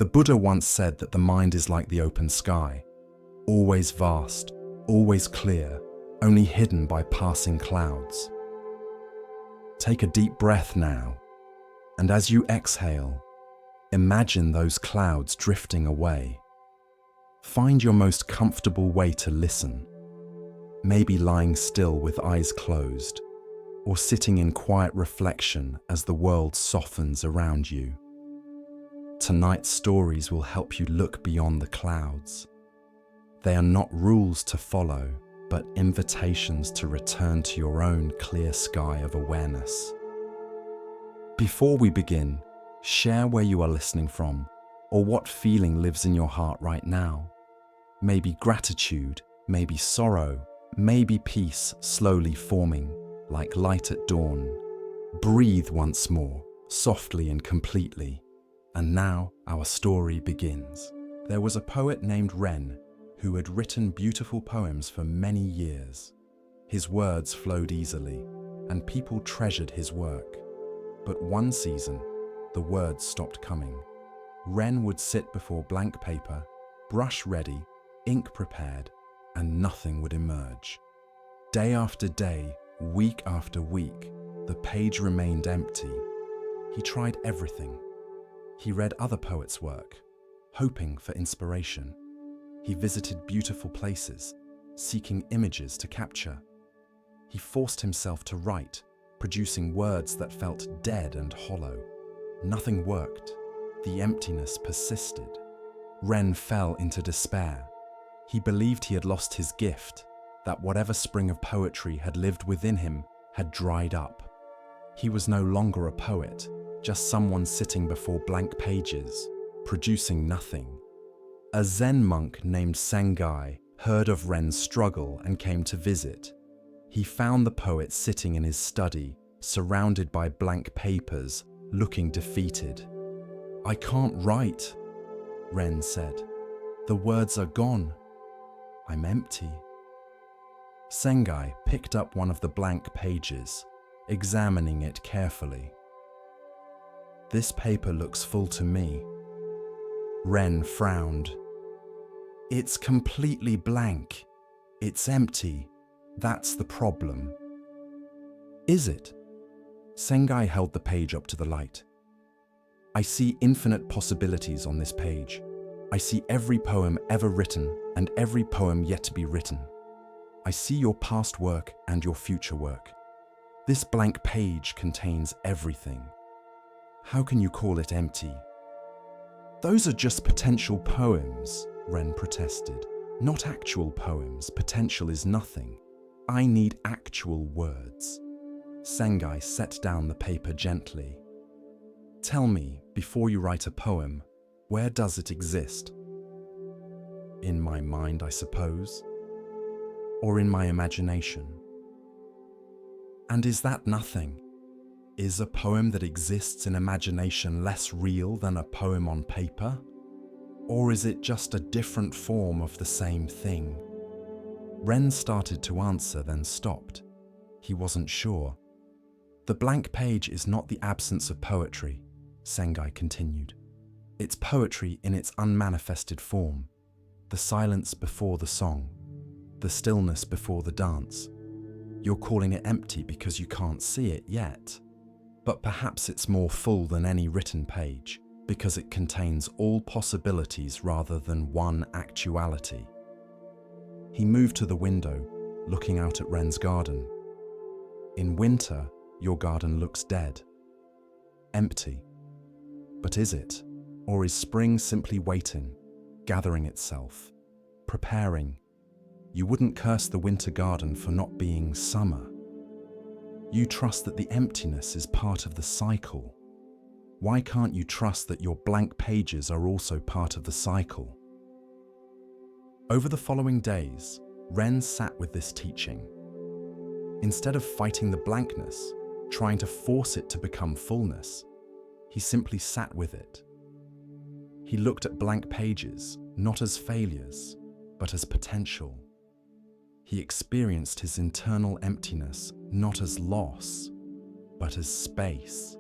The Buddha once said that the mind is like the open sky, always vast, always clear, only hidden by passing clouds. Take a deep breath now, and as you exhale, imagine those clouds drifting away. Find your most comfortable way to listen, maybe lying still with eyes closed, or sitting in quiet reflection as the world softens around you. Tonight's stories will help you look beyond the clouds. They are not rules to follow, but invitations to return to your own clear sky of awareness. Before we begin, share where you are listening from, or what feeling lives in your heart right now. Maybe gratitude, maybe sorrow, maybe peace slowly forming, like light at dawn. Breathe once more, softly and completely. And now our story begins. There was a poet named Ren who had written beautiful poems for many years. His words flowed easily, and people treasured his work. But one season, the words stopped coming. Ren would sit before blank paper, brush ready, ink prepared, and nothing would emerge. Day after day, week after week, the page remained empty. He tried everything. He read other poets' work, hoping for inspiration. He visited beautiful places, seeking images to capture. He forced himself to write, producing words that felt dead and hollow. Nothing worked. The emptiness persisted. Ren fell into despair. He believed he had lost his gift, that whatever spring of poetry had lived within him had dried up. He was no longer a poet, just someone sitting before blank pages, producing nothing. A Zen monk named Sengai heard of Ren's struggle and came to visit. He found the poet sitting in his study, surrounded by blank papers, looking defeated. "I can't write," Ren said. "The words are gone. I'm empty." Sengai picked up one of the blank pages, examining it carefully. "This paper looks full to me." Ren frowned. "It's completely blank. It's empty. That's the problem." "Is it?" Sengai held the page up to the light. "I see infinite possibilities on this page. I see every poem ever written and every poem yet to be written. I see your past work and your future work. This blank page contains everything. How can you call it empty?" "Those are just potential poems," Ren protested. "Not actual poems. Potential is nothing. I need actual words." Sengai set down the paper gently. "Tell me, before you write a poem, where does it exist?" "In my mind, I suppose. Or in my imagination." "And is that nothing? Is a poem that exists in imagination less real than a poem on paper? Or is it just a different form of the same thing?" Ren started to answer, then stopped. He wasn't sure. "The blank page is not the absence of poetry," Sengai continued. "It's poetry in its unmanifested form, the silence before the song, the stillness before the dance. You're calling it empty because you can't see it yet. But perhaps it's more full than any written page, because it contains all possibilities rather than one actuality." He moved to the window, looking out at Ren's garden. "In winter, your garden looks dead. Empty. But is it? Or is spring simply waiting, gathering itself, preparing? You wouldn't curse the winter garden for not being summer. You trust that the emptiness is part of the cycle. Why can't you trust that your blank pages are also part of the cycle?" Over the following days, Ren sat with this teaching. Instead of fighting the blankness, trying to force it to become fullness, he simply sat with it. He looked at blank pages not as failures, but as potential. He experienced his internal emptiness not as loss, but as space.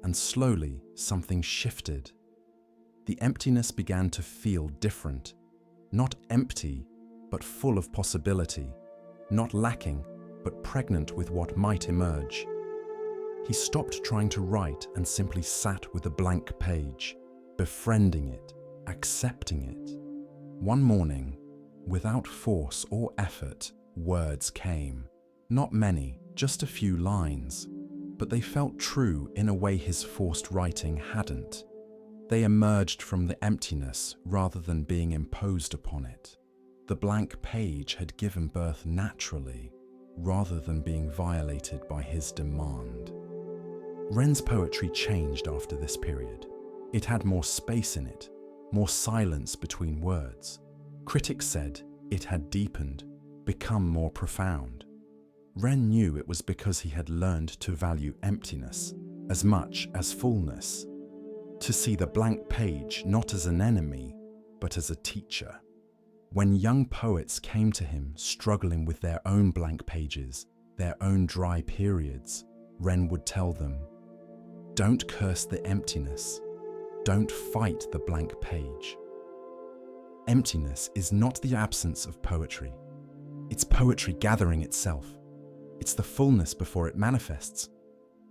And slowly, something shifted. the emptiness began to feel different. Not empty, but full of possibility. Not lacking, but pregnant with what might emerge. He stopped trying to write and simply sat with a blank page, befriending it, accepting it. One morning, without force or effort, words came. Not many, just a few lines, but they felt true in a way his forced writing hadn't. They emerged from the emptiness rather than being imposed upon it. The blank page had given birth naturally, rather than being violated by his demand. Ren's poetry changed after this period. It had more space in it, more silence between words. Critics said it had deepened, become more profound. Ren knew it was because he had learned to value emptiness as much as fullness, to see the blank page not as an enemy, but as a teacher. When young poets came to him struggling with their own blank pages, their own dry periods, Ren would tell them, "Don't curse the emptiness. Don't fight the blank page." Emptiness is not the absence of poetry. It's poetry gathering itself. It's the fullness before it manifests.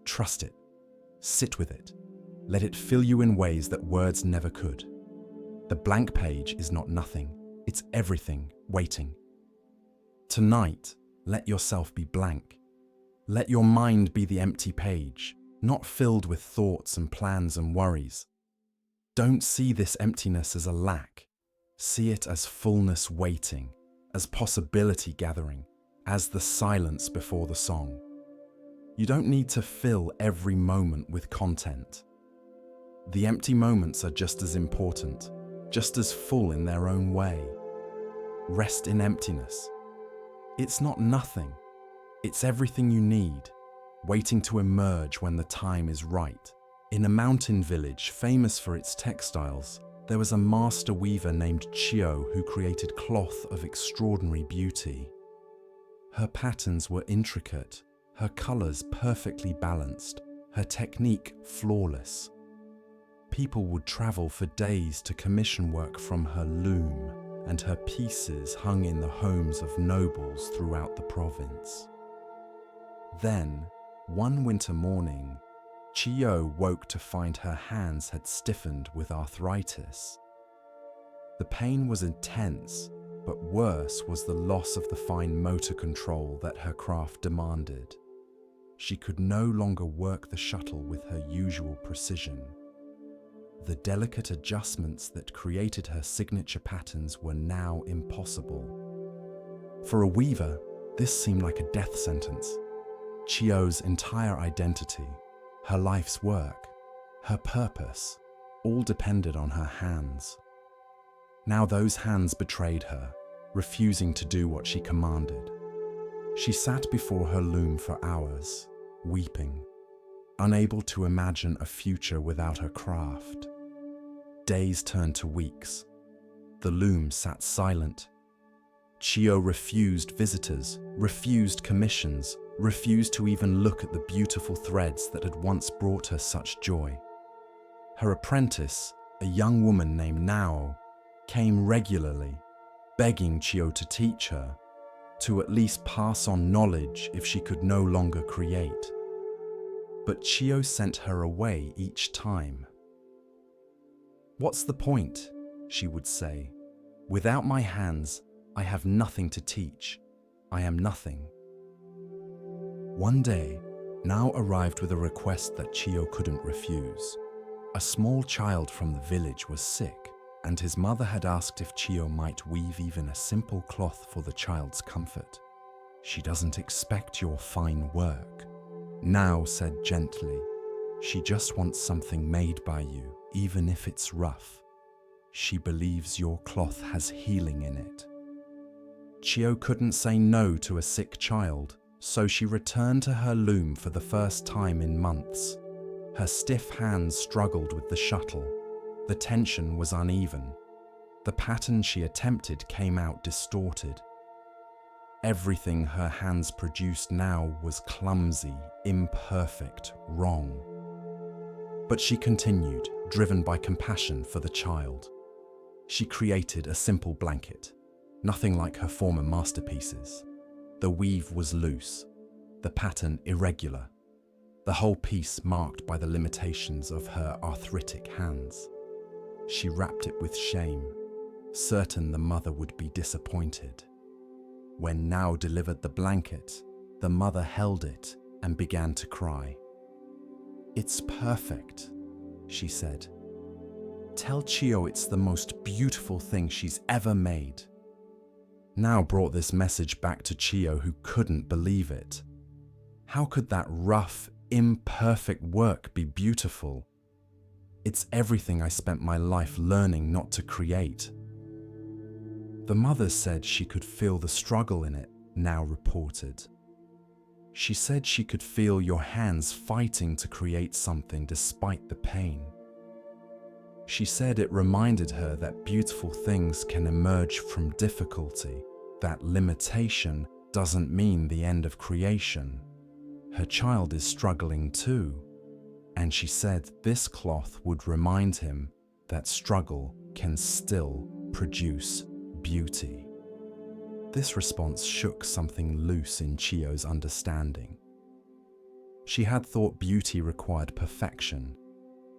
Trust it. Sit with it. Let it fill you in ways that words never could. The blank page is not nothing. It's everything waiting. Tonight, let yourself be blank. Let your mind be the empty page, not filled with thoughts and plans and worries. Don't see this emptiness as a lack. See it as fullness waiting, as possibility gathering, as the silence before the song. You don't need to fill every moment with content. The empty moments are just as important, just as full in their own way. Rest in emptiness. It's not nothing. It's everything you need, waiting to emerge when the time is right. In a mountain village famous for its textiles, there was a master weaver named Chio who created cloth of extraordinary beauty. Her patterns were intricate, her colors perfectly balanced, her technique flawless. People would travel for days to commission work from her loom, and her pieces hung in the homes of nobles throughout the province. Then, one winter morning, Chio woke to find her hands had stiffened with arthritis. The pain was intense, but worse was the loss of the fine motor control that her craft demanded. She could no longer work the shuttle with her usual precision. The delicate adjustments that created her signature patterns were now impossible. For a weaver, this seemed like a death sentence. Chio's entire identity, her life's work, her purpose, all depended on her hands. Now those hands betrayed her, refusing to do what she commanded. She sat before her loom for hours, weeping, unable to imagine a future without her craft. Days turned to weeks. The loom sat silent. Chio refused visitors, refused commissions, refused to even look at the beautiful threads that had once brought her such joy. Her apprentice, a young woman named Nao, came regularly, begging Chio to teach her, to at least pass on knowledge if she could no longer create. But Chio sent her away each time. "What's the point?" she would say. "Without my hands, I have nothing to teach. I am nothing." One day, Nao arrived with a request that Chio couldn't refuse. A small child from the village was sick, and his mother had asked if Chio might weave even a simple cloth for the child's comfort. "She doesn't expect your fine work," Nao said gently. "She just wants something made by you, even if it's rough. She believes your cloth has healing in it." Chio couldn't say no to a sick child, so she returned to her loom for the first time in months. Her stiff hands struggled with the shuttle. The tension was uneven. The pattern she attempted came out distorted. Everything her hands produced now was clumsy, imperfect, wrong. But she continued, driven by compassion for the child. She created a simple blanket, nothing like her former masterpieces. The weave was loose, the pattern irregular, the whole piece marked by the limitations of her arthritic hands. She wrapped it with shame, certain the mother would be disappointed. When Nao delivered the blanket, the mother held it and began to cry. "It's perfect," she said. "Tell Chio it's the most beautiful thing she's ever made." Nao brought this message back to Chio, who couldn't believe it. How could that rough, imperfect work be beautiful? "It's everything I spent my life learning not to create." The mother said she could feel the struggle in it, Nao reported. She said she could feel your hands fighting to create something despite the pain. She said it reminded her that beautiful things can emerge from difficulty, that limitation doesn't mean the end of creation. Her child is struggling too, and she said this cloth would remind him that struggle can still produce beauty. This response shook something loose in Chio's understanding. She had thought beauty required perfection,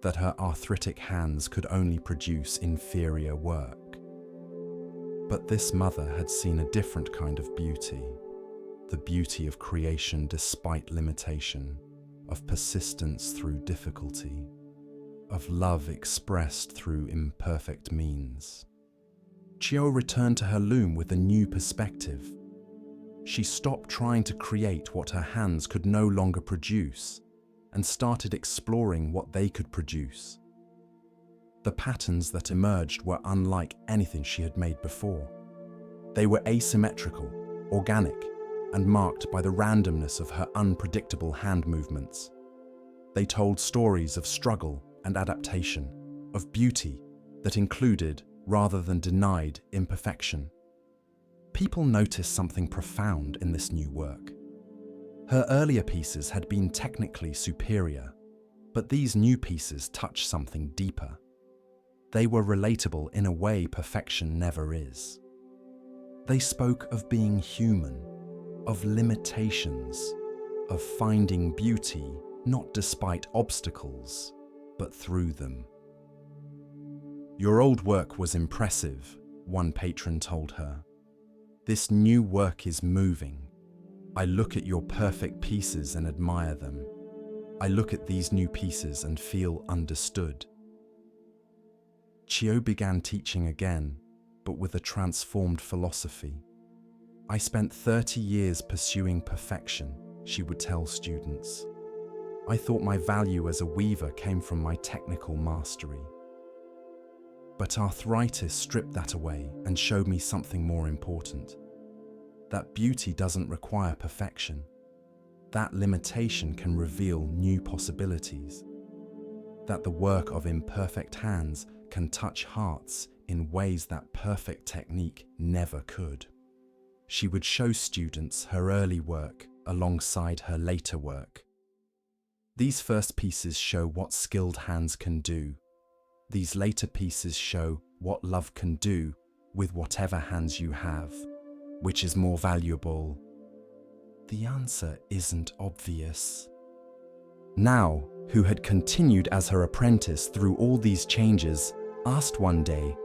that her arthritic hands could only produce inferior work. But this mother had seen a different kind of beauty, the beauty of creation despite limitation, of persistence through difficulty, of love expressed through imperfect means. Chio returned to her loom with a new perspective. She stopped trying to create what her hands could no longer produce and started exploring what they could produce. The patterns that emerged were unlike anything she had made before. They were asymmetrical, organic, and marked by the randomness of her unpredictable hand movements. They told stories of struggle and adaptation, of beauty that included rather than denied imperfection. People noticed something profound in this new work. Her earlier pieces had been technically superior, but these new pieces touched something deeper. They were relatable in a way perfection never is. They spoke of being human, of limitations, of finding beauty not despite obstacles, but through them. "Your old work was impressive," one patron told her. "This new work is moving. I look at your perfect pieces and admire them. I look at these new pieces and feel understood." Chio began teaching again, but with a transformed philosophy. "I spent 30 years pursuing perfection," she would tell students. "I thought my value as a weaver came from my technical mastery. But arthritis stripped that away and showed me something more important. That beauty doesn't require perfection. That limitation can reveal new possibilities. That the work of imperfect hands can touch hearts in ways that perfect technique never could." She would show students her early work alongside her later work. "These first pieces show what skilled hands can do. These later pieces show what love can do with whatever hands you have. Which is more valuable?" The answer isn't obvious. Nao, who had continued as her apprentice through all these changes, asked one day,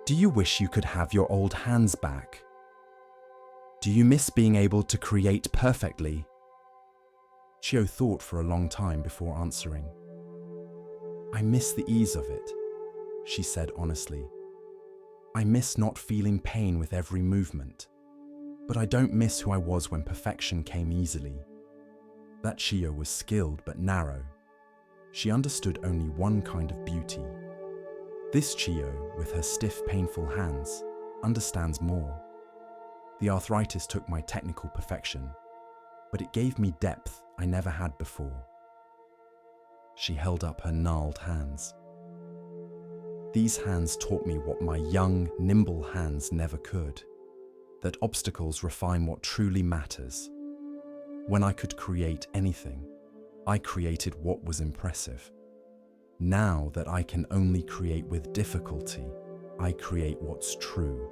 "Do you wish you could have your old hands back? Do you miss being able to create perfectly?" Chio thought for a long time before answering. "I miss the ease of it," she said honestly. "I miss not feeling pain with every movement. But I don't miss who I was when perfection came easily." That Chio was skilled but narrow. She understood only one kind of beauty. This Chio, with her stiff, painful hands, understands more. The arthritis took my technical perfection, but it gave me depth I never had before. She held up her gnarled hands. "These hands taught me what my young, nimble hands never could, that obstacles refine what truly matters. When I could create anything, I created what was impressive. Now that I can only create with difficulty, I create what's true.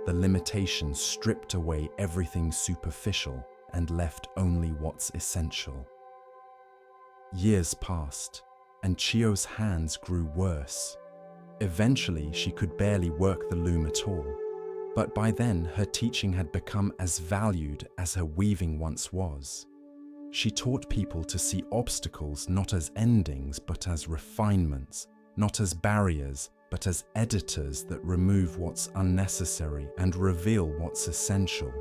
The limitation stripped away everything superficial and left only what's essential. Years passed, and Chio's hands grew worse. Eventually, she could barely work the loom at all. But by then, her teaching had become as valued as her weaving once was. She taught people to see obstacles not as endings, but as refinements, not as barriers, but as editors that remove what's unnecessary and reveal what's essential.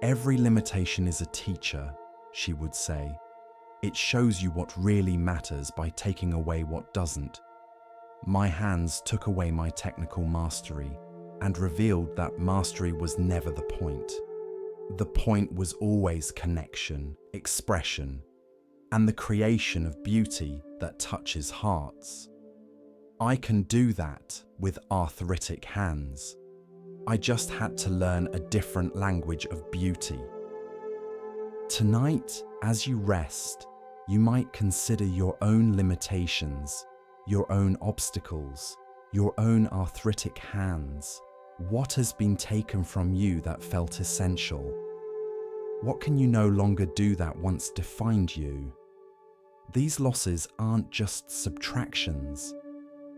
Every limitation is a teacher, she would say. It shows you what really matters by taking away what doesn't. My hands took away my technical mastery and revealed that mastery was never the point. The point was always connection, expression, and the creation of beauty that touches hearts. I can do that with arthritic hands. I just had to learn a different language of beauty. Tonight, as you rest, you might consider your own limitations, your own obstacles, your own arthritic hands. What has been taken from you that felt essential? What can you no longer do that once defined you? These losses aren't just subtractions.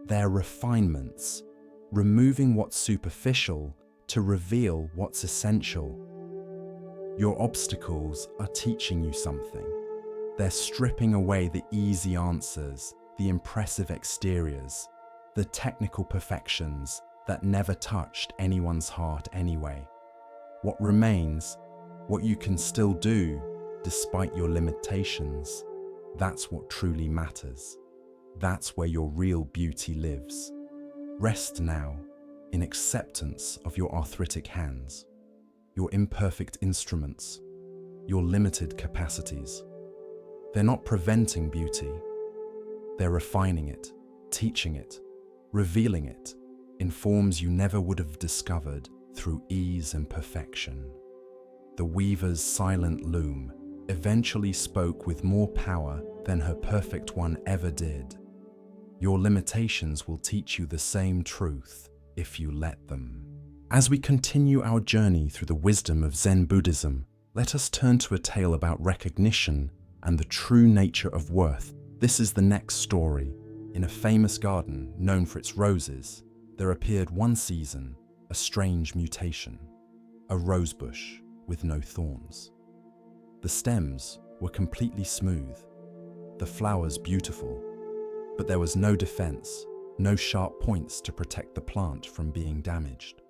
They're refinements, removing what's superficial to reveal what's essential. Your obstacles are teaching you something. They're stripping away the easy answers, the impressive exteriors, the technical perfections that never touched anyone's heart anyway. What remains, what you can still do despite your limitations, that's what truly matters. That's where your real beauty lives. Rest now in acceptance of your arthritic hands, your imperfect instruments, your limited capacities. They're not preventing beauty. They're refining it, teaching it, revealing it in forms you never would have discovered through ease and perfection. The weaver's silent loom eventually spoke with more power than her perfect one ever did. Your limitations will teach you the same truth if you let them. As we continue our journey through the wisdom of Zen Buddhism, let us turn to a tale about recognition and the true nature of worth. This is the next story. In a famous garden known for its roses, there appeared one season a strange mutation, a rosebush with no thorns. The stems were completely smooth, the flowers beautiful, but there was no defense, no sharp points to protect the plant from being damaged.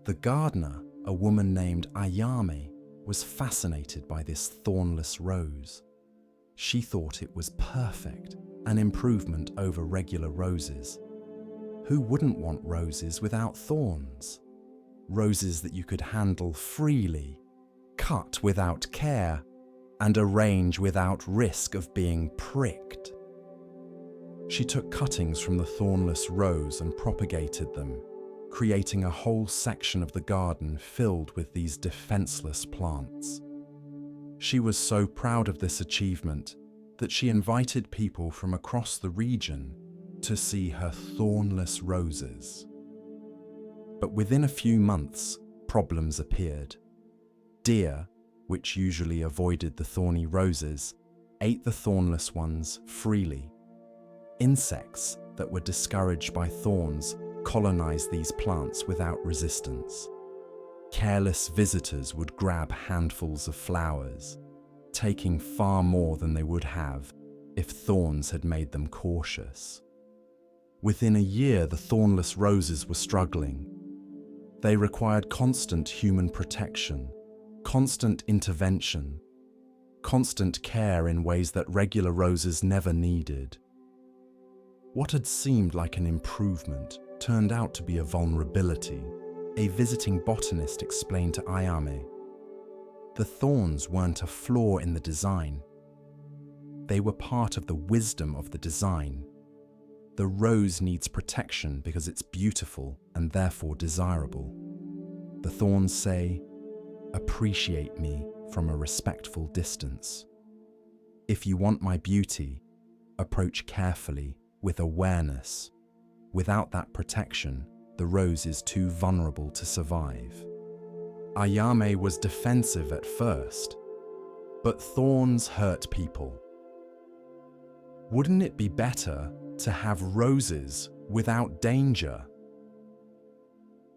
The gardener, a woman named Ayame, was fascinated by this thornless rose. She thought it was perfect, an improvement over regular roses. Who wouldn't want roses without thorns? Roses that you could handle freely, cut without care, and arrange without risk of being pricked. She took cuttings from the thornless rose and propagated them, creating a whole section of the garden filled with these defenseless plants. She was so proud of this achievement that she invited people from across the region to see her thornless roses. But within a few months, problems appeared. Deer, which usually avoided the thorny roses, ate the thornless ones freely. Insects that were discouraged by thorns colonized these plants without resistance. Careless visitors would grab handfuls of flowers, taking far more than they would have if thorns had made them cautious. Within a year, the thornless roses were struggling. They required constant human protection, constant intervention, constant care in ways that regular roses never needed. What had seemed like an improvement turned out to be a vulnerability, a visiting botanist explained to Ayame. The thorns weren't a flaw in the design. They were part of the wisdom of the design. The rose needs protection because it's beautiful and therefore desirable. The thorns say, "Appreciate me from a respectful distance. If you want my beauty, approach carefully, with awareness. Without that protection, the rose is too vulnerable to survive. Ayame was defensive at first, but thorns hurt people. Wouldn't it be better to have roses without danger?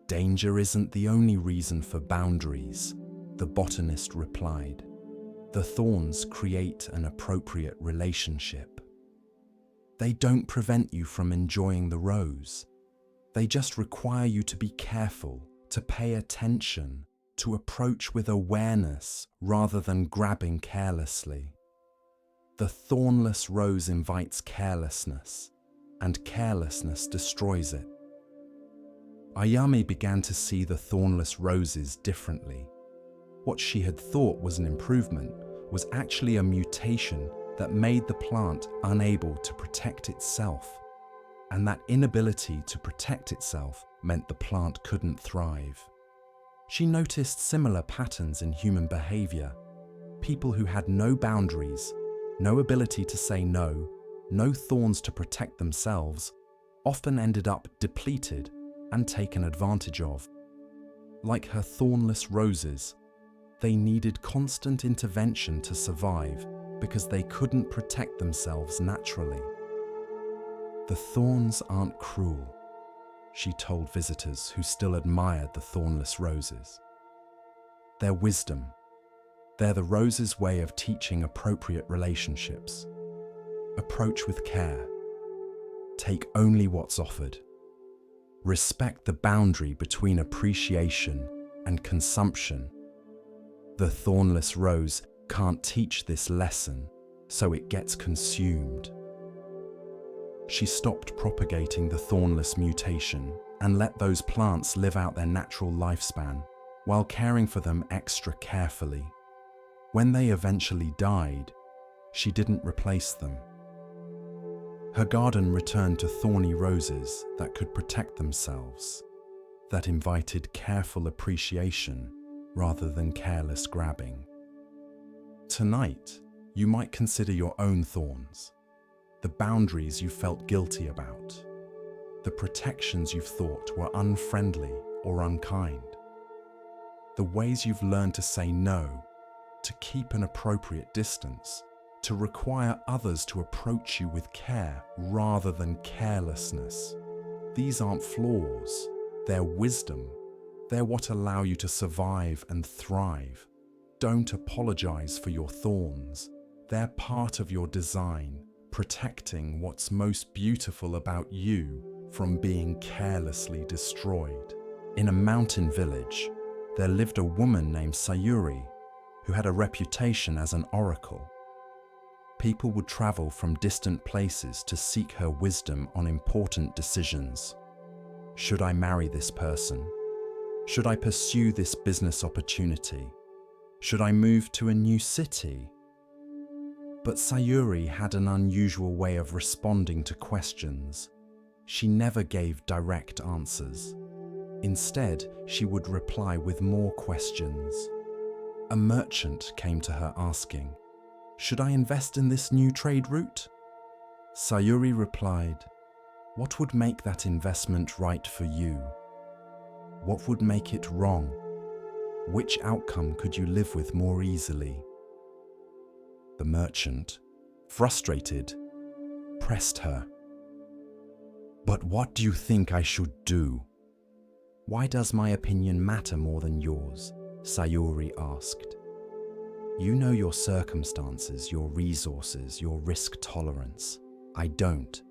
Danger isn't the only reason for boundaries, the botanist replied. The thorns create an appropriate relationship. They don't prevent you from enjoying the rose. They just require you to be careful, to pay attention, to approach with awareness rather than grabbing carelessly. The thornless rose invites carelessness, and carelessness destroys it. Ayame began to see the thornless roses differently. What she had thought was an improvement was actually a mutation that made the plant unable to protect itself, and that inability to protect itself meant the plant couldn't thrive. She noticed similar patterns in human behavior. People who had no boundaries, no ability to say no, no thorns to protect themselves, often ended up depleted and taken advantage of. Like her thornless roses, they needed constant intervention to survive because they couldn't protect themselves naturally. The thorns aren't cruel, she told visitors who still admired the thornless roses. They're wisdom. They're the rose's way of teaching appropriate relationships. Approach with care. Take only what's offered. Respect the boundary between appreciation and consumption. The thornless rose can't teach this lesson, so it gets consumed. She stopped propagating the thornless mutation and let those plants live out their natural lifespan while caring for them extra carefully. When they eventually died, she didn't replace them. Her garden returned to thorny roses that could protect themselves, that invited careful appreciation rather than careless grabbing. Tonight, you might consider your own thorns, the boundaries you felt guilty about, the protections you've thought were unfriendly or unkind, the ways you've learned to say no, to keep an appropriate distance, to require others to approach you with care rather than carelessness. These aren't flaws, they're wisdom. They're what allow you to survive and thrive. Don't apologize for your thorns. They're part of your design, protecting what's most beautiful about you from being carelessly destroyed. In a mountain village, there lived a woman named Sayuri who had a reputation as an oracle. People would travel from distant places to seek her wisdom on important decisions. Should I marry this person? Should I pursue this business opportunity? Should I move to a new city? But Sayuri had an unusual way of responding to questions. She never gave direct answers. Instead, she would reply with more questions. A merchant came to her asking, "Should I invest in this new trade route?" Sayuri replied, "What would make that investment right for you? What would make it wrong? Which outcome could you live with more easily?" The merchant, frustrated, pressed her. "But what do you think I should do?" "Why does my opinion matter more than yours?" Sayuri asked. "You know your circumstances, your resources, your risk tolerance. I don't.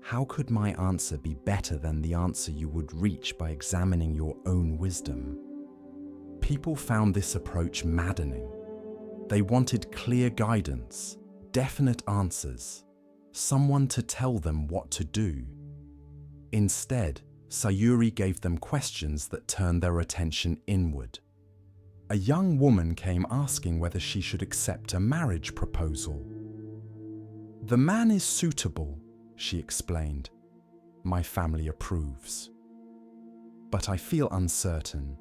How could my answer be better than the answer you would reach by examining your own wisdom?" People found this approach maddening. They wanted clear guidance, definite answers, someone to tell them what to do. Instead, Sayuri gave them questions that turned their attention inward. A young woman came asking whether she should accept a marriage proposal. "The man is suitable," she explained. "My family approves. But I feel uncertain."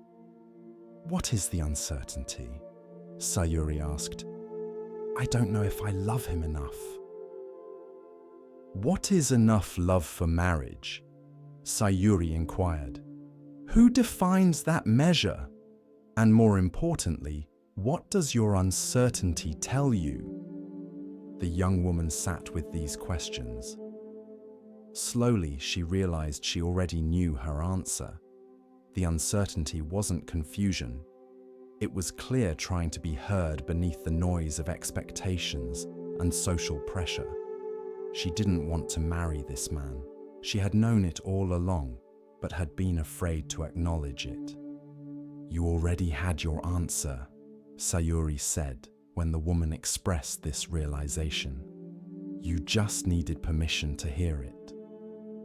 "What is the uncertainty?" Sayuri asked. "I don't know if I love him enough." "What is enough love for marriage?" Sayuri inquired. "Who defines that measure? And more importantly, what does your uncertainty tell you?" The young woman sat with these questions. Slowly, she realized she already knew her answer. The uncertainty wasn't confusion. It was clear trying to be heard beneath the noise of expectations and social pressure. She didn't want to marry this man. She had known it all along, but had been afraid to acknowledge it. "You already had your answer," Sayuri said when the woman expressed this realization. "You just needed permission to hear it.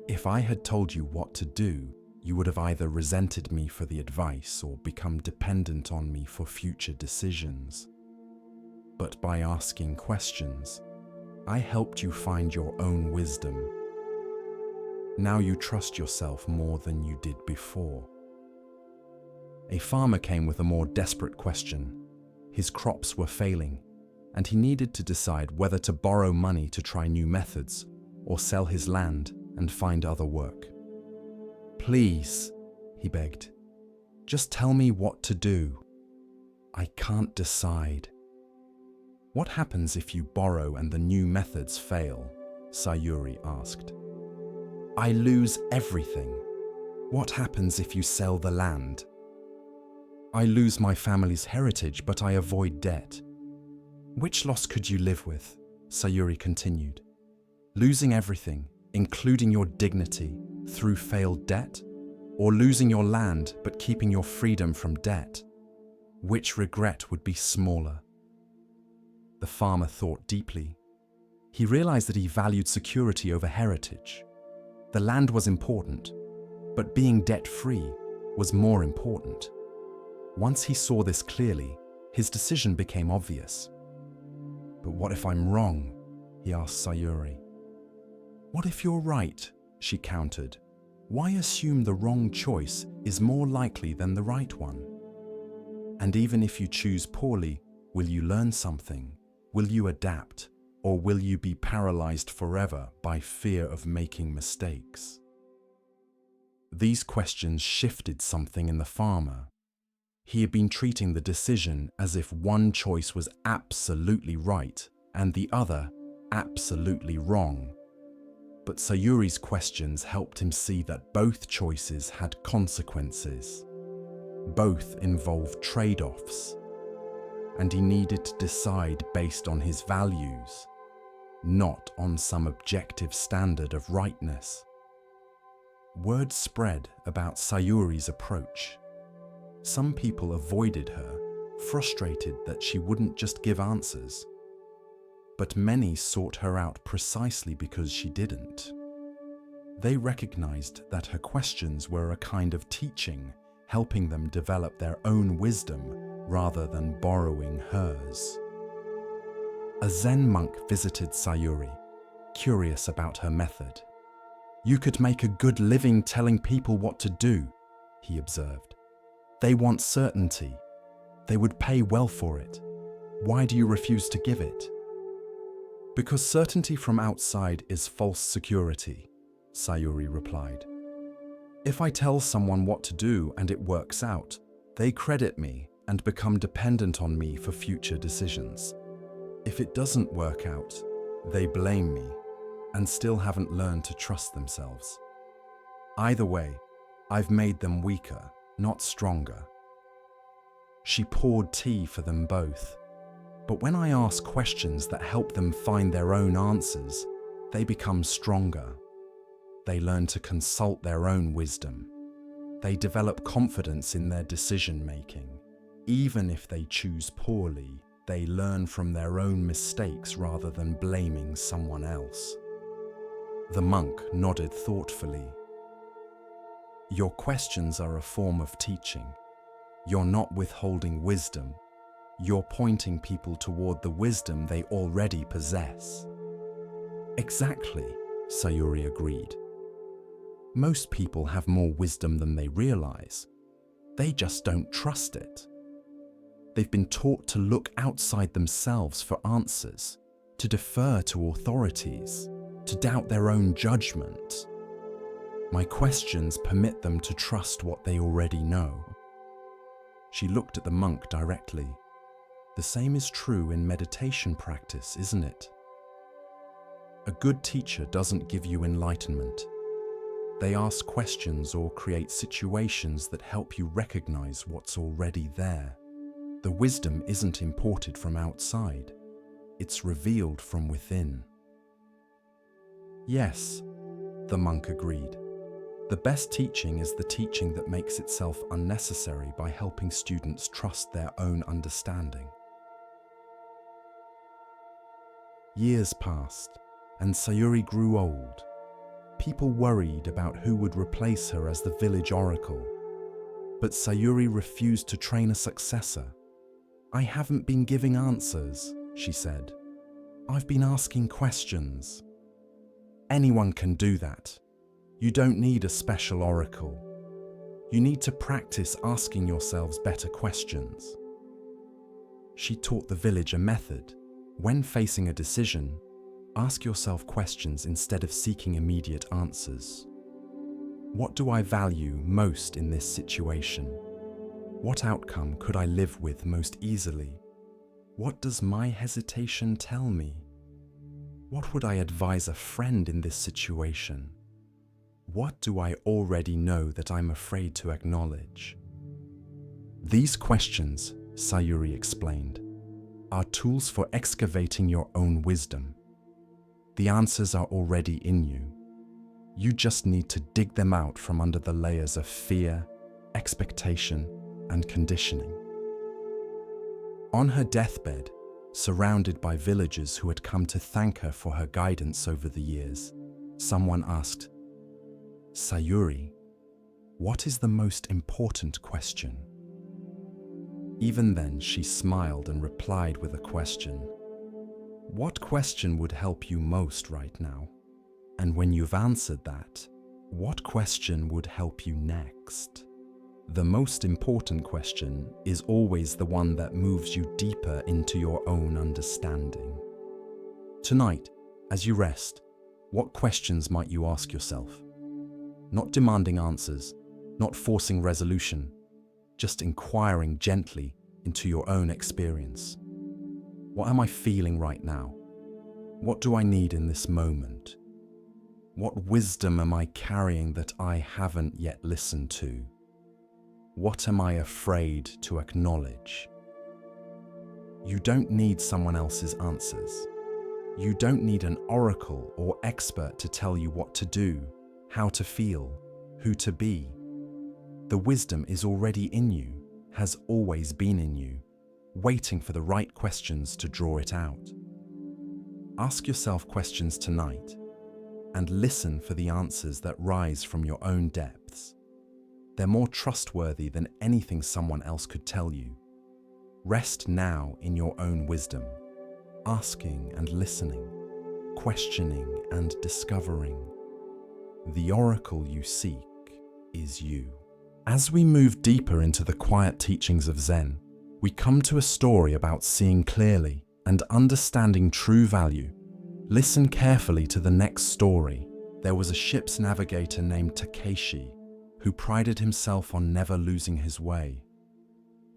If I had told you what to do, you would have either resented me for the advice or become dependent on me for future decisions. But by asking questions, I helped you find your own wisdom. Now you trust yourself more than you did before." A farmer came with a more desperate question. His crops were failing, and he needed to decide whether to borrow money to try new methods or sell his land and find other work. "Please," he begged, "just tell me what to do. I can't decide." "What happens if you borrow and the new methods fail?" Sayuri asked. "I lose everything." "What happens if you sell the land?" "I lose my family's heritage, but I avoid debt." "Which loss could you live with?" Sayuri continued. "Losing everything, including your dignity, through failed debt? Or losing your land but keeping your freedom from debt? Which regret would be smaller?" The farmer thought deeply. He realized that he valued security over heritage. The land was important, but being debt-free was more important. Once he saw this clearly, his decision became obvious. "But what if I'm wrong?" he asked Sayuri. "What if you're right?" she countered. "Why assume the wrong choice is more likely than the right one? And even if you choose poorly, will you learn something? Will you adapt? Or will you be paralyzed forever by fear of making mistakes?" These questions shifted something in the farmer. He had been treating the decision as if one choice was absolutely right and the other absolutely wrong. But Sayuri's questions helped him see that both choices had consequences. Both involved trade-offs, and he needed to decide based on his values, not on some objective standard of rightness. Word spread about Sayuri's approach. Some people avoided her, frustrated that she wouldn't just give answers. But many sought her out precisely because she didn't. They recognized that her questions were a kind of teaching, helping them develop their own wisdom rather than borrowing hers. A Zen monk visited Sayuri, curious about her method. "You could make a good living telling people what to do," he observed. "They want certainty. They would pay well for it. Why do you refuse to give it?" "Because certainty from outside is false security," Sayuri replied. "If I tell someone what to do and it works out, they credit me and become dependent on me for future decisions. If it doesn't work out, they blame me and still haven't learned to trust themselves. Either way, I've made them weaker, not stronger." She poured tea for them both. "But when I ask questions that help them find their own answers, they become stronger. They learn to consult their own wisdom. They develop confidence in their decision-making. Even if they choose poorly, they learn from their own mistakes rather than blaming someone else." The monk nodded thoughtfully. "Your questions are a form of teaching. You're not withholding wisdom. You're pointing people toward the wisdom they already possess." "Exactly," Sayuri agreed. "Most people have more wisdom than they realize. They just don't trust it. They've been taught to look outside themselves for answers, to defer to authorities. to doubt their own judgment. My questions permit them to trust what they already know. She looked at the monk directly. The same is true in meditation practice, isn't it? A good teacher doesn't give you enlightenment. They ask questions or create situations that help you recognize what's already there. The wisdom isn't imported from outside. It's revealed from within. Yes, the monk agreed. The best teaching is the teaching that makes itself unnecessary by helping students trust their own understanding. Years passed, and Sayuri grew old. People worried about who would replace her as the village oracle. But Sayuri refused to train a successor. "I haven't been giving answers," she said. "I've been asking questions." Anyone can do that. You don't need a special oracle. You need to practice asking yourselves better questions. She taught the village a method. When facing a decision, ask yourself questions instead of seeking immediate answers. What do I value most in this situation? What outcome could I live with most easily? What does my hesitation tell me? What would I advise a friend in this situation? What do I already know that I'm afraid to acknowledge? These questions, Sayuri explained, are tools for excavating your own wisdom. The answers are already in you. You just need to dig them out from under the layers of fear, expectation, and conditioning. On her deathbed, surrounded by villagers who had come to thank her for her guidance over the years, someone asked, "Sayuri, what is the most important question?" Even then, she smiled and replied with a question. What question would help you most right now? And when you've answered that, what question would help you next? The most important question is always the one that moves you deeper into your own understanding. Tonight, as you rest, what questions might you ask yourself? Not demanding answers, not forcing resolution, just inquiring gently into your own experience. What am I feeling right now? What do I need in this moment? What wisdom am I carrying that I haven't yet listened to? What am I afraid to acknowledge? You don't need someone else's answers. You don't need an oracle or expert to tell you what to do, how to feel, who to be. The wisdom is already in you, has always been in you, waiting for the right questions to draw it out. Ask yourself questions tonight and listen for the answers that rise from your own depths. They're more trustworthy than anything someone else could tell you. Rest now in your own wisdom, asking and listening, questioning and discovering. The oracle you seek is you. As we move deeper into the quiet teachings of Zen, we come to a story about seeing clearly and understanding true value. Listen carefully to the next story. There was a ship's navigator named Takeshi who prided himself on never losing his way.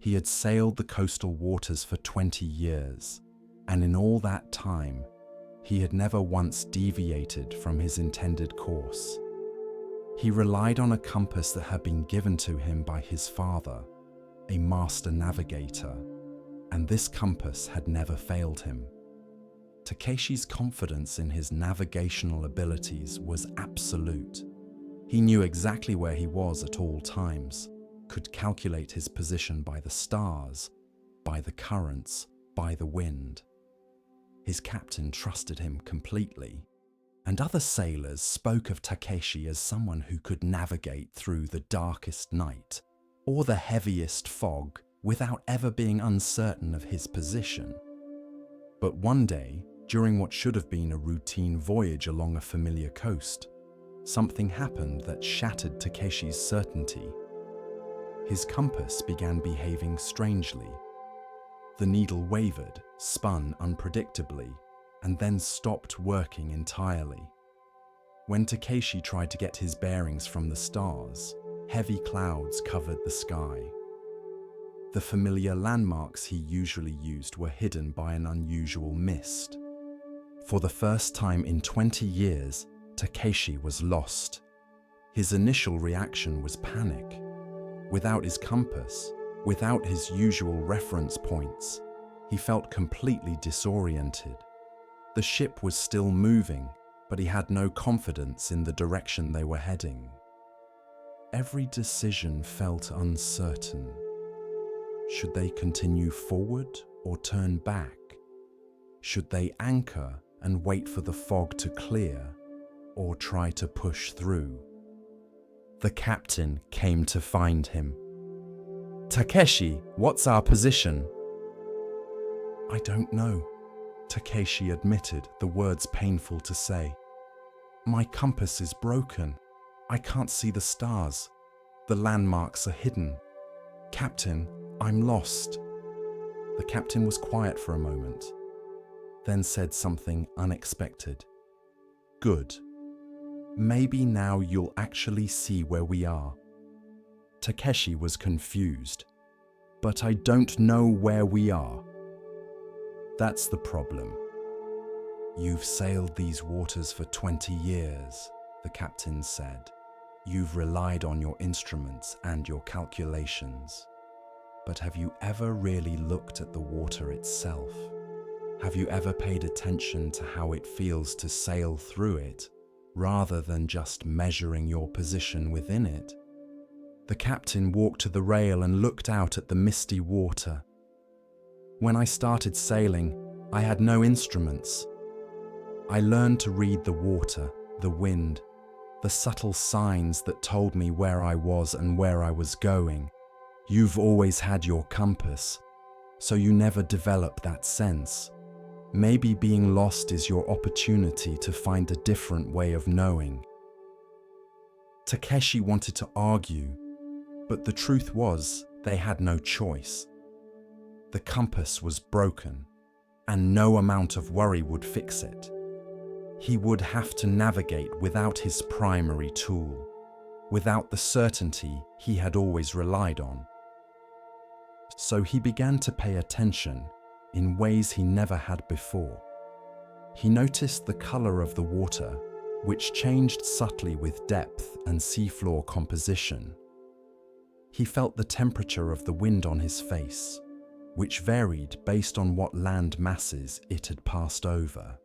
He had sailed the coastal waters for 20 years, and in all that time, he had never once deviated from his intended course. He relied on a compass that had been given to him by his father, a master navigator, and this compass had never failed him. Takeshi's confidence in his navigational abilities was absolute. He knew exactly where he was at all times, could calculate his position by the stars, by the currents, by the wind. His captain trusted him completely, and other sailors spoke of Takeshi as someone who could navigate through the darkest night or the heaviest fog without ever being uncertain of his position. But one day, during what should have been a routine voyage along a familiar coast, something happened that shattered Takeshi's certainty. His compass began behaving strangely. The needle wavered, spun unpredictably, and then stopped working entirely. When Takeshi tried to get his bearings from the stars, heavy clouds covered the sky. The familiar landmarks he usually used were hidden by an unusual mist. For the first time in 20 years, Takeshi was lost. His initial reaction was panic. Without his compass, without his usual reference points, he felt completely disoriented. The ship was still moving, but he had no confidence in the direction they were heading. Every decision felt uncertain. Should they continue forward or turn back? Should they anchor and wait for the fog to clear, or try to push through? The captain came to find him. "Takeshi, what's our position?" "I don't know," Takeshi admitted, the words painful to say. "My compass is broken. I can't see the stars. The landmarks are hidden. Captain, I'm lost." The captain was quiet for a moment, then said something unexpected. "Good. Maybe now you'll actually see where we are." Takeshi was confused. "But I don't know where we are." "That's the problem. You've sailed these waters for 20 years, the captain said. You've relied on your instruments and your calculations. But have you ever really looked at the water itself? Have you ever paid attention to how it feels to sail through it, rather than just measuring your position within it?" The captain walked to the rail and looked out at the misty water. "When I started sailing, I had no instruments. I learned to read the water, the wind, the subtle signs that told me where I was and where I was going. You've always had your compass, so you never develop that sense. Maybe being lost is your opportunity to find a different way of knowing." Takeshi wanted to argue, but the truth was they had no choice. The compass was broken, and no amount of worry would fix it. He would have to navigate without his primary tool, without the certainty he had always relied on. So he began to pay attention in ways he never had before. He noticed the color of the water, which changed subtly with depth and seafloor composition. He felt the temperature of the wind on his face, which varied based on what land masses it had passed over.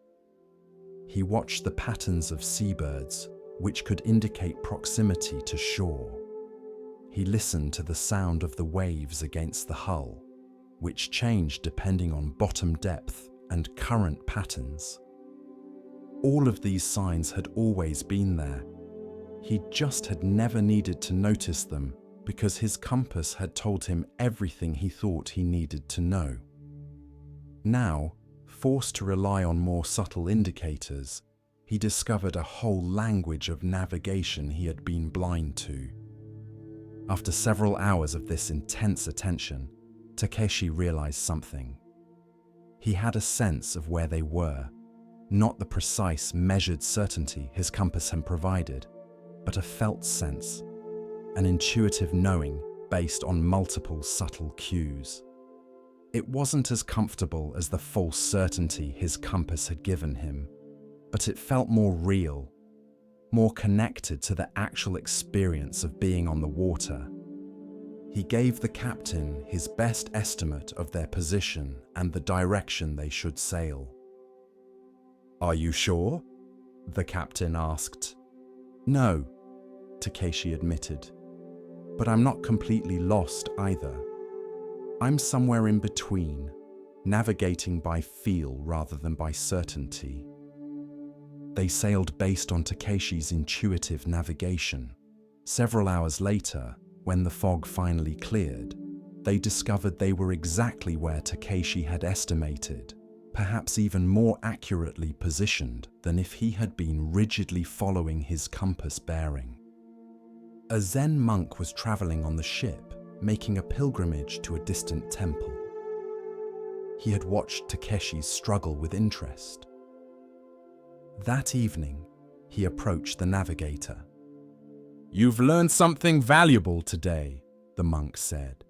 He watched the patterns of seabirds, which could indicate proximity to shore. He listened to the sound of the waves against the hull, which changed depending on bottom depth and current patterns. All of these signs had always been there. He just had never needed to notice them because his compass had told him everything he thought he needed to know. Now, forced to rely on more subtle indicators, he discovered a whole language of navigation he had been blind to. After several hours of this intense attention, Takeshi realized something. He had a sense of where they were, not the precise, measured certainty his compass had provided, but a felt sense, an intuitive knowing based on multiple subtle cues. It wasn't as comfortable as the false certainty his compass had given him, but it felt more real, more connected to the actual experience of being on the water. He gave the captain his best estimate of their position and the direction they should sail. "Are you sure?" the captain asked. "No," Takeshi admitted, "but I'm not completely lost either. I'm somewhere in between, navigating by feel rather than by certainty." They sailed based on Takeshi's intuitive navigation. Several hours later, when the fog finally cleared, they discovered they were exactly where Takeshi had estimated, perhaps even more accurately positioned than if he had been rigidly following his compass bearing. A Zen monk was traveling on the ship, making a pilgrimage to a distant temple. He had watched Takeshi's struggle with interest. That evening, he approached the navigator. "You've learned something valuable today," the monk said.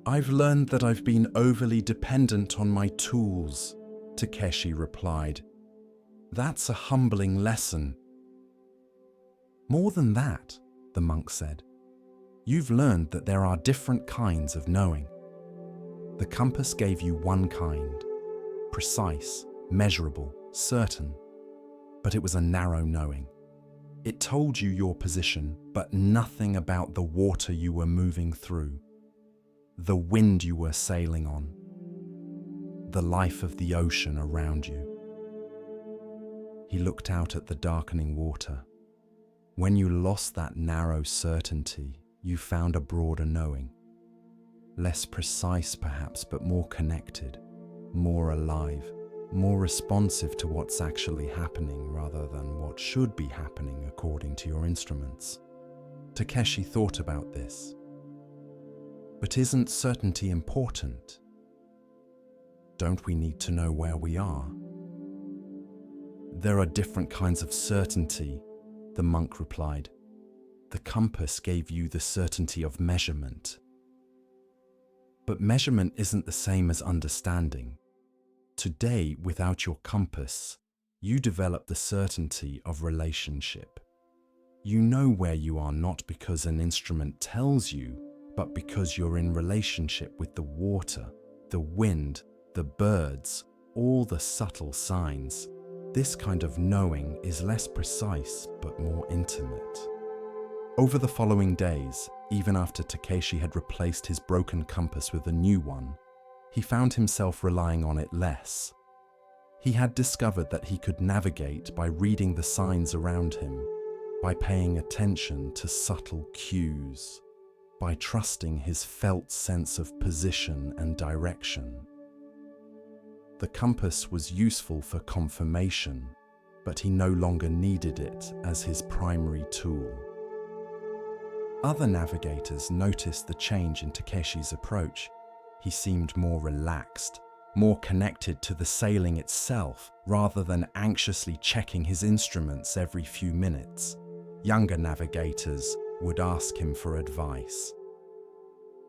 "I've learned that I've been overly dependent on my tools," Takeshi replied. "That's a humbling lesson." "More than that," the monk said, "you've learned that there are different kinds of knowing. The compass gave you one kind, precise, measurable, certain, but it was a narrow knowing. It told you your position, but nothing about the water you were moving through, the wind you were sailing on, the life of the ocean around you." He looked out at the darkening water. "When you lost that narrow certainty, you found a broader knowing. Less precise perhaps, but more connected, more alive, more responsive to what's actually happening rather than what should be happening according to your instruments." Takeshi thought about this. But isn't certainty important? Don't we need to know where we are? "There are different kinds of certainty," the monk replied. "The compass gave you the certainty of measurement. But measurement isn't the same as understanding. Today, without your compass, you develop the certainty of relationship. You know where you are not because an instrument tells you, but because you're in relationship with the water, the wind, the birds, all the subtle signs. This kind of knowing is less precise but more intimate." Over the following days, even after Takeshi had replaced his broken compass with a new one, he found himself relying on it less. He had discovered that he could navigate by reading the signs around him, by paying attention to subtle cues, by trusting his felt sense of position and direction. The compass was useful for confirmation, but he no longer needed it as his primary tool. Other navigators noticed the change in Takeshi's approach. He seemed more relaxed, more connected to the sailing itself, rather than anxiously checking his instruments every few minutes. Younger navigators would ask him for advice.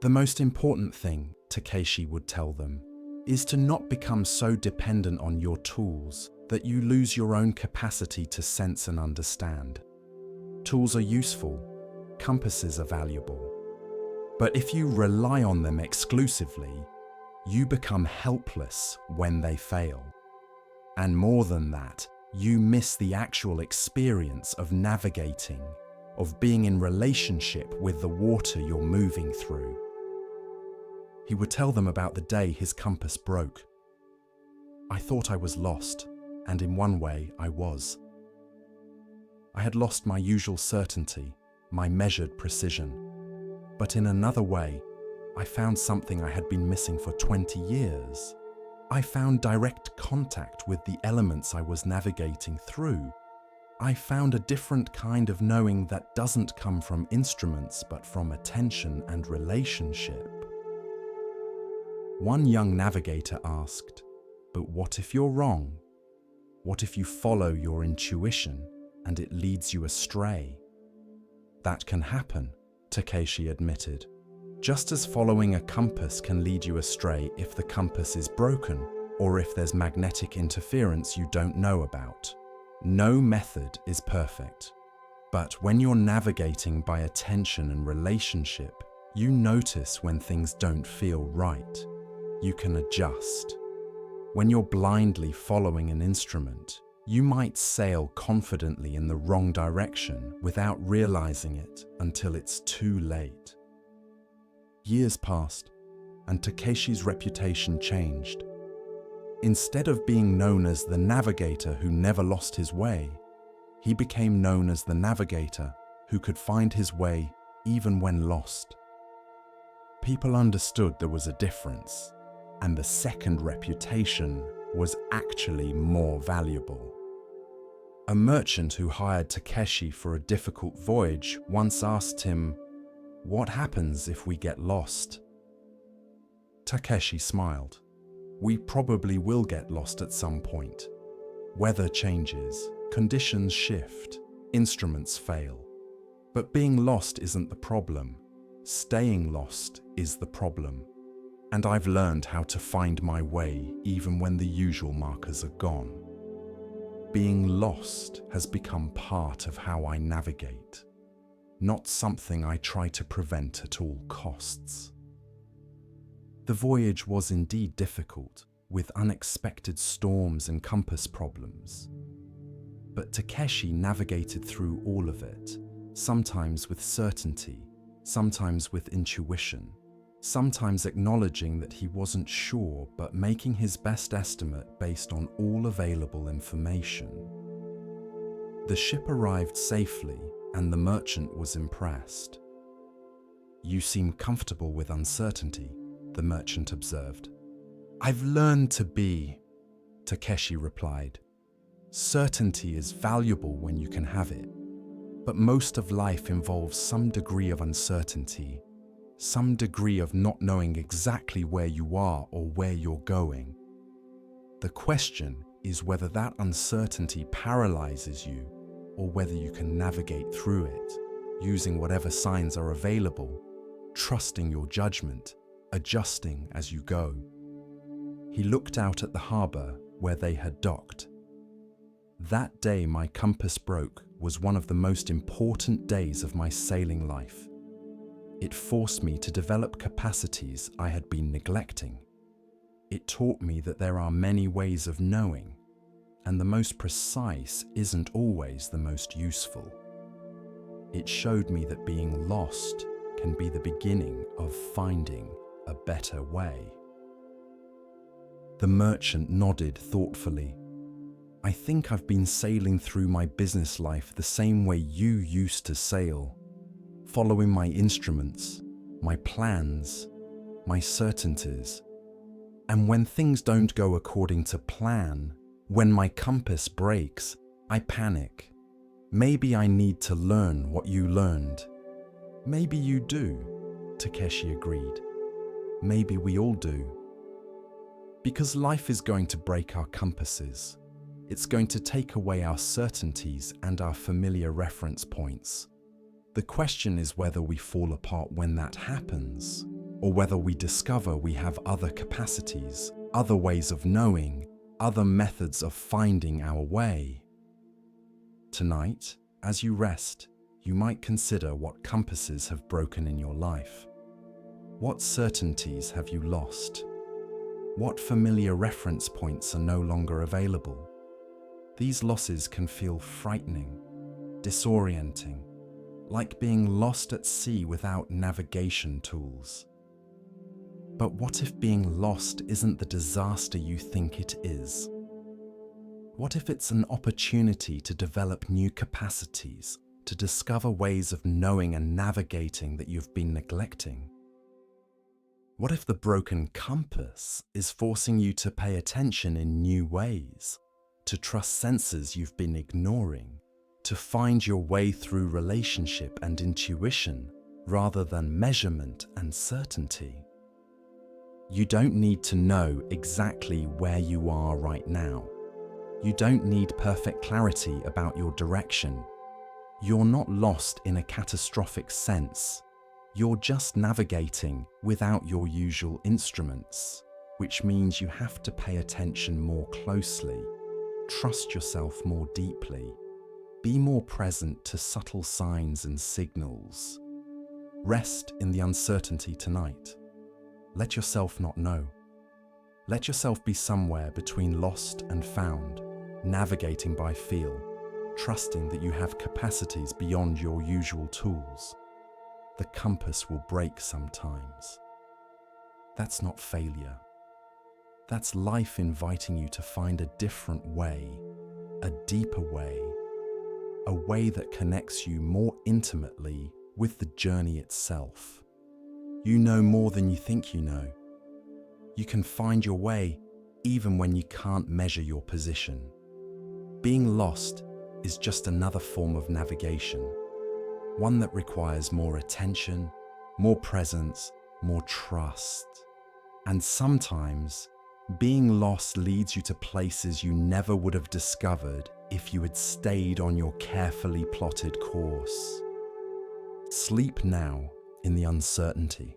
"The most important thing," Takeshi would tell them, "is to not become so dependent on your tools that you lose your own capacity to sense and understand. Tools are useful, compasses are valuable, but if you rely on them exclusively, you become helpless when they fail. And more than that, you miss the actual experience of navigating, of being in relationship with the water you're moving through." He would tell them about the day his compass broke. "I thought I was lost, and in one way I was. I had lost my usual certainty, my measured precision. But in another way, I found something I had been missing for 20 years. I found direct contact with the elements I was navigating through. I found a different kind of knowing that doesn't come from instruments but from attention and relationship." One young navigator asked, "But what if you're wrong? What if you follow your intuition and it leads you astray?" "That can happen," Takeshi admitted, "just as following a compass can lead you astray if the compass is broken or if there's magnetic interference you don't know about. No method is perfect. But when you're navigating by attention and relationship, you notice when things don't feel right. You can adjust. When you're blindly following an instrument, you might sail confidently in the wrong direction without realizing it until it's too late." Years passed, and Takeshi's reputation changed. Instead of being known as the navigator who never lost his way, he became known as the navigator who could find his way even when lost. People understood there was a difference, and the second reputation was actually more valuable. A merchant who hired Takeshi for a difficult voyage once asked him, "What happens if we get lost?" Takeshi smiled. "We probably will get lost at some point. Weather changes, Conditions shift, instruments fail. But being lost isn't the problem. Staying lost is the problem. And I've learned how to find my way even when the usual markers are gone. Being lost has become part of how I navigate, not something I try to prevent at all costs. The voyage was indeed difficult, with unexpected storms and compass problems. But Takeshi navigated through all of it, sometimes with certainty, sometimes with intuition, sometimes acknowledging that he wasn't sure but making his best estimate based on all available information. The ship arrived safely and the merchant was impressed. "You seem comfortable with uncertainty," the merchant observed. "I've learned to be," Takeshi replied. "Certainty is valuable when you can have it, but most of life involves some degree of uncertainty, some degree of not knowing exactly where you are or where you're going. The question is whether that uncertainty paralyzes you or whether you can navigate through it, using whatever signs are available, trusting your judgment, adjusting as you go." He looked out at the harbor where they had docked. "That day my compass broke was one of the most important days of my sailing life. It forced me to develop capacities I had been neglecting. It taught me that there are many ways of knowing, and the most precise isn't always the most useful. It showed me that being lost can be the beginning of finding a better way." The merchant nodded thoughtfully. "I think I've been sailing through my business life the same way you used to sail, following my instruments, my plans, my certainties. And when things don't go according to plan, when my compass breaks, I panic. Maybe I need to learn what you learned." "Maybe you do," Takeshi agreed. "Maybe we all do. Because life is going to break our compasses. It's going to take away our certainties and our familiar reference points. The question is whether we fall apart when that happens, or whether we discover we have other capacities, other ways of knowing, other methods of finding our way. Tonight, as you rest, you might consider what compasses have broken in your life. What certainties have you lost? What familiar reference points are no longer available? These losses can feel frightening, disorienting, like being lost at sea without navigation tools. But what if being lost isn't the disaster you think it is? What if it's an opportunity to develop new capacities, to discover ways of knowing and navigating that you've been neglecting? What if the broken compass is forcing you to pay attention in new ways, to trust senses you've been ignoring, to find your way through relationship and intuition rather than measurement and certainty? You don't need to know exactly where you are right now. You don't need perfect clarity about your direction. You're not lost in a catastrophic sense. You're just navigating without your usual instruments, which means you have to pay attention more closely, trust yourself more deeply, be more present to subtle signs and signals. Rest in the uncertainty tonight. Let yourself not know. Let yourself be somewhere between lost and found, navigating by feel, trusting that you have capacities beyond your usual tools. The compass will break sometimes. That's not failure. That's life inviting you to find a different way, a deeper way, a way that connects you more intimately with the journey itself. You know more than you think you know. You can find your way even when you can't measure your position. Being lost is just another form of navigation, one that requires more attention, more presence, more trust. And sometimes, being lost leads you to places you never would have discovered if you had stayed on your carefully plotted course. Sleep now in the uncertainty.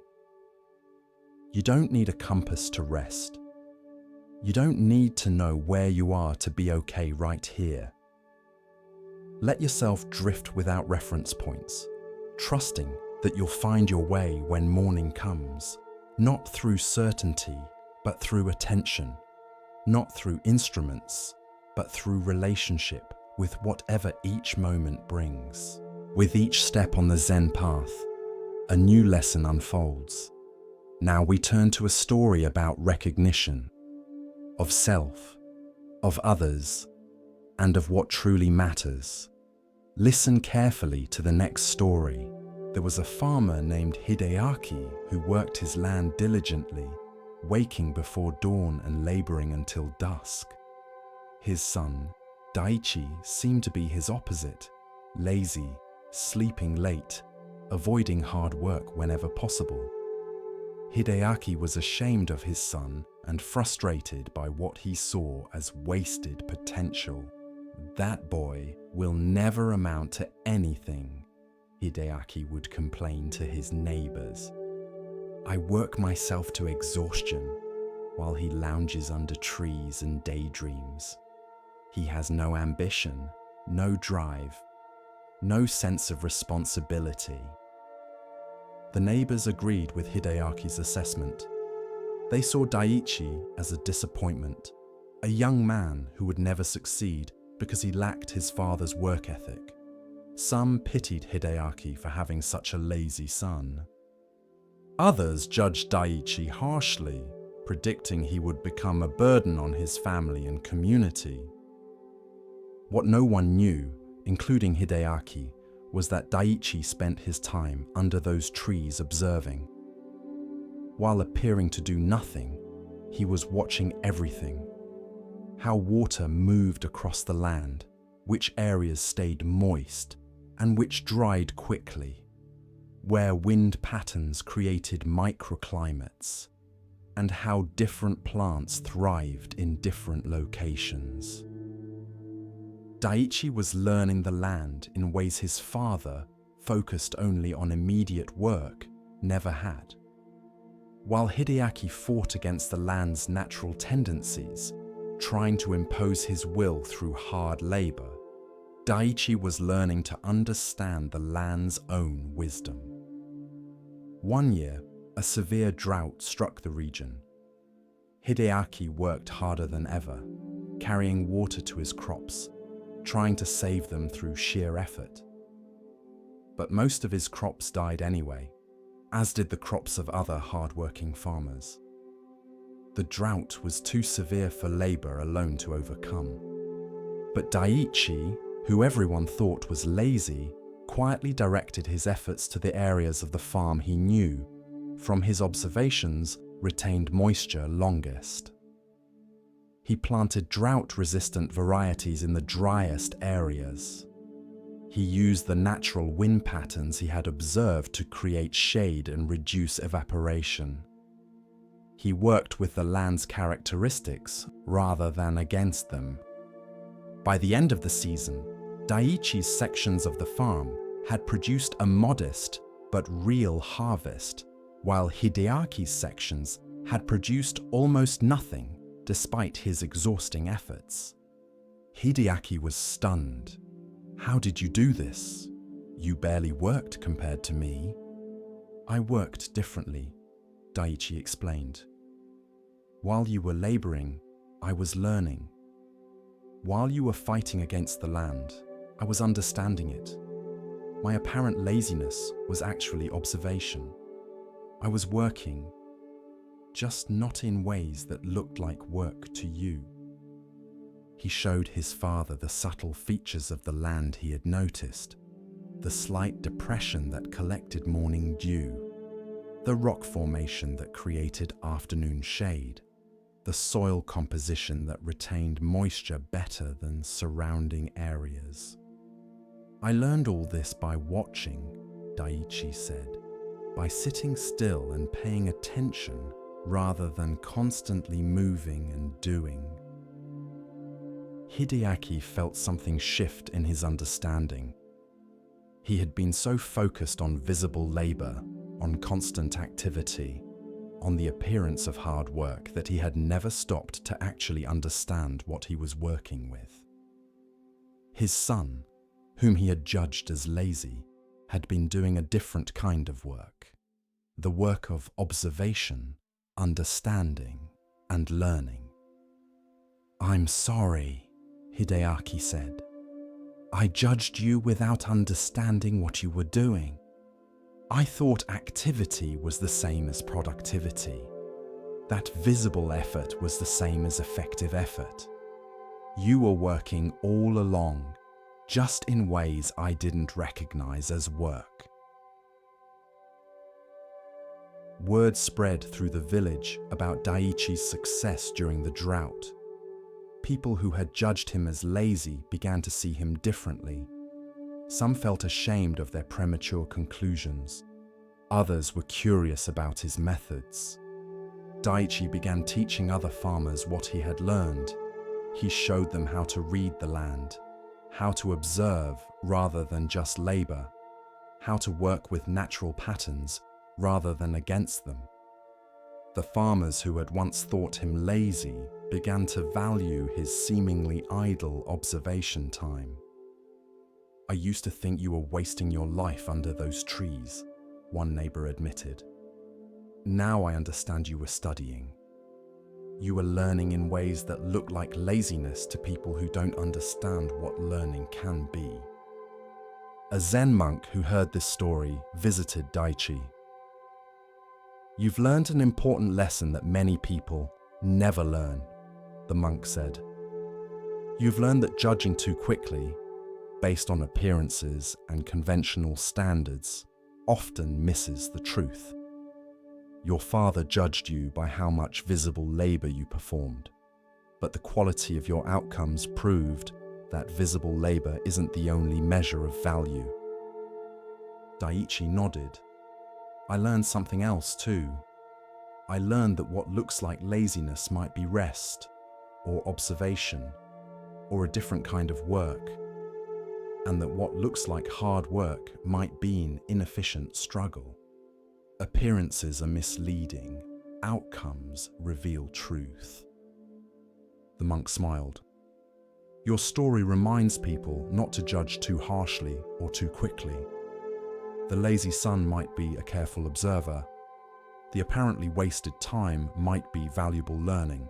You don't need a compass to rest. You don't need to know where you are to be okay right here. Let yourself drift without reference points, trusting that you'll find your way when morning comes, not through certainty, but through attention, not through instruments, but through relationship with whatever each moment brings. With each step on the Zen path, a new lesson unfolds. Now we turn to a story about recognition, of self, of others, and of what truly matters. Listen carefully to the next story. There was a farmer named Hideaki who worked his land diligently, waking before dawn and laboring until dusk. His son, Daichi, seemed to be his opposite, lazy, sleeping late, avoiding hard work whenever possible. Hideaki was ashamed of his son and frustrated by what he saw as wasted potential. "That boy will never amount to anything," Hideaki would complain to his neighbors. "I work myself to exhaustion while he lounges under trees and daydreams. He has no ambition, no drive, no sense of responsibility." The neighbors agreed with Hideaki's assessment. They saw Daichi as a disappointment, a young man who would never succeed because he lacked his father's work ethic. Some pitied Hideaki for having such a lazy son. Others judged Daichi harshly, predicting he would become a burden on his family and community. What no one knew, including Hideaki, was that Daichi spent his time under those trees observing. While appearing to do nothing, he was watching everything. How water moved across the land, which areas stayed moist, and which dried quickly, where wind patterns created microclimates, and how different plants thrived in different locations. Daichi was learning the land in ways his father, focused only on immediate work, never had. While Hideaki fought against the land's natural tendencies, trying to impose his will through hard labor, Daichi was learning to understand the land's own wisdom. One year, a severe drought struck the region. Hideaki worked harder than ever, carrying water to his crops, trying to save them through sheer effort. But most of his crops died anyway, as did the crops of other hard-working farmers. The drought was too severe for labor alone to overcome. But Daichi, who everyone thought was lazy, quietly directed his efforts to the areas of the farm he knew, from his observations, retained moisture longest. He planted drought-resistant varieties in the driest areas. He used the natural wind patterns he had observed to create shade and reduce evaporation. He worked with the land's characteristics rather than against them. By the end of the season, Daiichi's sections of the farm had produced a modest but real harvest, while Hideaki's sections had produced almost nothing despite his exhausting efforts. Hideaki was stunned. "How did you do this? You barely worked compared to me." "I worked differently," Daichi explained. "While you were laboring, I was learning. While you were fighting against the land, I was understanding it. My apparent laziness was actually observation. I was working, just not in ways that looked like work to you." He showed his father the subtle features of the land he had noticed, the slight depression that collected morning dew, the rock formation that created afternoon shade, the soil composition that retained moisture better than surrounding areas. "I learned all this by watching," Daichi said, "by sitting still and paying attention rather than constantly moving and doing." Hideaki felt something shift in his understanding. He had been so focused on visible labor, on constant activity, on the appearance of hard work that he had never stopped to actually understand what he was working with. His son, whom he had judged as lazy, had been doing a different kind of work, the work of observation, understanding, and learning. "I'm sorry," Hideaki said. "I judged you without understanding what you were doing. I thought activity was the same as productivity, that visible effort was the same as effective effort. You were working all along, just in ways I didn't recognize as work." Word spread through the village about Daiichi's success during the drought. People who had judged him as lazy began to see him differently. Some felt ashamed of their premature conclusions. Others were curious about his methods. Daiichi began teaching other farmers what he had learned. He showed them how to read the land, how to observe rather than just labor, how to work with natural patterns rather than against them. The farmers who had once thought him lazy began to value his seemingly idle observation time. "I used to think you were wasting your life under those trees," one neighbor admitted. "Now I understand you were studying. You were learning in ways that look like laziness to people who don't understand what learning can be." A Zen monk who heard this story visited Daiichi. "You've learned an important lesson that many people never learn," the monk said. "You've learned that judging too quickly, based on appearances and conventional standards, often misses the truth. Your father judged you by how much visible labor you performed, but the quality of your outcomes proved that visible labor isn't the only measure of value." Daiichi nodded. "I learned something else too. I learned that what looks like laziness might be rest, or observation, or a different kind of work, and that what looks like hard work might be an inefficient struggle. Appearances are misleading, outcomes reveal truth." The monk smiled. "Your story reminds people not to judge too harshly or too quickly. The lazy son might be a careful observer. The apparently wasted time might be valuable learning.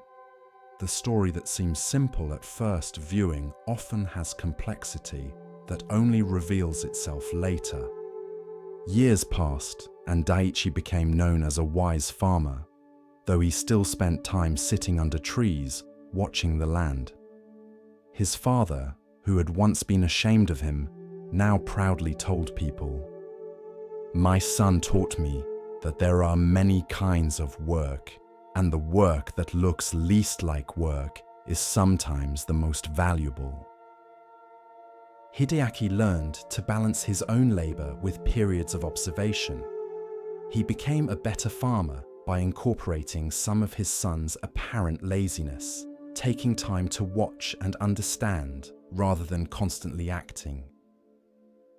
The story that seems simple at first viewing often has complexity that only reveals itself later." Years passed, and Daiichi became known as a wise farmer, though he still spent time sitting under trees, watching the land. His father, who had once been ashamed of him, now proudly told people, "My son taught me that there are many kinds of work, and the work that looks least like work is sometimes the most valuable." Hideaki learned to balance his own labor with periods of observation. He became a better farmer by incorporating some of his son's apparent laziness, taking time to watch and understand rather than constantly acting.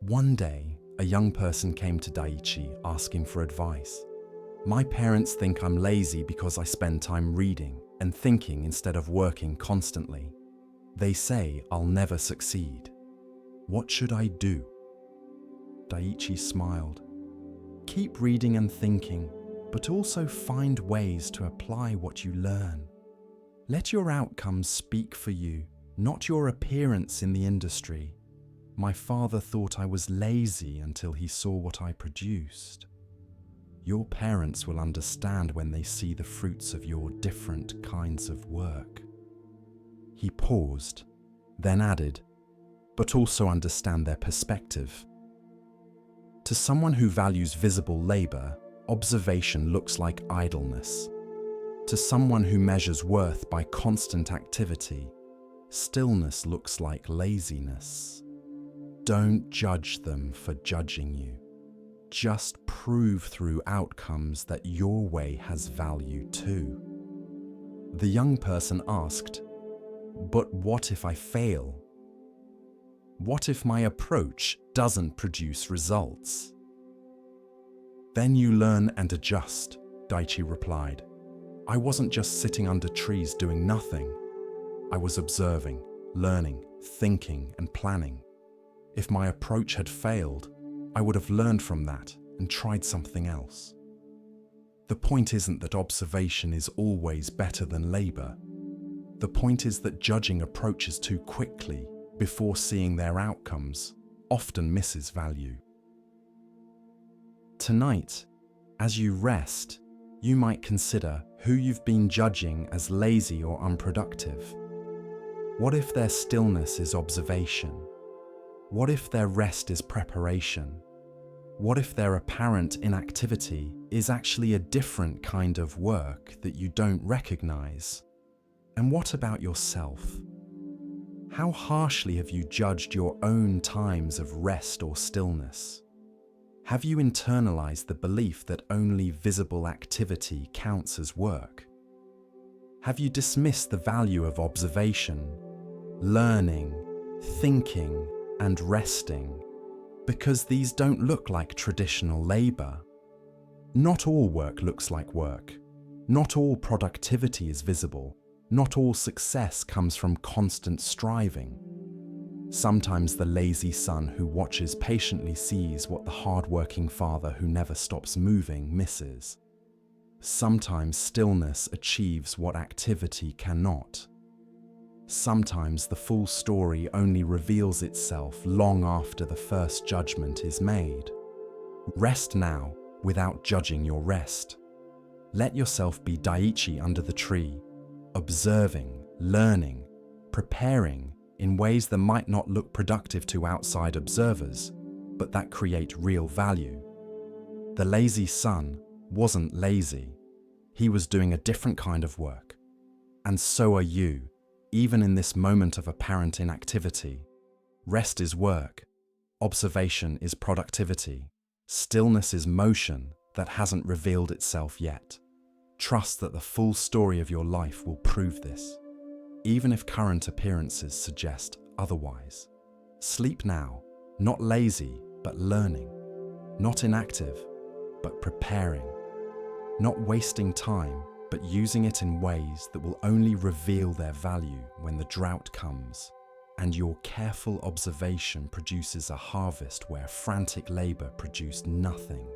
One day, a young person came to Daiichi asking for advice. "My parents think I'm lazy because I spend time reading and thinking instead of working constantly. They say I'll never succeed. What should I do?" Daiichi smiled. "Keep reading and thinking, but also find ways to apply what you learn. Let your outcomes speak for you, not your appearance in the industry. My father thought I was lazy until he saw what I produced. Your parents will understand when they see the fruits of your different kinds of work." He paused, then added, "But also understand their perspective. To someone who values visible labor, observation looks like idleness. To someone who measures worth by constant activity, stillness looks like laziness. Don't judge them for judging you. Just prove through outcomes that your way has value too." The young person asked, But what if I fail? What if my approach doesn't produce results? Then you learn and adjust, Daichi replied. I wasn't just sitting under trees doing nothing. I was observing, learning, thinking, and planning. If my approach had failed, I would have learned from that and tried something else. The point isn't that observation is always better than labor. The point is that judging approaches too quickly before seeing their outcomes often misses value. Tonight, as you rest, you might consider who you've been judging as lazy or unproductive. What if their stillness is observation? What if their rest is preparation? What if their apparent inactivity is actually a different kind of work that you don't recognize? And what about yourself? How harshly have you judged your own times of rest or stillness? Have you internalized the belief that only visible activity counts as work? Have you dismissed the value of observation, learning, thinking, and resting because these don't look like traditional labor? Not all work looks like work. Not all productivity is visible. Not all success comes from constant striving. Sometimes the lazy son who watches patiently sees what the hard-working father who never stops moving misses. Sometimes stillness achieves what activity cannot. Sometimes the full story only reveals itself long after the first judgment is made. Rest now without judging your rest. Let yourself be Daichi under the tree, observing, learning, preparing in ways that might not look productive to outside observers, but that create real value. The lazy son wasn't lazy. He was doing a different kind of work. And so are you, even in this moment of apparent inactivity. Rest is work. Observation is productivity. Stillness is motion that hasn't revealed itself yet. Trust that the full story of your life will prove this, even if current appearances suggest otherwise. Sleep now, not lazy, but learning. Not inactive, but preparing. Not wasting time, but using it in ways that will only reveal their value when the drought comes, and your careful observation produces a harvest where frantic labor produced nothing.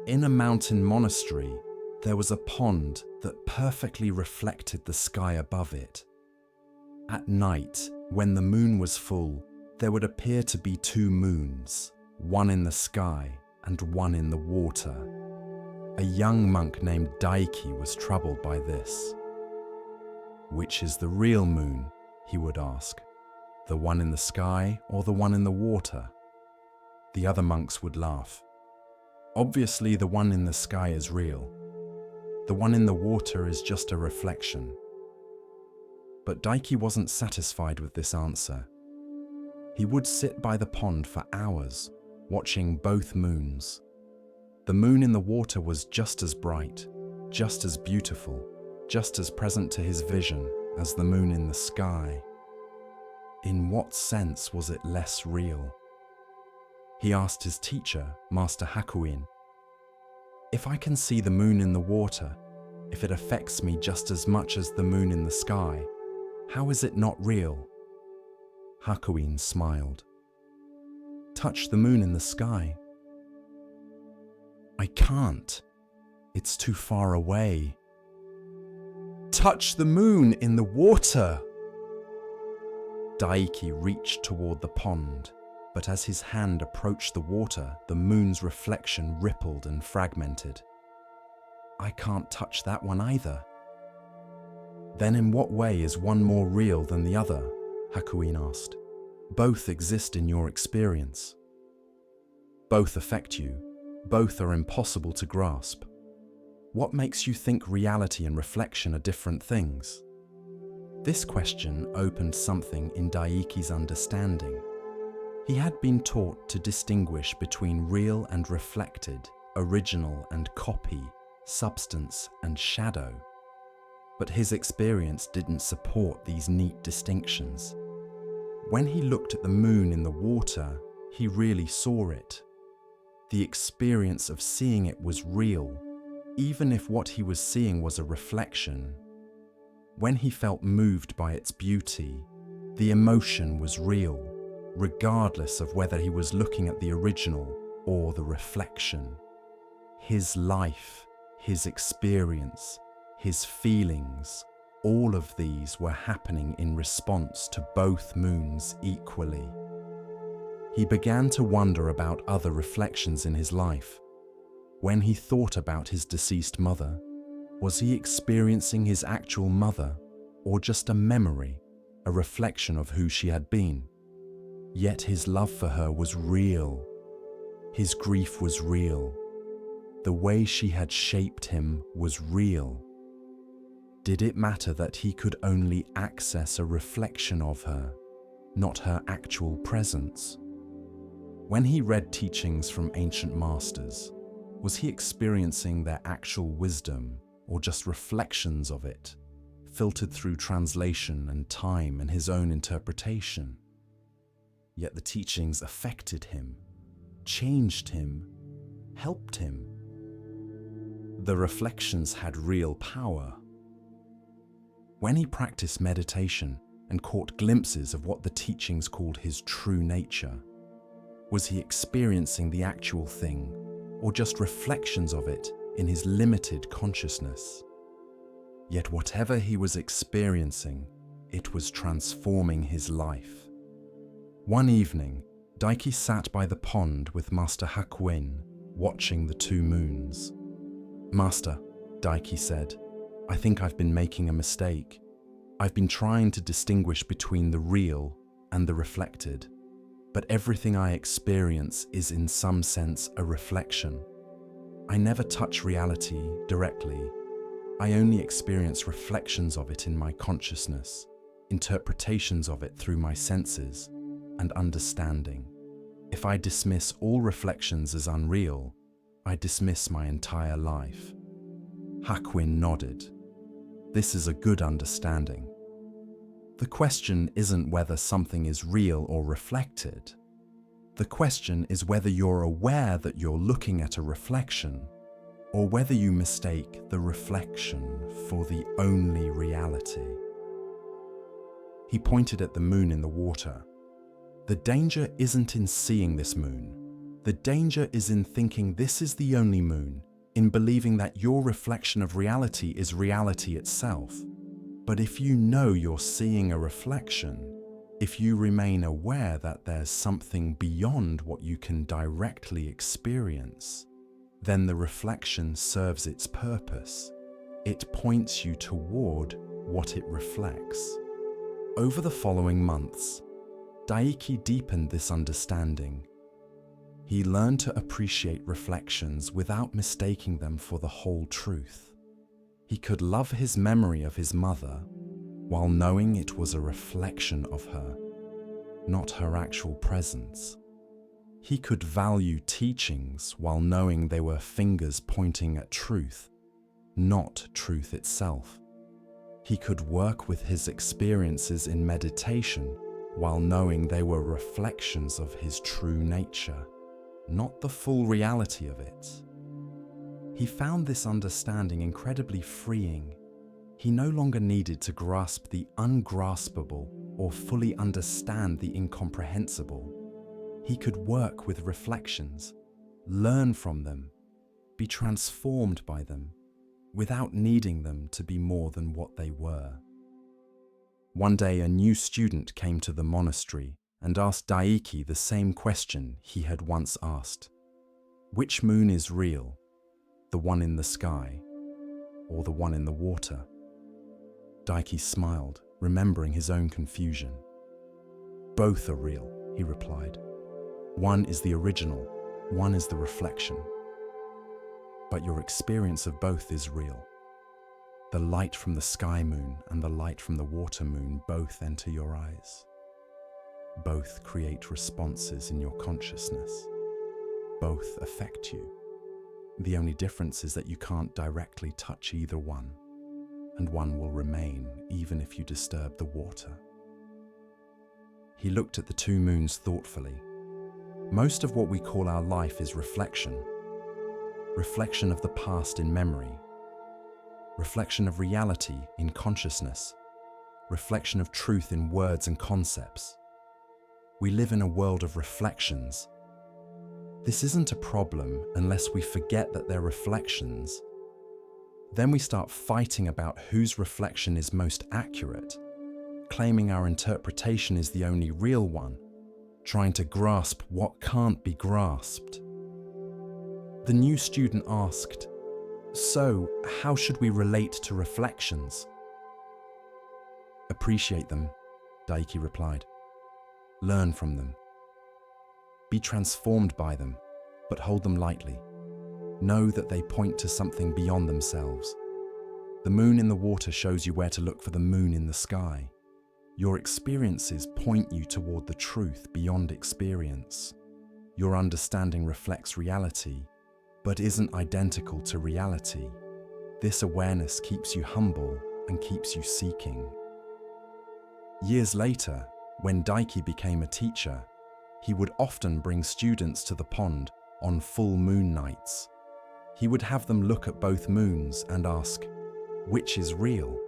In a mountain monastery, there was a pond that perfectly reflected the sky above it. At night, when the moon was full, there would appear to be two moons, one in the sky and one in the water. A young monk named Daiki was troubled by this. Which is the real moon, he would ask, the one in the sky or the one in the water? The other monks would laugh. Obviously, the one in the sky is real. The one in the water is just a reflection. But Daiki wasn't satisfied with this answer. He would sit by the pond for hours, watching both moons. The moon in the water was just as bright, just as beautiful, just as present to his vision as the moon in the sky. In what sense was it less real? He asked his teacher, Master Hakuin, if I can see the moon in the water, if it affects me just as much as the moon in the sky, how is it not real? Hakuin smiled. Touch the moon in the sky. I can't. It's too far away. Touch the moon in the water! Daiki reached toward the pond, but as his hand approached the water, the moon's reflection rippled and fragmented. I can't touch that one either. Then in what way is one more real than the other? Hakuin asked. Both exist in your experience. Both affect you. Both are impossible to grasp. What makes you think reality and reflection are different things? This question opened something in Daiki's understanding. He had been taught to distinguish between real and reflected, original and copy, substance and shadow. But his experience didn't support these neat distinctions. When he looked at the moon in the water, he really saw it. The experience of seeing it was real, even if what he was seeing was a reflection. When he felt moved by its beauty, the emotion was real, regardless of whether he was looking at the original or the reflection. His life, his experience, his feelings, all of these were happening in response to both moons equally. He began to wonder about other reflections in his life. When he thought about his deceased mother, was he experiencing his actual mother, or just a memory, a reflection of who she had been? Yet his love for her was real. His grief was real. The way she had shaped him was real. Did it matter that he could only access a reflection of her, not her actual presence? When he read teachings from ancient masters, was he experiencing their actual wisdom or just reflections of it, filtered through translation and time and his own interpretation? Yet the teachings affected him, changed him, helped him. The reflections had real power. When he practiced meditation and caught glimpses of what the teachings called his true nature, was he experiencing the actual thing or just reflections of it in his limited consciousness? Yet whatever he was experiencing, it was transforming his life. One evening, Daiki sat by the pond with Master Hakuin, watching the two moons. "Master," Daiki said, "I think I've been making a mistake. I've been trying to distinguish between the real and the reflected, but everything I experience is in some sense a reflection. I never touch reality directly. I only experience reflections of it in my consciousness, interpretations of it through my senses, and understanding. If I dismiss all reflections as unreal, I dismiss my entire life." Hakuin nodded. "This is a good understanding. The question isn't whether something is real or reflected. The question is whether you're aware that you're looking at a reflection, or whether you mistake the reflection for the only reality." He pointed at the moon in the water. "The danger isn't in seeing this moon. The danger is in thinking this is the only moon, in believing that your reflection of reality is reality itself. But if you know you're seeing a reflection, if you remain aware that there's something beyond what you can directly experience, then the reflection serves its purpose. It points you toward what it reflects." Over the following months, Daiki deepened this understanding. He learned to appreciate reflections without mistaking them for the whole truth. He could love his memory of his mother while knowing it was a reflection of her, not her actual presence. He could value teachings while knowing they were fingers pointing at truth, not truth itself. He could work with his experiences in meditation while knowing they were reflections of his true nature, not the full reality of it. He found this understanding incredibly freeing. He no longer needed to grasp the ungraspable or fully understand the incomprehensible. He could work with reflections, learn from them, be transformed by them, without needing them to be more than what they were. One day, a new student came to the monastery and asked Daiki the same question he had once asked. "Which moon is real? The one in the sky, or the one in the water?" Daiki smiled, remembering his own confusion. "Both are real," he replied. "One is the original, one is the reflection. But your experience of both is real. The light from the sky moon and the light from the water moon both enter your eyes. Both create responses in your consciousness. Both affect you. The only difference is that you can't directly touch either one. and one will remain even if you disturb the water. He looked at the two moons thoughtfully. Most of what we call our life is reflection. Reflection of the past in memory. Reflection of reality in consciousness. Reflection of truth in words and concepts. We live in a world of reflections. This isn't a problem unless we forget that they're reflections. Then we start fighting about whose reflection is most accurate, claiming our interpretation is the only real one, trying to grasp what can't be grasped. The new student asked, "So, how should we relate to reflections?" "Appreciate them," Daiki replied. "Learn from them. Be transformed by them, but hold them lightly. Know that they point to something beyond themselves. The moon in the water shows you where to look for the moon in the sky. Your experiences point you toward the truth beyond experience. Your understanding reflects reality, but isn't identical to reality. This awareness keeps you humble and keeps you seeking." Years later, when Daiki became a teacher, he would often bring students to the pond on full moon nights. He would have them look at both moons and ask, "Which is real?"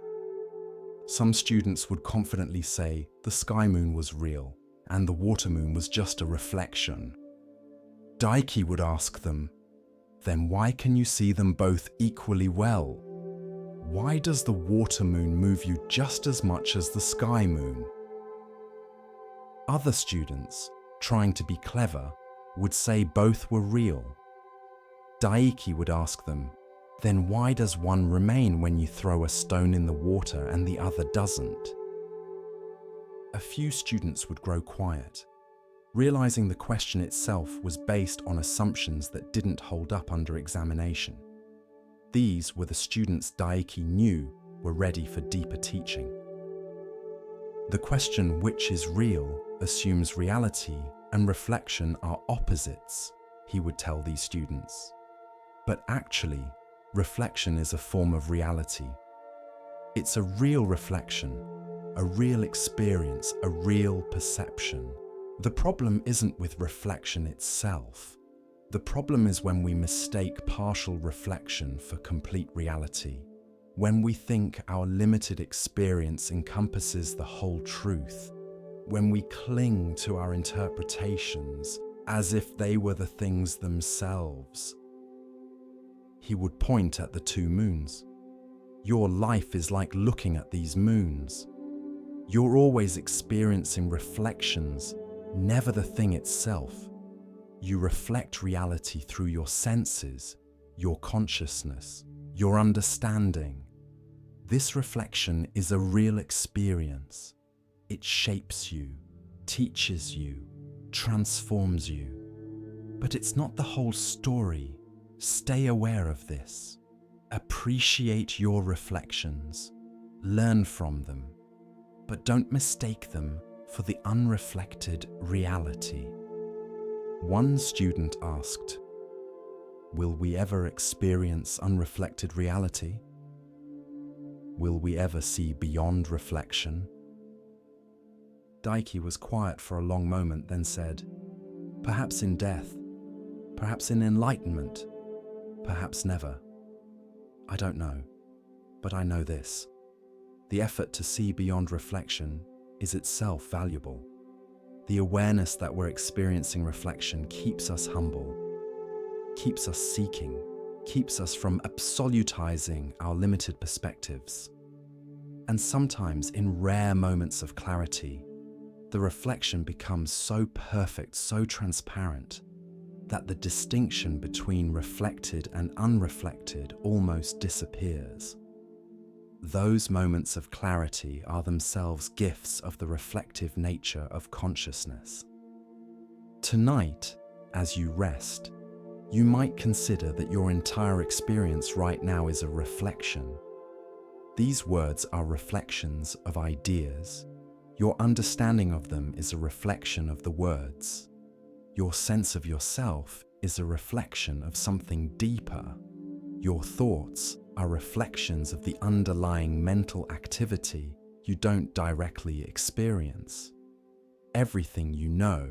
Some students would confidently say the sky moon was real and the water moon was just a reflection. Daiki would ask them, "Then why can you see them both equally well? Why does the water moon move you just as much as the sky moon?" Other students, trying to be clever, would say both were real. Daiki would ask them, "Then why does one remain when you throw a stone in the water and the other doesn't?" A few students would grow quiet, realizing the question itself was based on assumptions that didn't hold up under examination. These were the students Daiki knew were ready for deeper teaching. The question which is real assumes reality and reflection are opposites, he would tell these students. But actually, reflection is a form of reality. It's a real reflection, a real experience, a real perception. The problem isn't with reflection itself. The problem is when we mistake partial reflection for complete reality. When we think our limited experience encompasses the whole truth. When we cling to our interpretations as if they were the things themselves. He would point at the two moons. Your life is like looking at these moons. You're always experiencing reflections, never the thing itself. You reflect reality through your senses, your consciousness, your understanding. This reflection is a real experience. It shapes you, teaches you, transforms you. But it's not the whole story. Stay aware of this. Appreciate your reflections. Learn from them. But don't mistake them for the unreflected reality. One student asked, "Will we ever experience unreflected reality? Will we ever see beyond reflection?" Daiki was quiet for a long moment, then said, "Perhaps in death, perhaps in enlightenment, perhaps never. I don't know, but I know this. The effort to see beyond reflection is itself valuable. The awareness that we're experiencing reflection keeps us humble, keeps us seeking, keeps us from absolutizing our limited perspectives. And sometimes in rare moments of clarity, the reflection becomes so perfect, so transparent, that the distinction between reflected and unreflected almost disappears. Those moments of clarity are themselves gifts of the reflective nature of consciousness. Tonight, as you rest, you might consider that your entire experience right now is a reflection. These words are reflections of ideas. Your understanding of them is a reflection of the words. Your sense of yourself is a reflection of something deeper. Your thoughts are reflections of the underlying mental activity you don't directly experience. Everything you know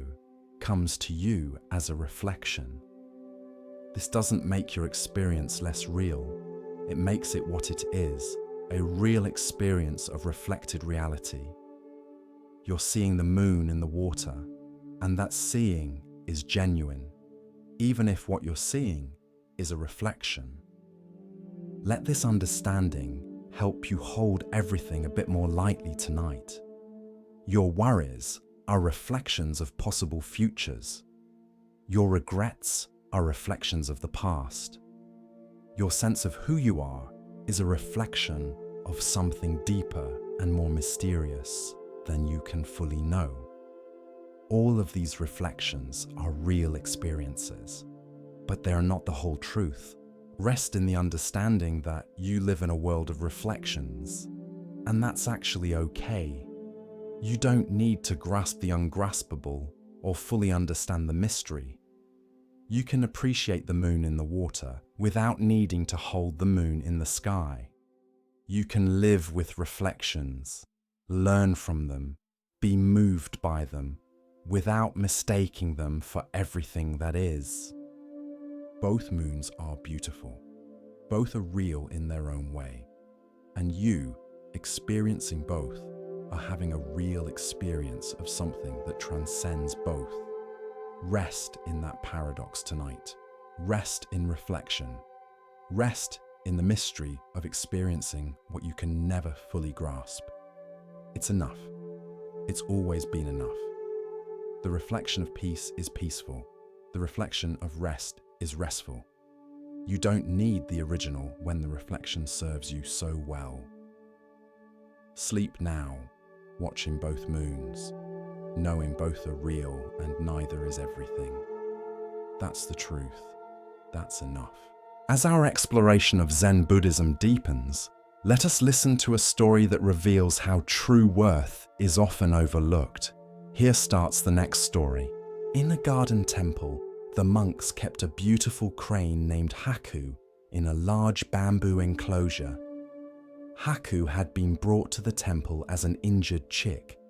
comes to you as a reflection. This doesn't make your experience less real. It makes it what it is, a real experience of reflected reality. You're seeing the moon in the water, and that seeing is genuine, even if what you're seeing is a reflection. Let this understanding help you hold everything a bit more lightly tonight. Your worries are reflections of possible futures. Your regrets are reflections of the past. Your sense of who you are is a reflection of something deeper and more mysterious than you can fully know. All of these reflections are real experiences, but they are not the whole truth. Rest in the understanding that you live in a world of reflections, and that's actually okay. You don't need to grasp the ungraspable or fully understand the mystery. You can appreciate the moon in the water without needing to hold the moon in the sky. You can live with reflections, learn from them, be moved by them, without mistaking them for everything that is. Both moons are beautiful. Both are real in their own way. And you, experiencing both, are having a real experience of something that transcends both. Rest in that paradox tonight. Rest in reflection. Rest in the mystery of experiencing what you can never fully grasp. It's enough. It's always been enough. The reflection of peace is peaceful. The reflection of rest is restful. You don't need the original when the reflection serves you so well. Sleep now, watching both moons, knowing both are real and neither is everything. That's the truth. That's enough. As our exploration of Zen Buddhism deepens, let us listen to a story that reveals how true worth is often overlooked. Here starts the next story. In a garden temple, the monks kept a beautiful crane named Haku in a large bamboo enclosure. Haku had been brought to the temple as an injured chick,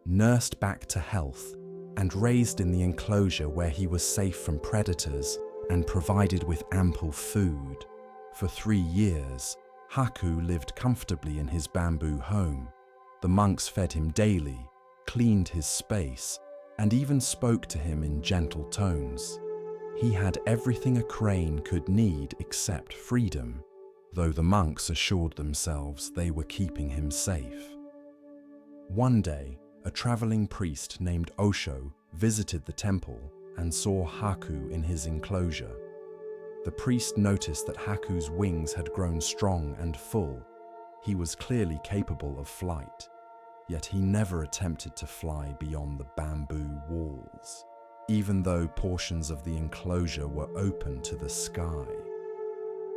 nursed back to health, and raised in the enclosure where he was safe from predators and provided with ample food. For 3 years, Haku lived comfortably in his bamboo home. The monks fed him daily, cleaned his space, and even spoke to him in gentle tones. He had everything a crane could need except freedom, though the monks assured themselves they were keeping him safe. One day, a traveling priest named Osho visited the temple and saw Haku in his enclosure. The priest noticed that Haku's wings had grown strong and full. He was clearly capable of flight, yet he never attempted to fly beyond the bamboo walls, even though portions of the enclosure were open to the sky.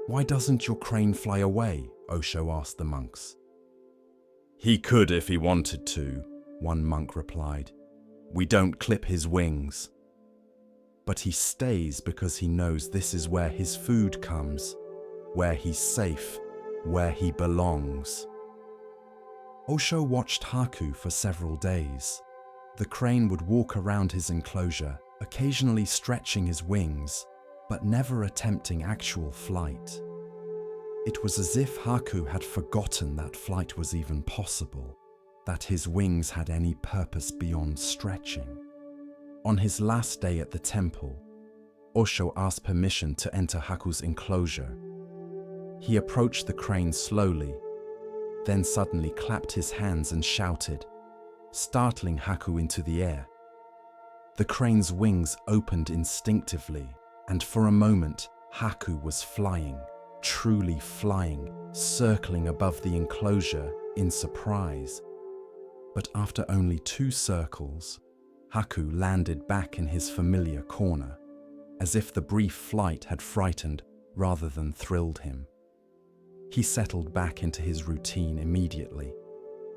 "Why doesn't your crane fly away?" Osho asked the monks. "He could if he wanted to," one monk replied. "We don't clip his wings." "But he stays because he knows this is where his food comes, where he's safe, where he belongs." Osho watched Haku for several days. The crane would walk around his enclosure, occasionally stretching his wings, but never attempting actual flight. It was as if Haku had forgotten that flight was even possible, that his wings had any purpose beyond stretching. On his last day at the temple, Osho asked permission to enter Haku's enclosure. He approached the crane slowly, then suddenly clapped his hands and shouted, startling Haku into the air. The crane's wings opened instinctively, and for a moment, Haku was flying, truly flying, circling above the enclosure in surprise. But after only 2 circles, Haku landed back in his familiar corner, as if the brief flight had frightened rather than thrilled him. He settled back into his routine immediately,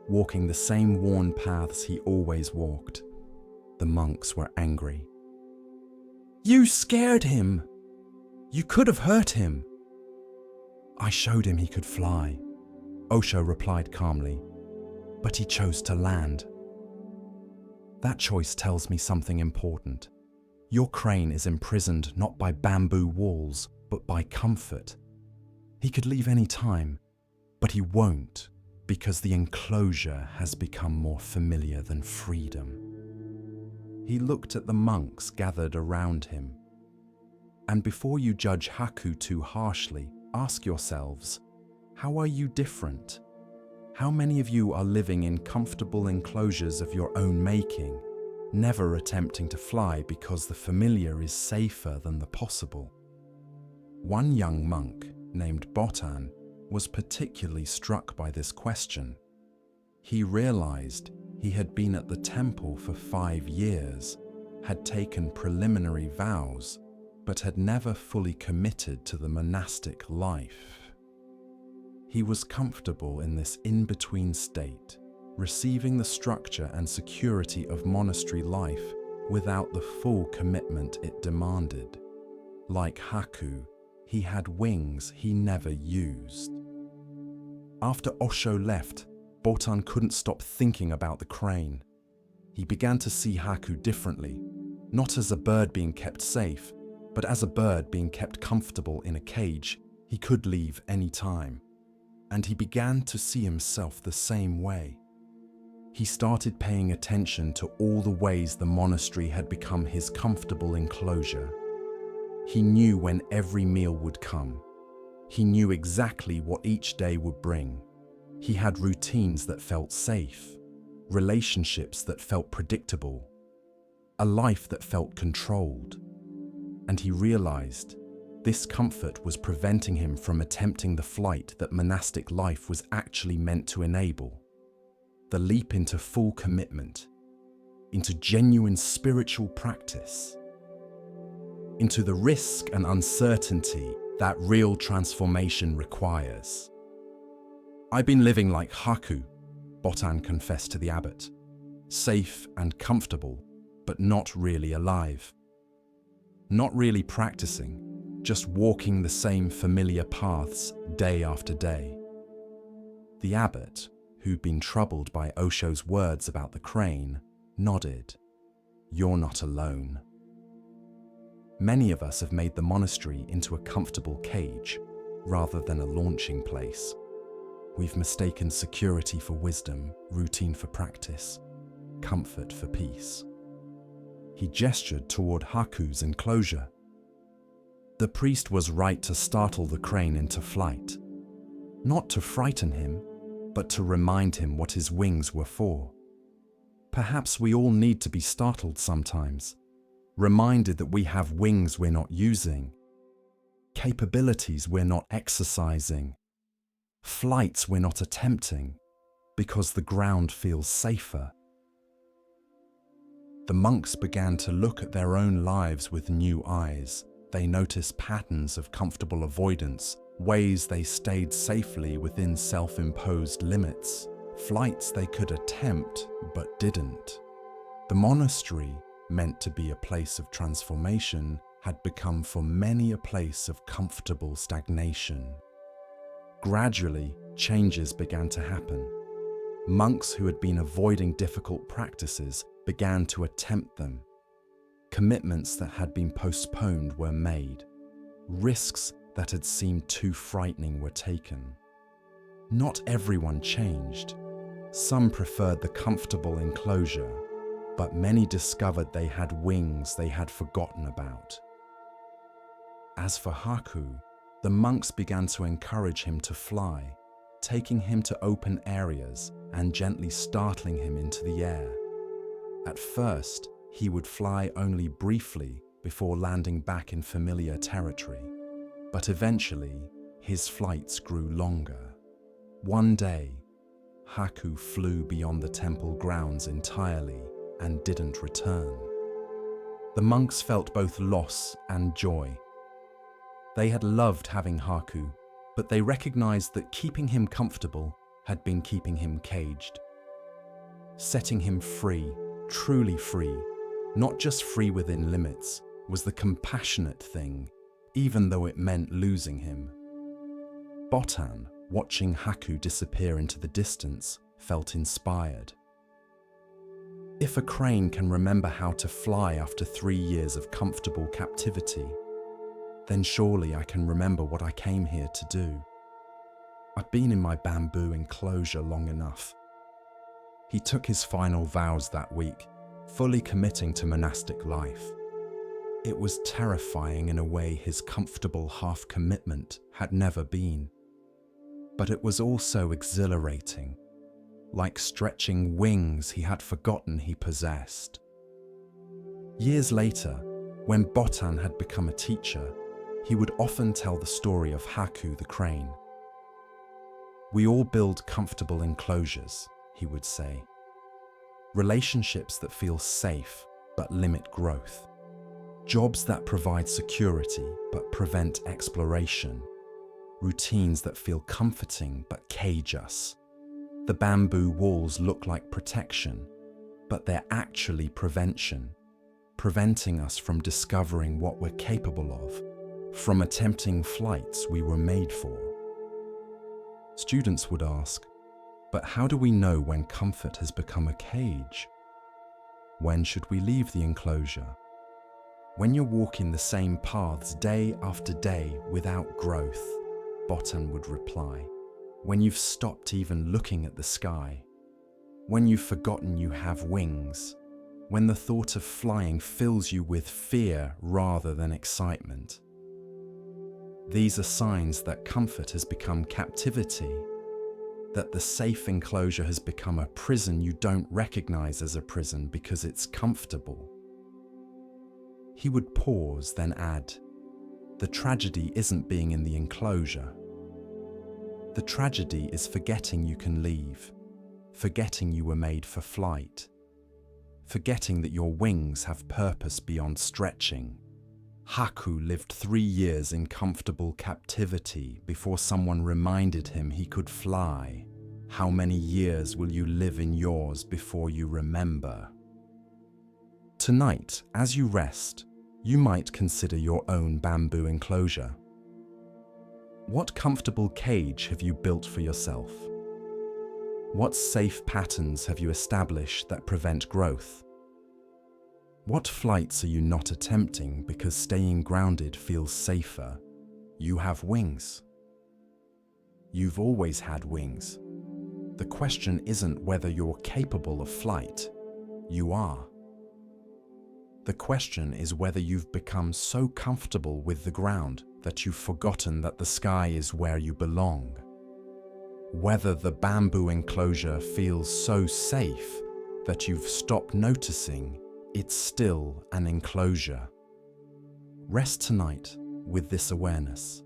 walking the same worn paths he always walked. The monks were angry. "You scared him! You could have hurt him!" I showed him he could fly, Osho replied calmly, but he chose to land. That choice tells me something important. Your crane is imprisoned not by bamboo walls, but by comfort. He could leave any time, but he won't, because the enclosure has become more familiar than freedom. He looked at the monks gathered around him. And before you judge Haku too harshly, ask yourselves, how are you different? How many of you are living in comfortable enclosures of your own making, never attempting to fly because the familiar is safer than the possible? One young monk, named Botan, was particularly struck by this question. He realized he had been at the temple for 5 years, had taken preliminary vows, but had never fully committed to the monastic life. He was comfortable in this in-between state, receiving the structure and security of monastery life without the full commitment it demanded. Like Haku, he had wings he never used. After Osho left, Botan couldn't stop thinking about the crane. He began to see Haku differently, not as a bird being kept safe, but as a bird being kept comfortable in a cage he could leave any time. And he began to see himself the same way. He started paying attention to all the ways the monastery had become his comfortable enclosure. He knew when every meal would come. He knew exactly what each day would bring. He had routines that felt safe, relationships that felt predictable, a life that felt controlled. And he realized this comfort was preventing him from attempting the flight that monastic life was actually meant to enable. The leap into full commitment, into genuine spiritual practice, into the risk and uncertainty that real transformation requires. I've been living like Haku, Botan confessed to the abbot, safe and comfortable, but not really alive. Not really practicing, just walking the same familiar paths day after day. The abbot, who'd been troubled by Osho's words about the crane, nodded. You're not alone. Many of us have made the monastery into a comfortable cage rather than a launching place. We've mistaken security for wisdom, routine for practice, comfort for peace. He gestured toward Haku's enclosure. The priest was right to startle the crane into flight, not to frighten him, but to remind him what his wings were for. Perhaps we all need to be startled sometimes, reminded that we have wings we're not using, capabilities we're not exercising, flights we're not attempting, because the ground feels safer. The monks began to look at their own lives with new eyes. They noticed patterns of comfortable avoidance, ways they stayed safely within self-imposed limits, flights they could attempt but didn't. The monastery, meant to be a place of transformation, had become for many a place of comfortable stagnation. Gradually, changes began to happen. Monks who had been avoiding difficult practices began to attempt them. Commitments that had been postponed were made. Risks that had seemed too frightening were taken. Not everyone changed. Some preferred the comfortable enclosure, but many discovered they had wings they had forgotten about. As for Haku, the monks began to encourage him to fly, taking him to open areas and gently startling him into the air. At first, he would fly only briefly before landing back in familiar territory, but eventually, his flights grew longer. One day, Haku flew beyond the temple grounds entirely and didn't return. The monks felt both loss and joy. They had loved having Haku, but they recognized that keeping him comfortable had been keeping him caged. Setting him free, truly free, not just free within limits, was the compassionate thing, even though it meant losing him. Botan, watching Haku disappear into the distance, felt inspired. If a crane can remember how to fly after 3 years of comfortable captivity, then surely I can remember what I came here to do. I've been in my bamboo enclosure long enough. He took his final vows that week, fully committing to monastic life. It was terrifying in a way his comfortable half-commitment had never been. But it was also exhilarating, like stretching wings he had forgotten he possessed. Years later, when Botan had become a teacher, he would often tell the story of Haku the crane. "We all build comfortable enclosures," he would say. "Relationships that feel safe but limit growth. Jobs that provide security but prevent exploration. Routines that feel comforting but cage us. The bamboo walls look like protection, but they're actually prevention, preventing us from discovering what we're capable of, from attempting flights we were made for." Students would ask, "But how do we know when comfort has become a cage? When should we leave the enclosure?" "When you're walking the same paths day after day without growth," Botan would reply. "When you've stopped even looking at the sky. When you've forgotten you have wings. When the thought of flying fills you with fear rather than excitement. These are signs that comfort has become captivity, that the safe enclosure has become a prison you don't recognize as a prison because it's comfortable." He would pause, then add, "The tragedy isn't being in the enclosure. The tragedy is forgetting you can leave, forgetting you were made for flight, forgetting that your wings have purpose beyond stretching." Haku lived 3 years in comfortable captivity before someone reminded him he could fly. How many years will you live in yours before you remember? Tonight, as you rest, you might consider your own bamboo enclosure. What comfortable cage have you built for yourself? What safe patterns have you established that prevent growth? What flights are you not attempting because staying grounded feels safer? You have wings. You've always had wings. The question isn't whether you're capable of flight. You are. The question is whether you've become so comfortable with the ground that you've forgotten that the sky is where you belong. Whether the bamboo enclosure feels so safe that you've stopped noticing it's still an enclosure. Rest tonight with this awareness.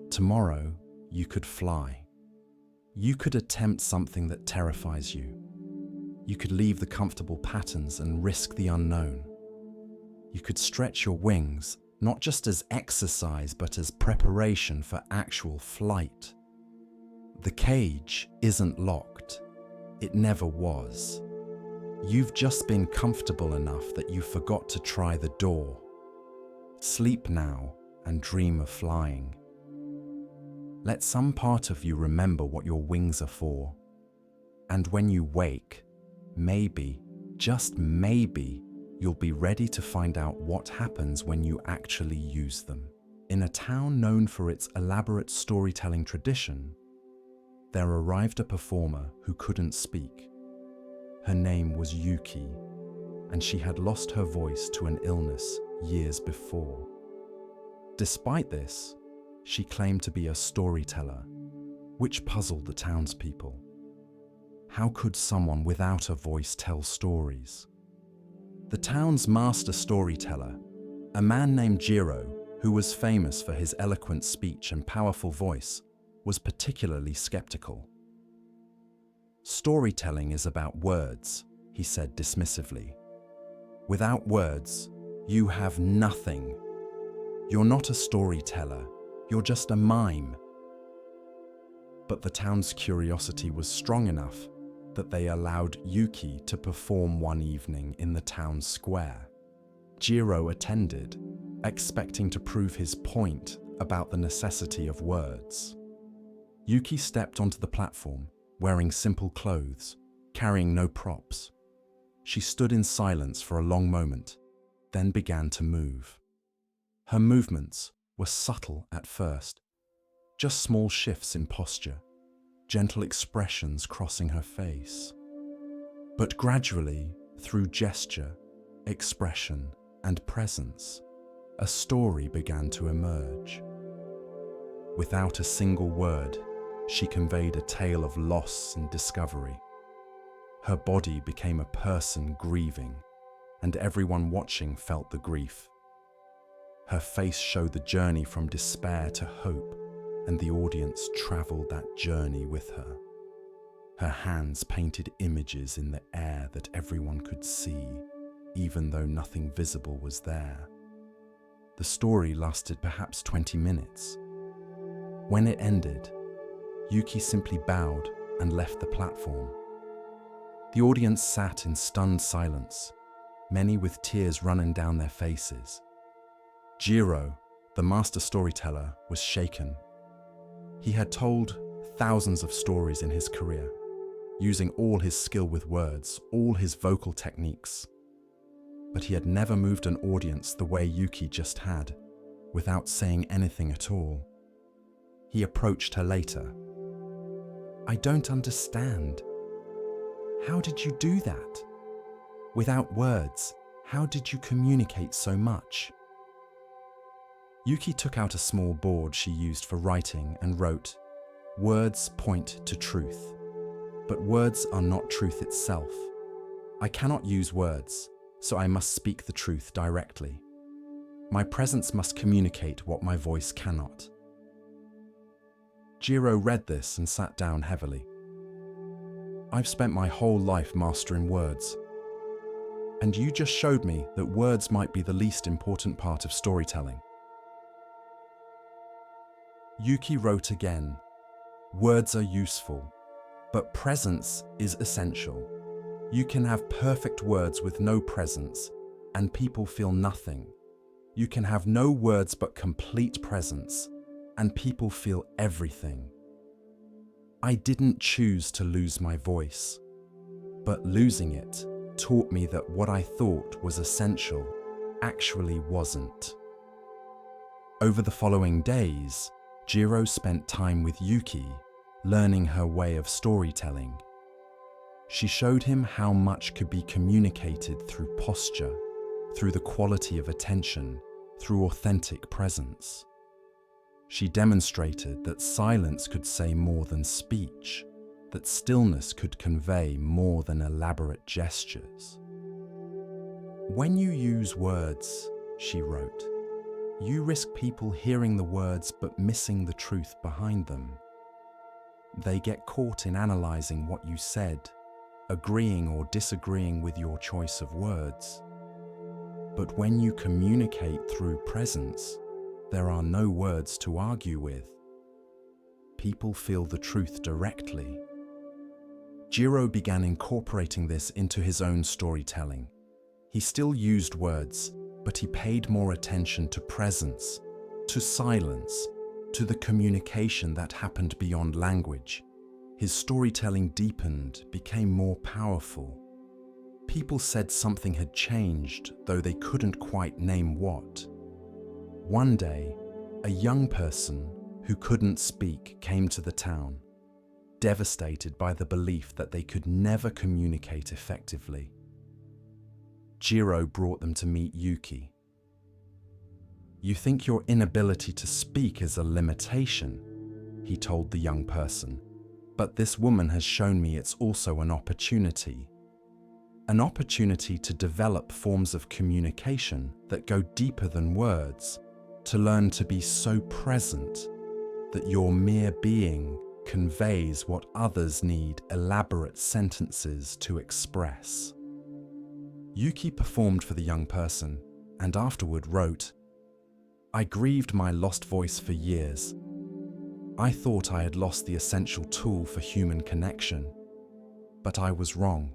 Tomorrow, you could fly. You could attempt something that terrifies you. You could leave the comfortable patterns and risk the unknown. You could stretch your wings, not just as exercise, but as preparation for actual flight. The cage isn't locked. It never was. You've just been comfortable enough that you forgot to try the door. Sleep now and dream of flying. Let some part of you remember what your wings are for. And when you wake, maybe, just maybe, you'll be ready to find out what happens when you actually use them. In a town known for its elaborate storytelling tradition, there arrived a performer who couldn't speak. Her name was Yuki, and she had lost her voice to an illness years before. Despite this, she claimed to be a storyteller, which puzzled the townspeople. How could someone without a voice tell stories? The town's master storyteller, a man named Jiro, who was famous for his eloquent speech and powerful voice, was particularly skeptical. "Storytelling is about words," he said dismissively. "Without words, you have nothing. You're not a storyteller, you're just a mime." But the town's curiosity was strong enough that they allowed Yuki to perform one evening in the town square. Jiro attended, expecting to prove his point about the necessity of words. Yuki stepped onto the platform, wearing simple clothes, carrying no props. She stood in silence for a long moment, then began to move. Her movements were subtle at first, just small shifts in posture, gentle expressions crossing her face. But gradually, through gesture, expression, and presence, a story began to emerge. Without a single word, she conveyed a tale of loss and discovery. Her body became a person grieving, and everyone watching felt the grief. Her face showed the journey from despair to hope, and the audience traveled that journey with her. Her hands painted images in the air that everyone could see, even though nothing visible was there. The story lasted perhaps 20 minutes. When it ended, Yuki simply bowed and left the platform. The audience sat in stunned silence, many with tears running down their faces. Jiro, the master storyteller, was shaken. He had told thousands of stories in his career, using all his skill with words, all his vocal techniques. But he had never moved an audience the way Yuki just had, without saying anything at all. He approached her later. "I don't understand. How did you do that? Without words, how did you communicate so much?" Yuki took out a small board she used for writing and wrote, "Words point to truth, but words are not truth itself. I cannot use words, so I must speak the truth directly. My presence must communicate what my voice cannot." Jiro read this and sat down heavily. "I've spent my whole life mastering words, and you just showed me that words might be the least important part of storytelling." Yuki wrote again, "Words are useful, but presence is essential. You can have perfect words with no presence, and people feel nothing. You can have no words but complete presence, and people feel everything. I didn't choose to lose my voice, but losing it taught me that what I thought was essential actually wasn't." Over the following days, Jiro spent time with Yuki, learning her way of storytelling. She showed him how much could be communicated through posture, through the quality of attention, through authentic presence. She demonstrated that silence could say more than speech, that stillness could convey more than elaborate gestures. "When you use words," she wrote, "you risk people hearing the words but missing the truth behind them. They get caught in analyzing what you said, agreeing or disagreeing with your choice of words. But when you communicate through presence, there are no words to argue with. People feel the truth directly." Jiro began incorporating this into his own storytelling. He still used words, but he paid more attention to presence, to silence, to the communication that happened beyond language. His storytelling deepened, became more powerful. People said something had changed, though they couldn't quite name what. One day, a young person who couldn't speak came to the town, devastated by the belief that they could never communicate effectively. Jiro brought them to meet Yuki. "You think your inability to speak is a limitation," he told the young person, "but this woman has shown me it's also an opportunity. An opportunity to develop forms of communication that go deeper than words, to learn to be so present that your mere being conveys what others need elaborate sentences to express." Yuki performed for the young person and afterward wrote, "I grieved my lost voice for years. I thought I had lost the essential tool for human connection, but I was wrong.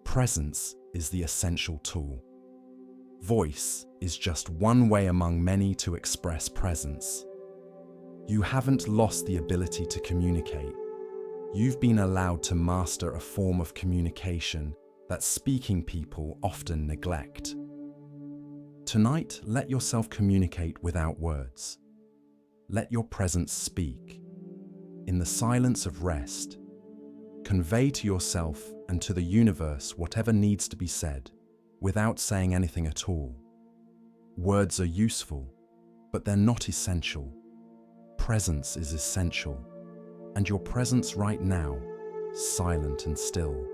Presence is the essential tool. Voice is just one way among many to express presence. You haven't lost the ability to communicate. You've been allowed to master a form of communication that speaking people often neglect. Tonight, let yourself communicate without words. Let your presence speak. In the silence of rest, convey to yourself and to the universe whatever needs to be said, without saying anything at all. Words are useful, but they're not essential. Presence is essential, and your presence right now, silent and still,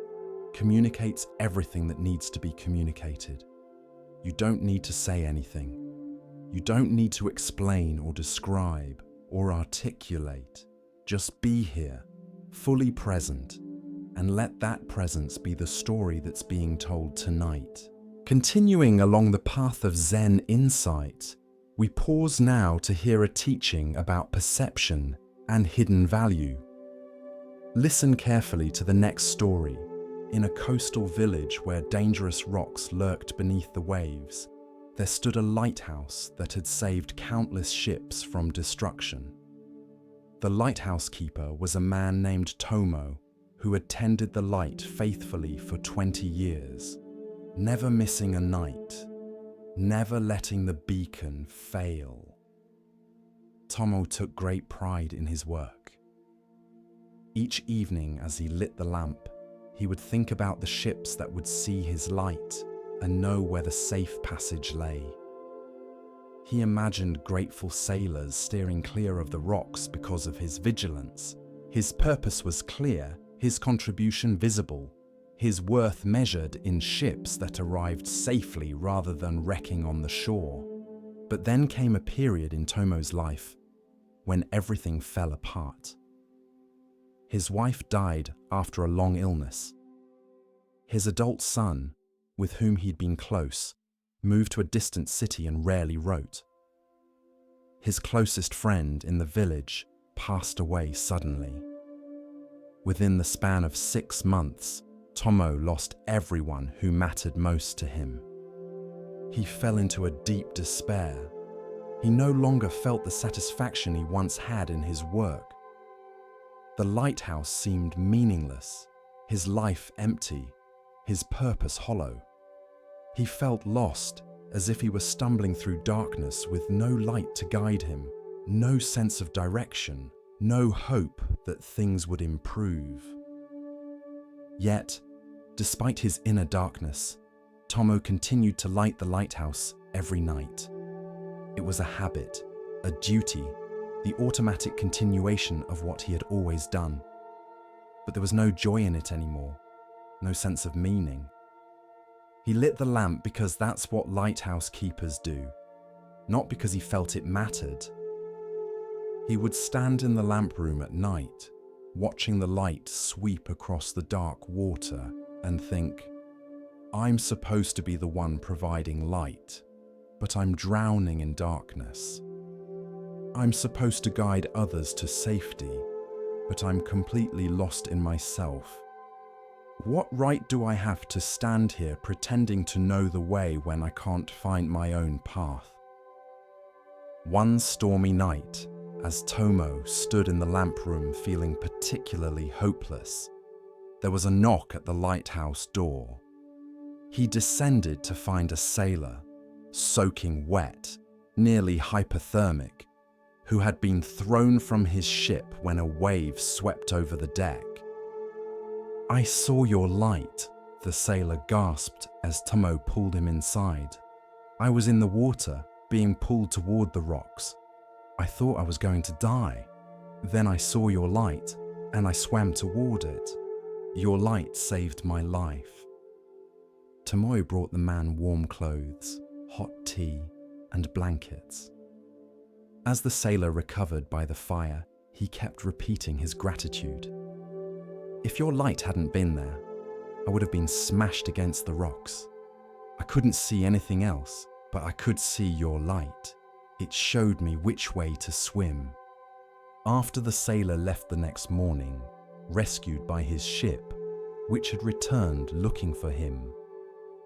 communicates everything that needs to be communicated. You don't need to say anything. You don't need to explain or describe or articulate. Just be here, fully present, and let that presence be the story that's being told tonight. Continuing along the path of Zen insight, we pause now to hear a teaching about perception and hidden value. Listen carefully to the next story. In a coastal village where dangerous rocks lurked beneath the waves, there stood a lighthouse that had saved countless ships from destruction. The lighthouse keeper was a man named Tomo, who had tended the light faithfully for 20 years, never missing a night, never letting the beacon fail. Tomo took great pride in his work. Each evening as he lit the lamp, he would think about the ships that would see his light and know where the safe passage lay. He imagined grateful sailors steering clear of the rocks because of his vigilance. His purpose was clear, his contribution visible, his worth measured in ships that arrived safely rather than wrecking on the shore. But then came a period in Tomo's life when everything fell apart. His wife died after a long illness. His adult son, with whom he'd been close, moved to a distant city and rarely wrote. His closest friend in the village passed away suddenly. Within the span of 6 months, Tomo lost everyone who mattered most to him. He fell into a deep despair. He no longer felt the satisfaction he once had in his work. The lighthouse seemed meaningless, his life empty, his purpose hollow. He felt lost, as if he were stumbling through darkness with no light to guide him, no sense of direction, no hope that things would improve. Yet, despite his inner darkness, Tomo continued to light the lighthouse every night. It was a habit, a duty, the automatic continuation of what he had always done. But there was no joy in it anymore, no sense of meaning. He lit the lamp because that's what lighthouse keepers do, not because he felt it mattered. He would stand in the lamp room at night, watching the light sweep across the dark water, and think, I'm supposed to be the one providing light, but I'm drowning in darkness. I'm supposed to guide others to safety, but I'm completely lost in myself. What right do I have to stand here pretending to know the way when I can't find my own path? One stormy night, as Tomo stood in the lamp room feeling particularly hopeless, there was a knock at the lighthouse door. He descended to find a sailor, soaking wet, nearly hypothermic, who had been thrown from his ship when a wave swept over the deck. I saw your light, the sailor gasped as Tomo pulled him inside. I was in the water, being pulled toward the rocks. I thought I was going to die. Then I saw your light, and I swam toward it. Your light saved my life. Tomo brought the man warm clothes, hot tea, and blankets. As the sailor recovered by the fire, he kept repeating his gratitude. If your light hadn't been there, I would have been smashed against the rocks. I couldn't see anything else, but I could see your light. It showed me which way to swim. After the sailor left the next morning, rescued by his ship, which had returned looking for him,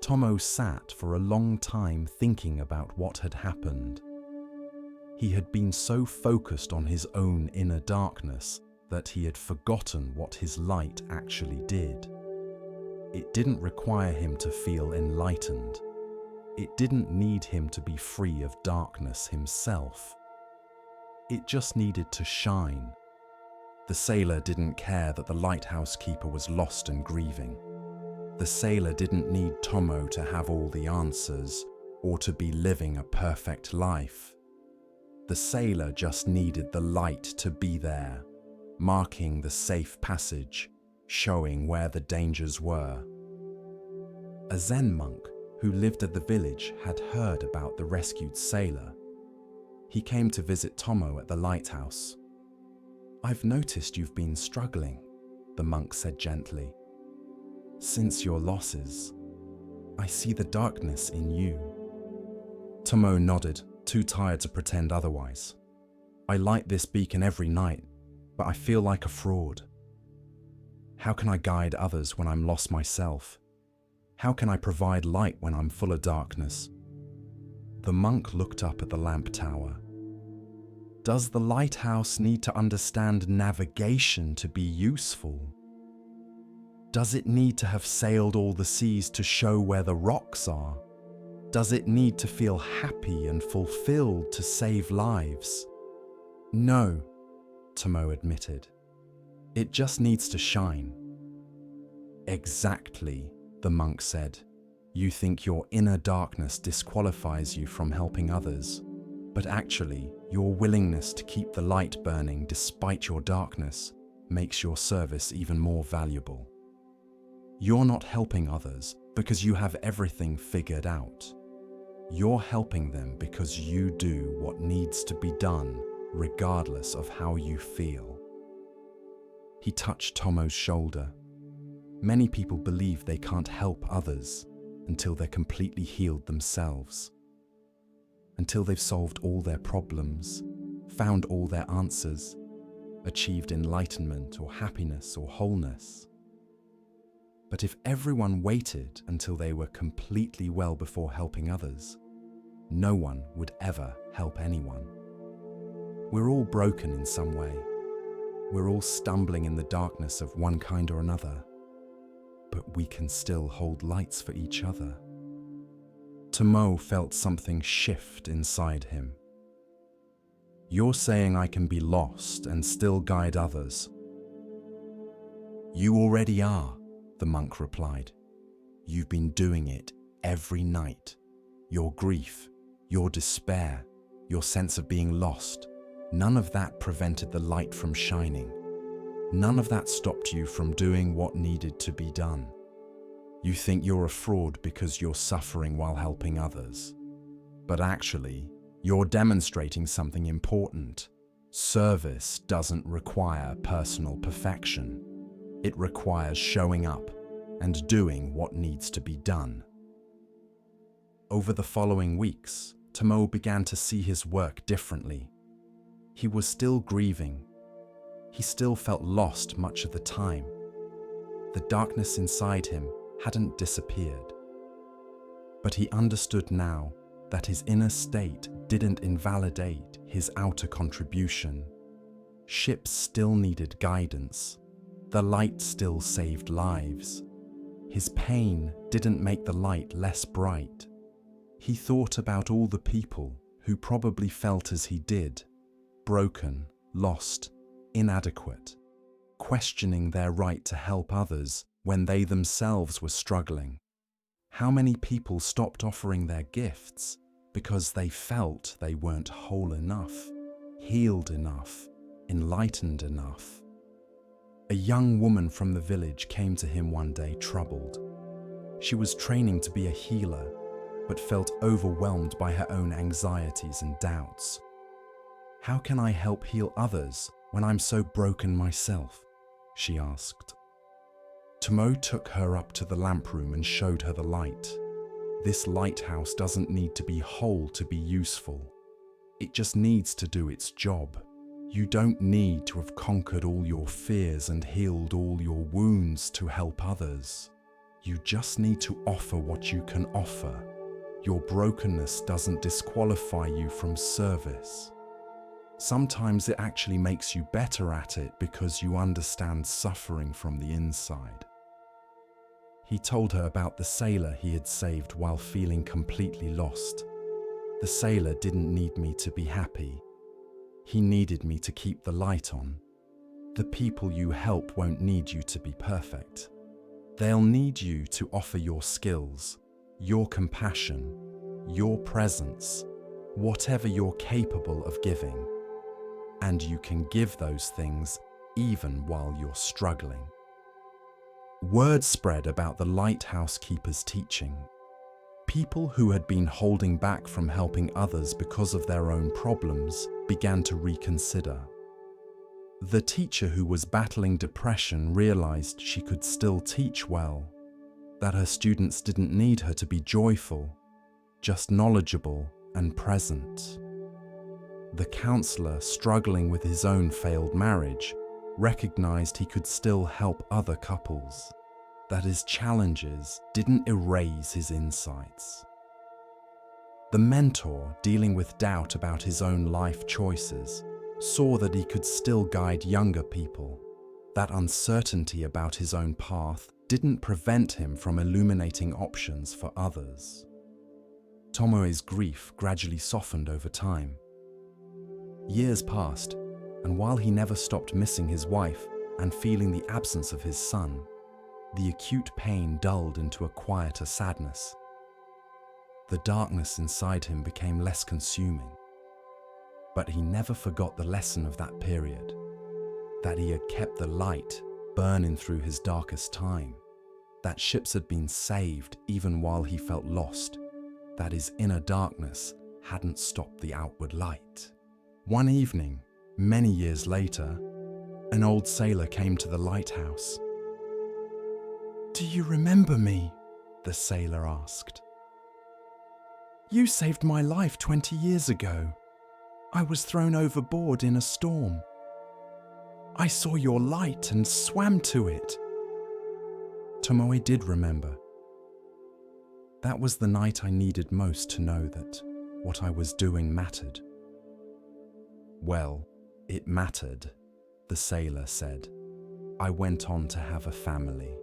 Tomo sat for a long time thinking about what had happened. He had been so focused on his own inner darkness that he had forgotten what his light actually did. It didn't require him to feel enlightened. It didn't need him to be free of darkness himself. It just needed to shine. The sailor didn't care that the lighthouse keeper was lost and grieving. The sailor didn't need Tomo to have all the answers or to be living a perfect life. The sailor just needed the light to be there, marking the safe passage, showing where the dangers were. A Zen monk who lived at the village had heard about the rescued sailor. He came to visit Tomo at the lighthouse. "I've noticed you've been struggling," the monk said gently. "Since your losses, I see the darkness in you." Tomo nodded, too tired to pretend otherwise. "I light this beacon every night, but I feel like a fraud. How can I guide others when I'm lost myself? How can I provide light when I'm full of darkness?" The monk looked up at the lamp tower. "Does the lighthouse need to understand navigation to be useful? Does it need to have sailed all the seas to show where the rocks are? Does it need to feel happy and fulfilled to save lives?" "No," Tomo admitted. "It just needs to shine." "Exactly," the monk said. "You think your inner darkness disqualifies you from helping others, but actually, your willingness to keep the light burning despite your darkness makes your service even more valuable. You're not helping others because you have everything figured out. You're helping them because you do what needs to be done, regardless of how you feel." He touched Tomo's shoulder. Many people believe they can't help others until they're completely healed themselves. Until they've solved all their problems, found all their answers, achieved enlightenment or happiness or wholeness. But if everyone waited until they were completely well before helping others, no one would ever help anyone. We're all broken in some way. We're all stumbling in the darkness of one kind or another, but we can still hold lights for each other. Tomo felt something shift inside him. "You're saying I can be lost and still guide others?" "You already are," the monk replied. "You've been doing it every night. Your grief, your despair, your sense of being lost, none of that prevented the light from shining. None of that stopped you from doing what needed to be done. You think you're a fraud because you're suffering while helping others. But actually, you're demonstrating something important. Service doesn't require personal perfection. It requires showing up and doing what needs to be done." Over the following weeks, Tomo began to see his work differently. He was still grieving. He still felt lost much of the time. The darkness inside him hadn't disappeared. But he understood now that his inner state didn't invalidate his outer contribution. Ships still needed guidance. The light still saved lives. His pain didn't make the light less bright. He thought about all the people who probably felt as he did, broken, lost, inadequate, questioning their right to help others when they themselves were struggling. How many people stopped offering their gifts because they felt they weren't whole enough, healed enough, enlightened enough? A young woman from the village came to him one day troubled. She was training to be a healer, but felt overwhelmed by her own anxieties and doubts. "How can I help heal others when I'm so broken myself?" she asked. Tomo took her up to the lamp room and showed her the light. This lighthouse doesn't need to be whole to be useful. It just needs to do its job. You don't need to have conquered all your fears and healed all your wounds to help others. You just need to offer what you can offer. Your brokenness doesn't disqualify you from service. Sometimes it actually makes you better at it because you understand suffering from the inside. He told her about the sailor he had saved while feeling completely lost. The sailor didn't need me to be happy. He needed me to keep the light on. The people you help won't need you to be perfect. They'll need you to offer your skills, your compassion, your presence, whatever you're capable of giving. And you can give those things even while you're struggling. Word spread about the lighthouse keeper's teaching. People who had been holding back from helping others because of their own problems began to reconsider. The teacher who was battling depression realized she could still teach well, that her students didn't need her to be joyful, just knowledgeable and present. The counselor struggling with his own failed marriage recognized he could still help other couples, that his challenges didn't erase his insights. The mentor, dealing with doubt about his own life choices, saw that he could still guide younger people, that uncertainty about his own path didn't prevent him from illuminating options for others. Tomoe's grief gradually softened over time. Years passed, and while he never stopped missing his wife and feeling the absence of his son, the acute pain dulled into a quieter sadness. The darkness inside him became less consuming. But he never forgot the lesson of that period, that he had kept the light burning through his darkest time, that ships had been saved even while he felt lost, that his inner darkness hadn't stopped the outward light. One evening, many years later, an old sailor came to the lighthouse. "Do you remember me?" the sailor asked. "You saved my life 20 years ago. I was thrown overboard in a storm. I saw your light and swam to it." Tomoe did remember. That was the night I needed most to know that what I was doing mattered. "Well, it mattered," the sailor said. "I went on to have a family.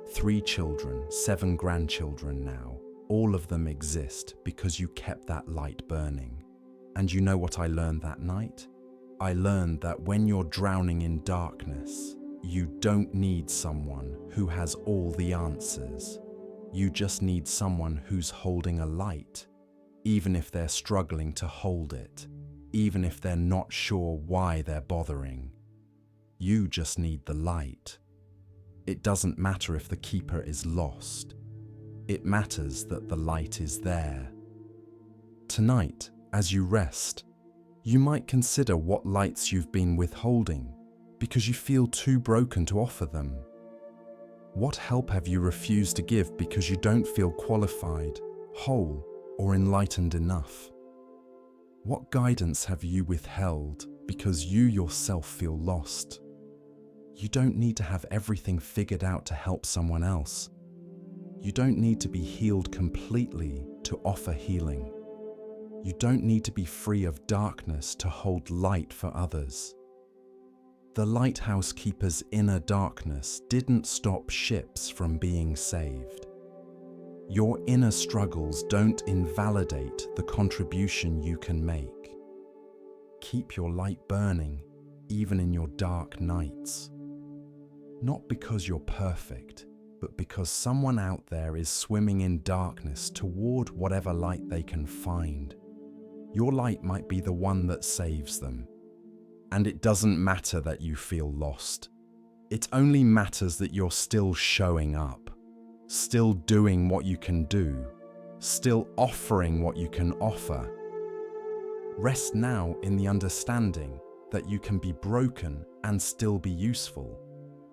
3 children, 7 grandchildren now. All of them exist because you kept that light burning. And you know what I learned that night? I learned that when you're drowning in darkness, you don't need someone who has all the answers. You just need someone who's holding a light, even if they're struggling to hold it, even if they're not sure why they're bothering. You just need the light. It doesn't matter if the keeper is lost. It matters that the light is there." Tonight, as you rest, you might consider what lights you've been withholding because you feel too broken to offer them. What help have you refused to give because you don't feel qualified, whole, or enlightened enough? What guidance have you withheld because you yourself feel lost? You don't need to have everything figured out to help someone else. You don't need to be healed completely to offer healing. You don't need to be free of darkness to hold light for others. The lighthouse keeper's inner darkness didn't stop ships from being saved. Your inner struggles don't invalidate the contribution you can make. Keep your light burning, even in your dark nights. Not because you're perfect, but because someone out there is swimming in darkness toward whatever light they can find. Your light might be the one that saves them. And it doesn't matter that you feel lost. It only matters that you're still showing up, still doing what you can do, still offering what you can offer. Rest now in the understanding that you can be broken and still be useful,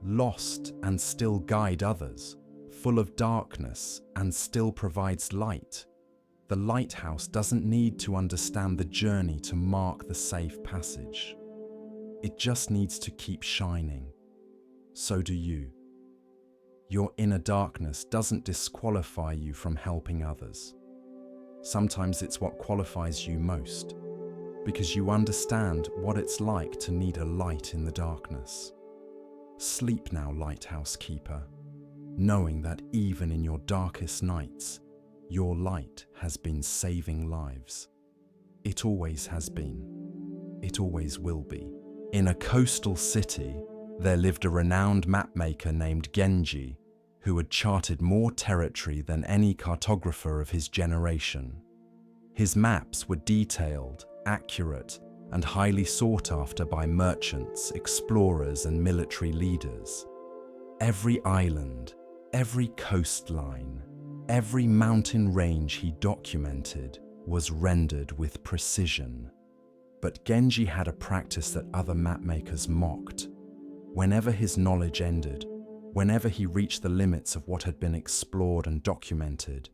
lost and still guide others, full of darkness and still provides light. The lighthouse doesn't need to understand the journey to mark the safe passage. It just needs to keep shining. So do you. Your inner darkness doesn't disqualify you from helping others. Sometimes it's what qualifies you most. because you understand what it's like to need a light in the darkness. Sleep now, lighthouse keeper, knowing that even in your darkest nights, your light has been saving lives. It always has been. It always will be. In a coastal city, there lived a renowned mapmaker named Genji, who had charted more territory than any cartographer of his generation. His maps were detailed, accurate, and highly sought after by merchants, explorers, and military leaders. Every island, every coastline, every mountain range he documented was rendered with precision. But Genji had a practice that other mapmakers mocked. Whenever his knowledge ended, whenever he reached the limits of what had been explored and documented,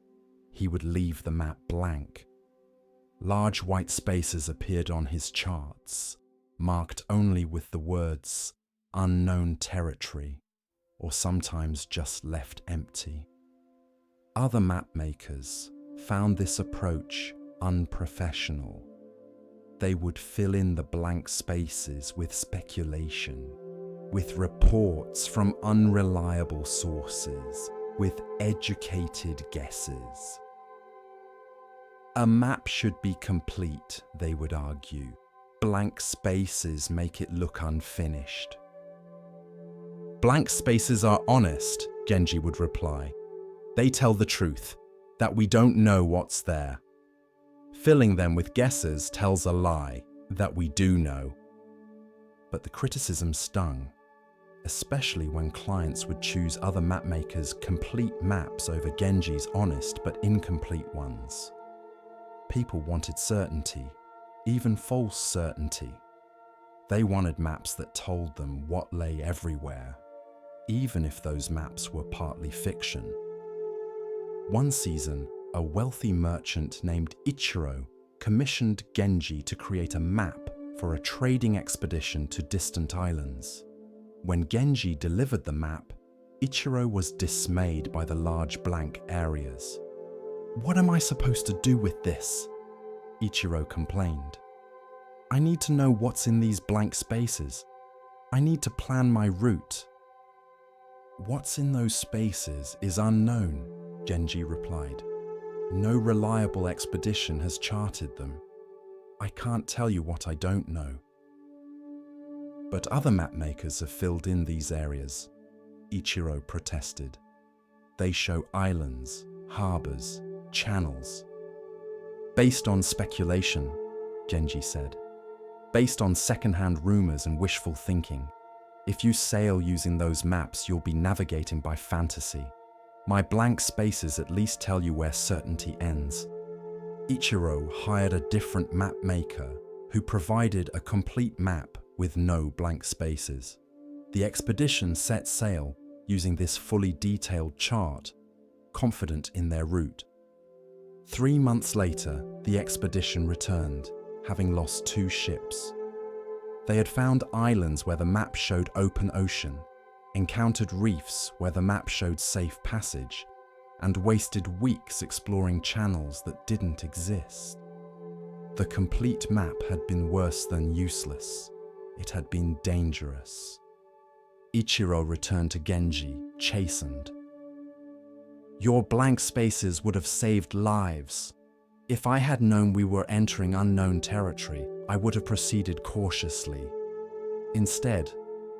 he would leave the map blank. Large white spaces appeared on his charts, marked only with the words "unknown territory," or sometimes just left empty. Other mapmakers found this approach unprofessional. They would fill in the blank spaces with speculation, with reports from unreliable sources, with educated guesses. A map should be complete, they would argue. Blank spaces make it look unfinished. Blank spaces are honest, Genji would reply. They tell the truth, that we don't know what's there. Filling them with guesses tells a lie, that we do know. But the criticism stung, especially when clients would choose other mapmakers' complete maps over Genji's honest but incomplete ones. People wanted certainty, even false certainty. They wanted maps that told them what lay everywhere, even if those maps were partly fiction. One season, a wealthy merchant named Ichiro commissioned Genji to create a map for a trading expedition to distant islands. When Genji delivered the map, Ichiro was dismayed by the large blank areas. "What am I supposed to do with this?" Ichiro complained. "I need to know what's in these blank spaces. I need to plan my route." "What's in those spaces is unknown," Genji replied. "No reliable expedition has charted them. I can't tell you what I don't know." "But other mapmakers have filled in these areas," Ichiro protested. "They show islands, harbors, channels." "Based on speculation," Genji said. "Based on second-hand rumors and wishful thinking. If you sail using those maps, you'll be navigating by fantasy. My blank spaces at least tell you where certainty ends." Ichiro hired a different map maker who provided a complete map with no blank spaces. The expedition set sail using this fully detailed chart, confident in their route. 3 months later, the expedition returned, having lost 2 ships. They had found islands where the map showed open ocean, encountered reefs where the map showed safe passage, and wasted weeks exploring channels that didn't exist. The complete map had been worse than useless. It had been dangerous. Ichiro returned to Genji, chastened. "Your blank spaces would have saved lives. If I had known we were entering unknown territory, I would have proceeded cautiously. Instead,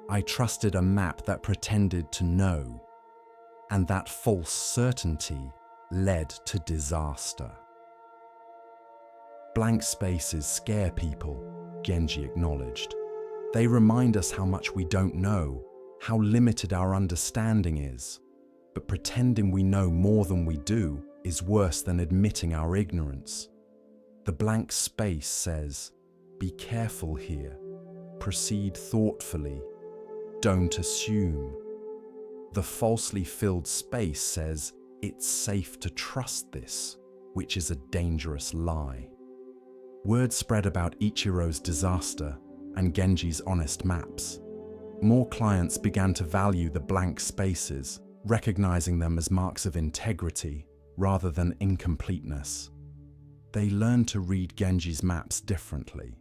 I trusted a map that pretended to know, and that false certainty led to disaster." "Blank spaces scare people," Genji acknowledged. "They remind us how much we don't know, how limited our understanding is. But pretending we know more than we do is worse than admitting our ignorance. The blank space says, 'Be careful here. Proceed thoughtfully. Don't assume.' The falsely filled space says, 'It's safe to trust this,' which is a dangerous lie." Word spread about Ichiro's disaster and Genji's honest maps. More clients began to value the blank spaces, recognizing them as marks of integrity rather than incompleteness. They learned to read Genji's maps differently.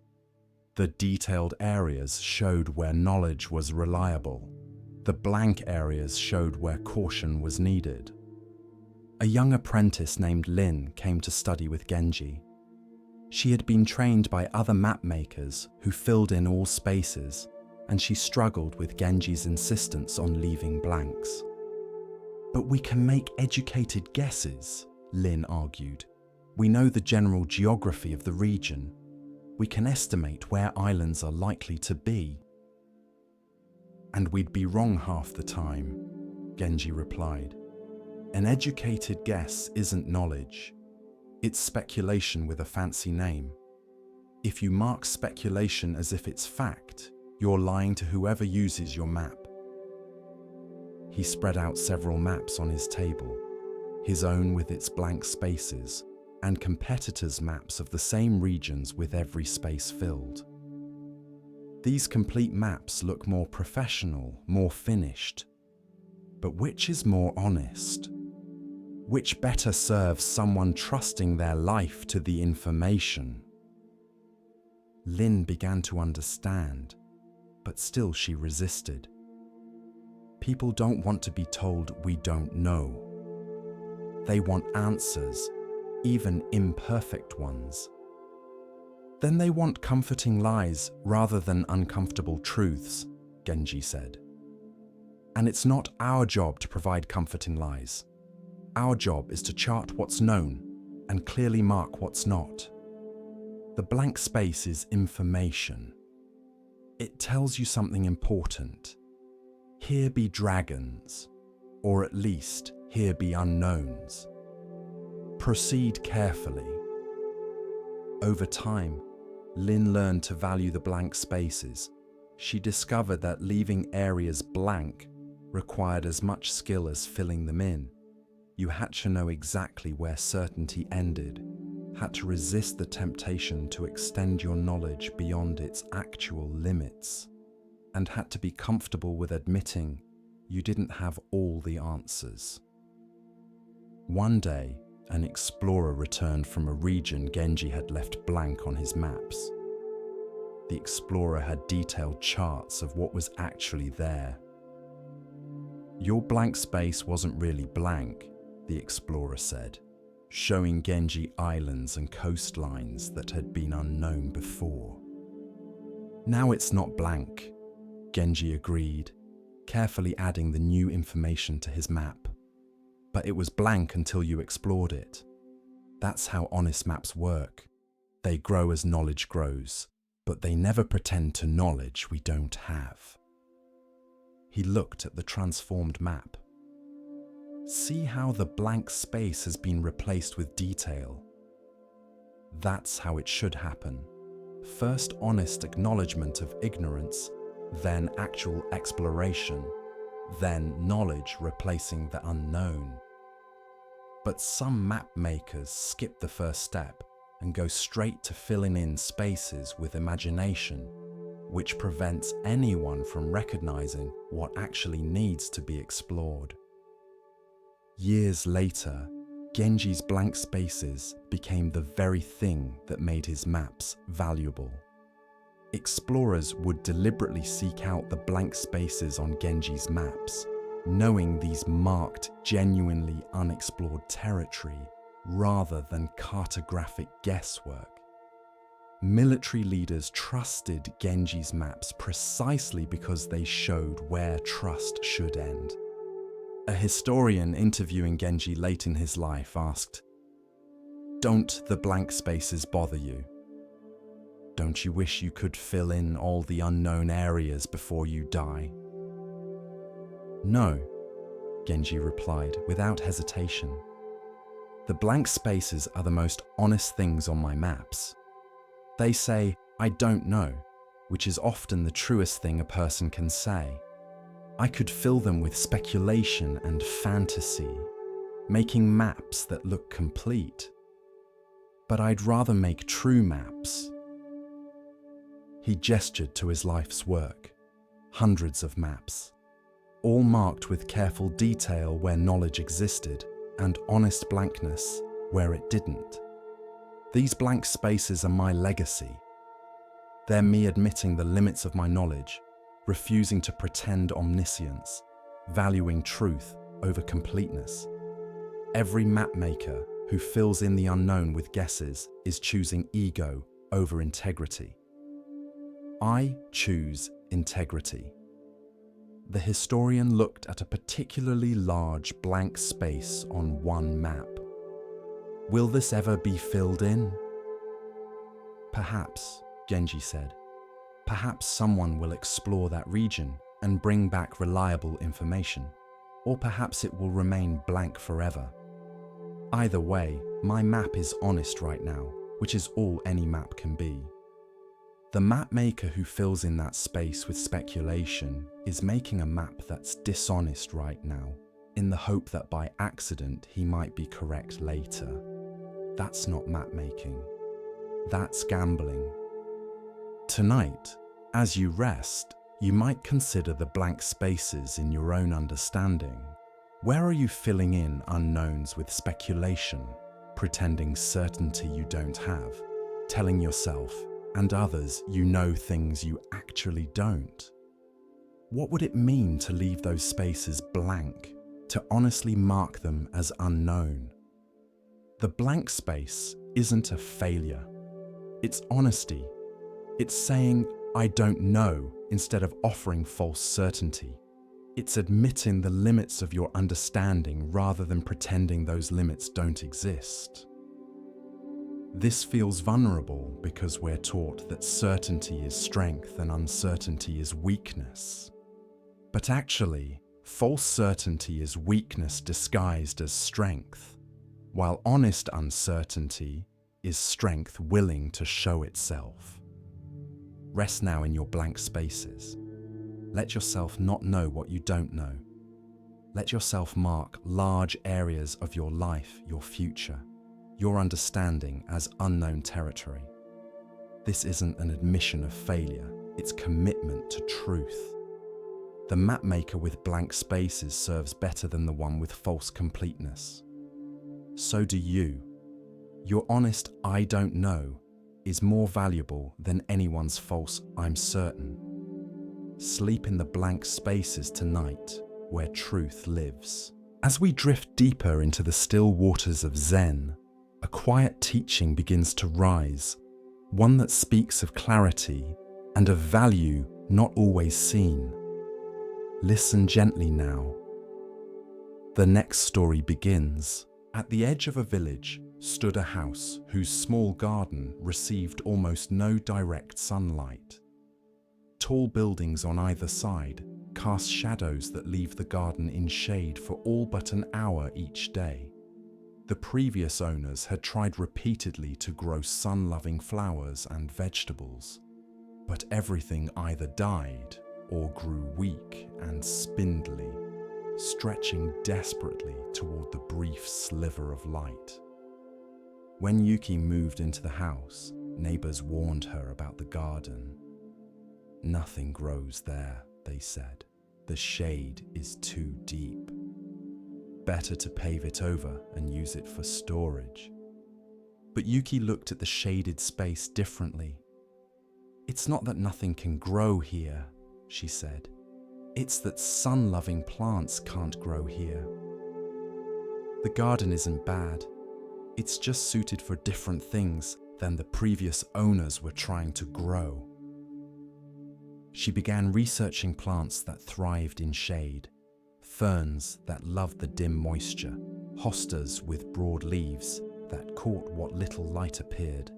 The detailed areas showed where knowledge was reliable. The blank areas showed where caution was needed. A young apprentice named Lin came to study with Genji. She had been trained by other map makers who filled in all spaces, and she struggled with Genji's insistence on leaving blanks. "But we can make educated guesses," Lin argued. "We know the general geography of the region. We can estimate where islands are likely to be." "And we'd be wrong half the time," Genji replied. "An educated guess isn't knowledge. It's speculation with a fancy name. If you mark speculation as if it's fact, you're lying to whoever uses your map." He spread out several maps on his table, his own with its blank spaces, and competitors' maps of the same regions with every space filled. These complete maps look more professional, more finished. But which is more honest? Which better serves someone trusting their life to the information? Lin began to understand, but still she resisted. People don't want to be told we don't know. They want answers, even imperfect ones. Then they want comforting lies rather than uncomfortable truths, Genji said. And it's not our job to provide comforting lies. Our job is to chart what's known and clearly mark what's not. The blank space is information. It tells you something important. Here be dragons, or at least here be unknowns. Proceed carefully. Over time, Lin learned to value the blank spaces. She discovered that leaving areas blank required as much skill as filling them in. You had to know exactly where certainty ended, had to resist the temptation to extend your knowledge beyond its actual limits, and had to be comfortable with admitting you didn't have all the answers. One day, an explorer returned from a region Genji had left blank on his maps. The explorer had detailed charts of what was actually there. "Your blank space wasn't really blank," the explorer said, showing Genji islands and coastlines that had been unknown before. "Now it's not blank," Genji agreed, carefully adding the new information to his map. "But it was blank until you explored it. That's how honest maps work. They grow as knowledge grows, but they never pretend to knowledge we don't have." He looked at the transformed map. "See how the blank space has been replaced with detail? That's how it should happen. First honest acknowledgement of ignorance, then actual exploration, then knowledge replacing the unknown." But some map makers skip the first step and go straight to filling in spaces with imagination, which prevents anyone from recognizing what actually needs to be explored. Years later, Genji's blank spaces became the very thing that made his maps valuable. Explorers would deliberately seek out the blank spaces on Genji's maps, knowing these marked genuinely unexplored territory rather than cartographic guesswork. Military leaders trusted Genji's maps precisely because they showed where trust should end. A historian interviewing Genji late in his life asked, "Don't the blank spaces bother you? Don't you wish you could fill in all the unknown areas before you die?" "No," Genji replied without hesitation. "The blank spaces are the most honest things on my maps. They say, 'I don't know,' which is often the truest thing a person can say. I could fill them with speculation and fantasy, making maps that look complete. But I'd rather make true maps." He gestured to his life's work, hundreds of maps, all marked with careful detail where knowledge existed and honest blankness where it didn't. These blank spaces are my legacy. They're me admitting the limits of my knowledge, refusing to pretend omniscience, valuing truth over completeness. Every mapmaker who fills in the unknown with guesses is choosing ego over integrity. I choose integrity. The historian looked at a particularly large blank space on one map. Will this ever be filled in? Perhaps, Genji said. Perhaps someone will explore that region and bring back reliable information, or perhaps it will remain blank forever. Either way, my map is honest right now, which is all any map can be. The map maker who fills in that space with speculation is making a map that's dishonest right now, in the hope that by accident he might be correct later. That's not map making. That's gambling. Tonight, as you rest, you might consider the blank spaces in your own understanding. Where are you filling in unknowns with speculation, pretending certainty you don't have, telling yourself and others you know things you actually don't? What would it mean to leave those spaces blank, to honestly mark them as unknown? The blank space isn't a failure. It's honesty. It's saying, I don't know, instead of offering false certainty. It's admitting the limits of your understanding rather than pretending those limits don't exist. This feels vulnerable because we're taught that certainty is strength and uncertainty is weakness. But actually, false certainty is weakness disguised as strength, while honest uncertainty is strength willing to show itself. Rest now in your blank spaces. Let yourself not know what you don't know. Let yourself mark large areas of your life, your future, your understanding as unknown territory. This isn't an admission of failure, it's commitment to truth. The mapmaker with blank spaces serves better than the one with false completeness. So do you. Your honest I don't know is more valuable than anyone's false I'm certain. Sleep in the blank spaces tonight where truth lives. As we drift deeper into the still waters of Zen, a quiet teaching begins to rise, one that speaks of clarity and of value not always seen. Listen gently now. The next story begins. At the edge of a village stood a house whose small garden received almost no direct sunlight. Tall buildings on either side cast shadows that leave the garden in shade for all but an hour each day. The previous owners had tried repeatedly to grow sun-loving flowers and vegetables, but everything either died or grew weak and spindly, stretching desperately toward the brief sliver of light. When Yuki moved into the house, neighbors warned her about the garden. Nothing grows there, they said. The shade is too deep. Better to pave it over and use it for storage. But Yuki looked at the shaded space differently. It's not that nothing can grow here, she said. It's that sun-loving plants can't grow here. The garden isn't bad. It's just suited for different things than the previous owners were trying to grow. She began researching plants that thrived in shade, ferns that loved the dim moisture, hostas with broad leaves that caught what little light appeared,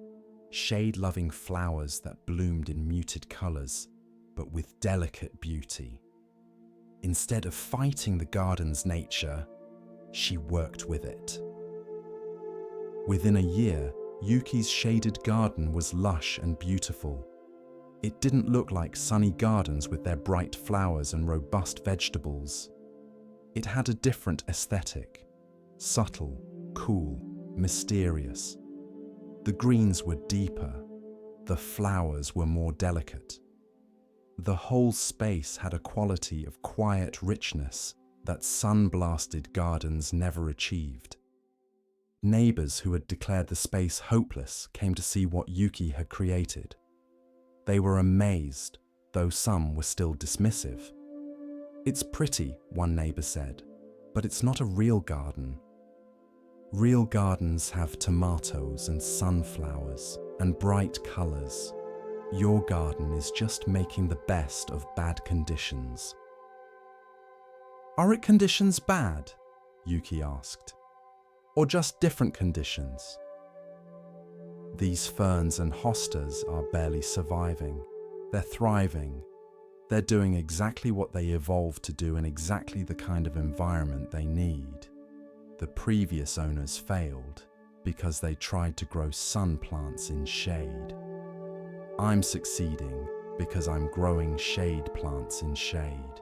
shade-loving flowers that bloomed in muted colors, but with delicate beauty. Instead of fighting the garden's nature, she worked with it. Within a year, Yuki's shaded garden was lush and beautiful. It didn't look like sunny gardens with their bright flowers and robust vegetables. It had a different aesthetic, subtle, cool, mysterious. The greens were deeper, the flowers were more delicate. The whole space had a quality of quiet richness that sun-blasted gardens never achieved. Neighbors who had declared the space hopeless came to see what Yuki had created. They were amazed, though some were still dismissive. "It's pretty," one neighbor said, "but it's not a real garden. Real gardens have tomatoes and sunflowers and bright colors. Your garden is just making the best of bad conditions." "Are it conditions bad?" Yuki asked. "Or just different conditions?" "These ferns and hostas are barely surviving. They're thriving. They're doing exactly what they evolved to do in exactly the kind of environment they need. The previous owners failed because they tried to grow sun plants in shade. I'm succeeding because I'm growing shade plants in shade."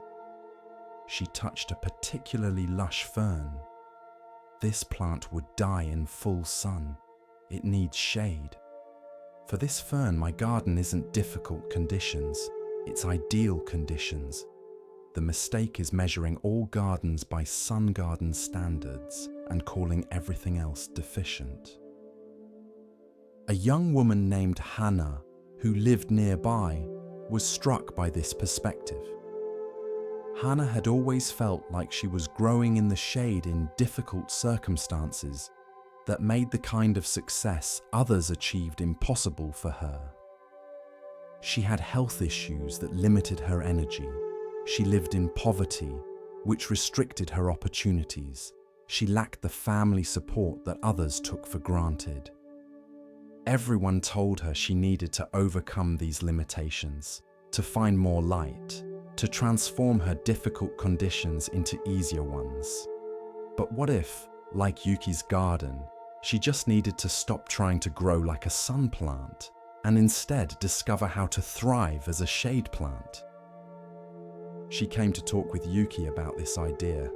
She touched a particularly lush fern. "This plant would die in full sun. It needs shade. For this fern, my garden isn't difficult conditions, it's ideal conditions. The mistake is measuring all gardens by sun garden standards and calling everything else deficient." A young woman named Hannah, who lived nearby, was struck by this perspective. Hannah had always felt like she was growing in the shade in difficult circumstances that made the kind of success others achieved impossible for her. She had health issues that limited her energy. She lived in poverty, which restricted her opportunities. She lacked the family support that others took for granted. Everyone told her she needed to overcome these limitations, to find more light, to transform her difficult conditions into easier ones. But what if, like Yuki's garden, she just needed to stop trying to grow like a sun plant and instead discover how to thrive as a shade plant? She came to talk with Yuki about this idea.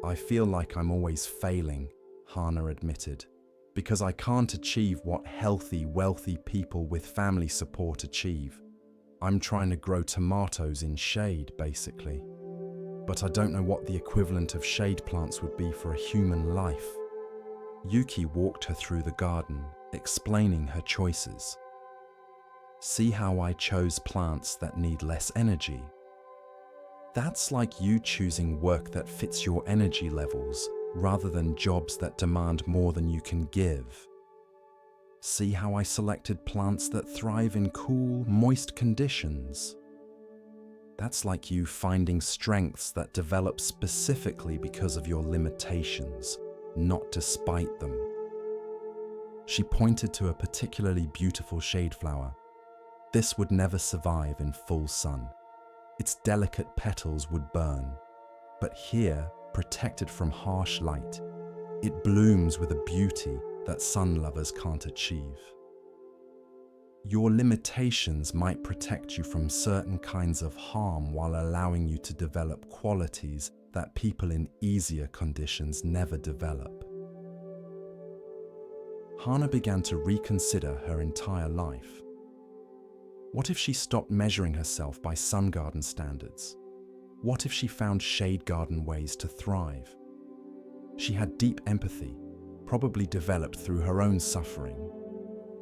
"I feel like I'm always failing," Hannah admitted, "because I can't achieve what healthy, wealthy people with family support achieve. I'm trying to grow tomatoes in shade, basically. But I don't know what the equivalent of shade plants would be for a human life." Yuki walked her through the garden, explaining her choices. "See how I chose plants that need less energy? That's like you choosing work that fits your energy levels rather than jobs that demand more than you can give. See how I selected plants that thrive in cool, moist conditions? That's like you finding strengths that develop specifically because of your limitations, not despite them." She pointed to a particularly beautiful shade flower. "This would never survive in full sun. Its delicate petals would burn. But here, protected from harsh light, it blooms with a beauty that sun lovers can't achieve." Your limitations might protect you from certain kinds of harm while allowing you to develop qualities that people in easier conditions never develop. Hannah began to reconsider her entire life. What if she stopped measuring herself by sun garden standards? What if she found shade garden ways to thrive? She had deep empathy, probably developed through her own suffering.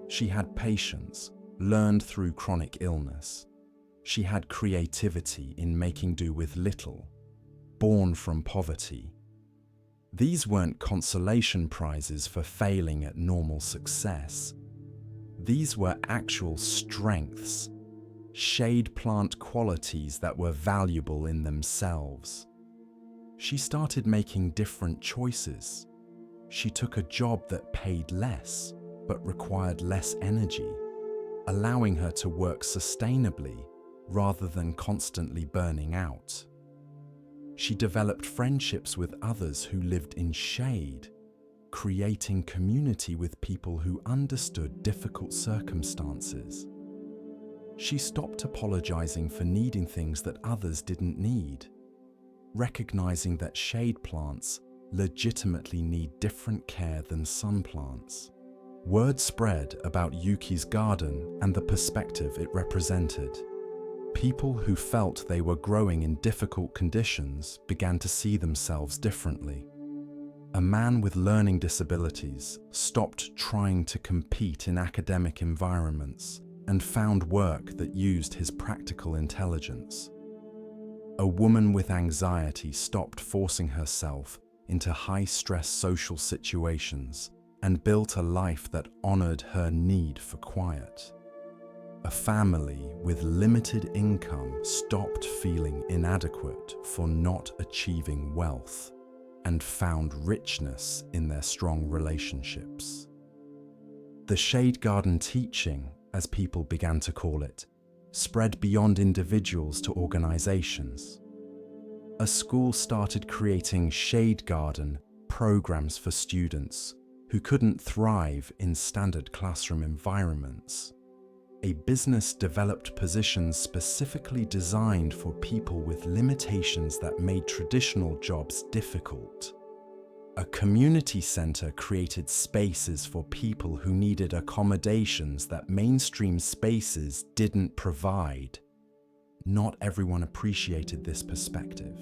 She had patience, learned through chronic illness. She had creativity in making do with little, born from poverty. These weren't consolation prizes for failing at normal success. These were actual strengths, shade plant qualities that were valuable in themselves. She started making different choices. She took a job that paid less, but required less energy, allowing her to work sustainably rather than constantly burning out. She developed friendships with others who lived in shade, creating community with people who understood difficult circumstances. She stopped apologizing for needing things that others didn't need, recognizing that shade plants legitimately need different care than sun plants. Word spread about Yuki's garden and the perspective it represented. People who felt they were growing in difficult conditions began to see themselves differently. A man with learning disabilities stopped trying to compete in academic environments and found work that used his practical intelligence. A woman with anxiety stopped forcing herself into high-stress social situations and built a life that honored her need for quiet. A family with limited income stopped feeling inadequate for not achieving wealth and found richness in their strong relationships. The Shade Garden teaching, as people began to call it, spread beyond individuals to organizations. A school started creating Shade Garden programs for students who couldn't thrive in standard classroom environments. A business developed positions specifically designed for people with limitations that made traditional jobs difficult. A community center created spaces for people who needed accommodations that mainstream spaces didn't provide. Not everyone appreciated this perspective.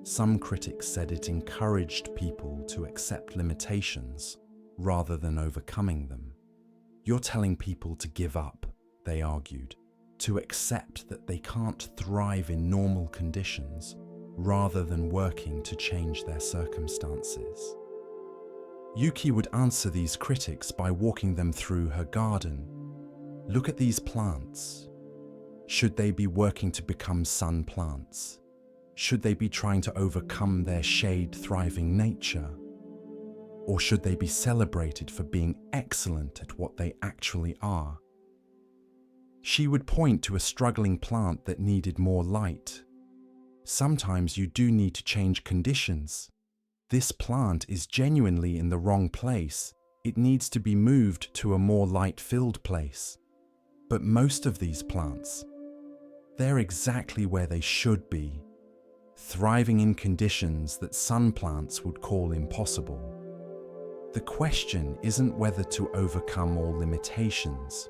Some critics said it encouraged people to accept limitations rather than overcoming them. "You're telling people to give up," they argued, "to accept that they can't thrive in normal conditions rather than working to change their circumstances." Yuki would answer these critics by walking them through her garden. "Look at these plants. Should they be working to become sun plants? Should they be trying to overcome their shade-thriving nature? Or should they be celebrated for being excellent at what they actually are?" She would point to a struggling plant that needed more light. "Sometimes you do need to change conditions. This plant is genuinely in the wrong place. It needs to be moved to a more light-filled place. But most of these plants, they're exactly where they should be, thriving in conditions that sun plants would call impossible." The question isn't whether to overcome all limitations.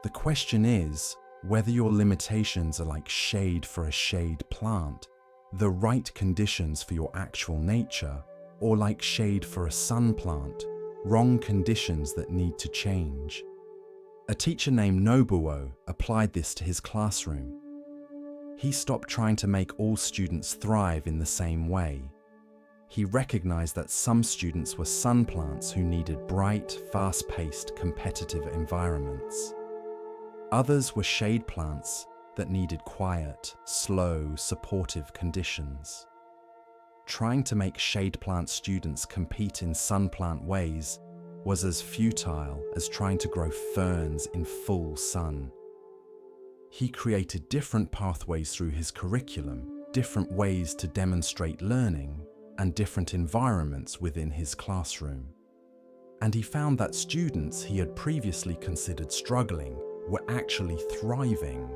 The question is whether your limitations are like shade for a shade plant, the right conditions for your actual nature, or like shade for a sun plant, wrong conditions that need to change. A teacher named Nobuo applied this to his classroom. He stopped trying to make all students thrive in the same way. He recognized that some students were sun plants who needed bright, fast-paced, competitive environments. Others were shade plants that needed quiet, slow, supportive conditions. Trying to make shade plant students compete in sun plant ways was as futile as trying to grow ferns in full sun. He created different pathways through his curriculum, different ways to demonstrate learning, and different environments within his classroom. And he found that students he had previously considered struggling were actually thriving.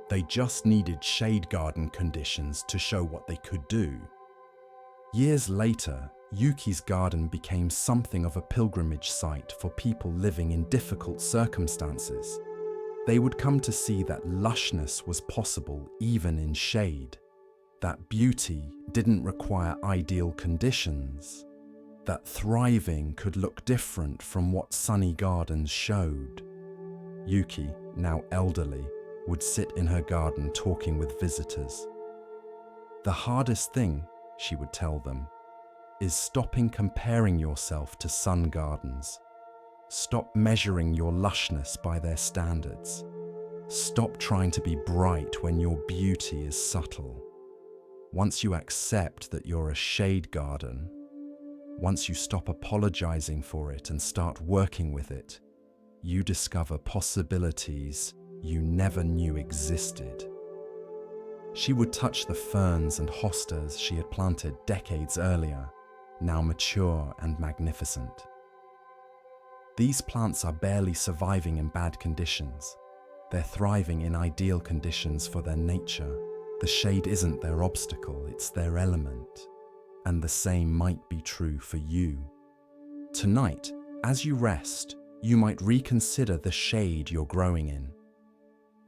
They just needed shade garden conditions to show what they could do. Years later, Yuki's garden became something of a pilgrimage site for people living in difficult circumstances. They would come to see that lushness was possible even in shade, that beauty didn't require ideal conditions, that thriving could look different from what sunny gardens showed. Yuki, now elderly, would sit in her garden talking with visitors. "The hardest thing," she would tell them, "is stopping comparing yourself to sun gardens. Stop measuring your lushness by their standards. Stop trying to be bright when your beauty is subtle. Once you accept that you're a shade garden, once you stop apologizing for it and start working with it, you discover possibilities you never knew existed." She would touch the ferns and hostas she had planted decades earlier, now mature and magnificent. These plants are barely surviving in bad conditions. They're thriving in ideal conditions for their nature. The shade isn't their obstacle, it's their element. And the same might be true for you. Tonight, as you rest, you might reconsider the shade you're growing in.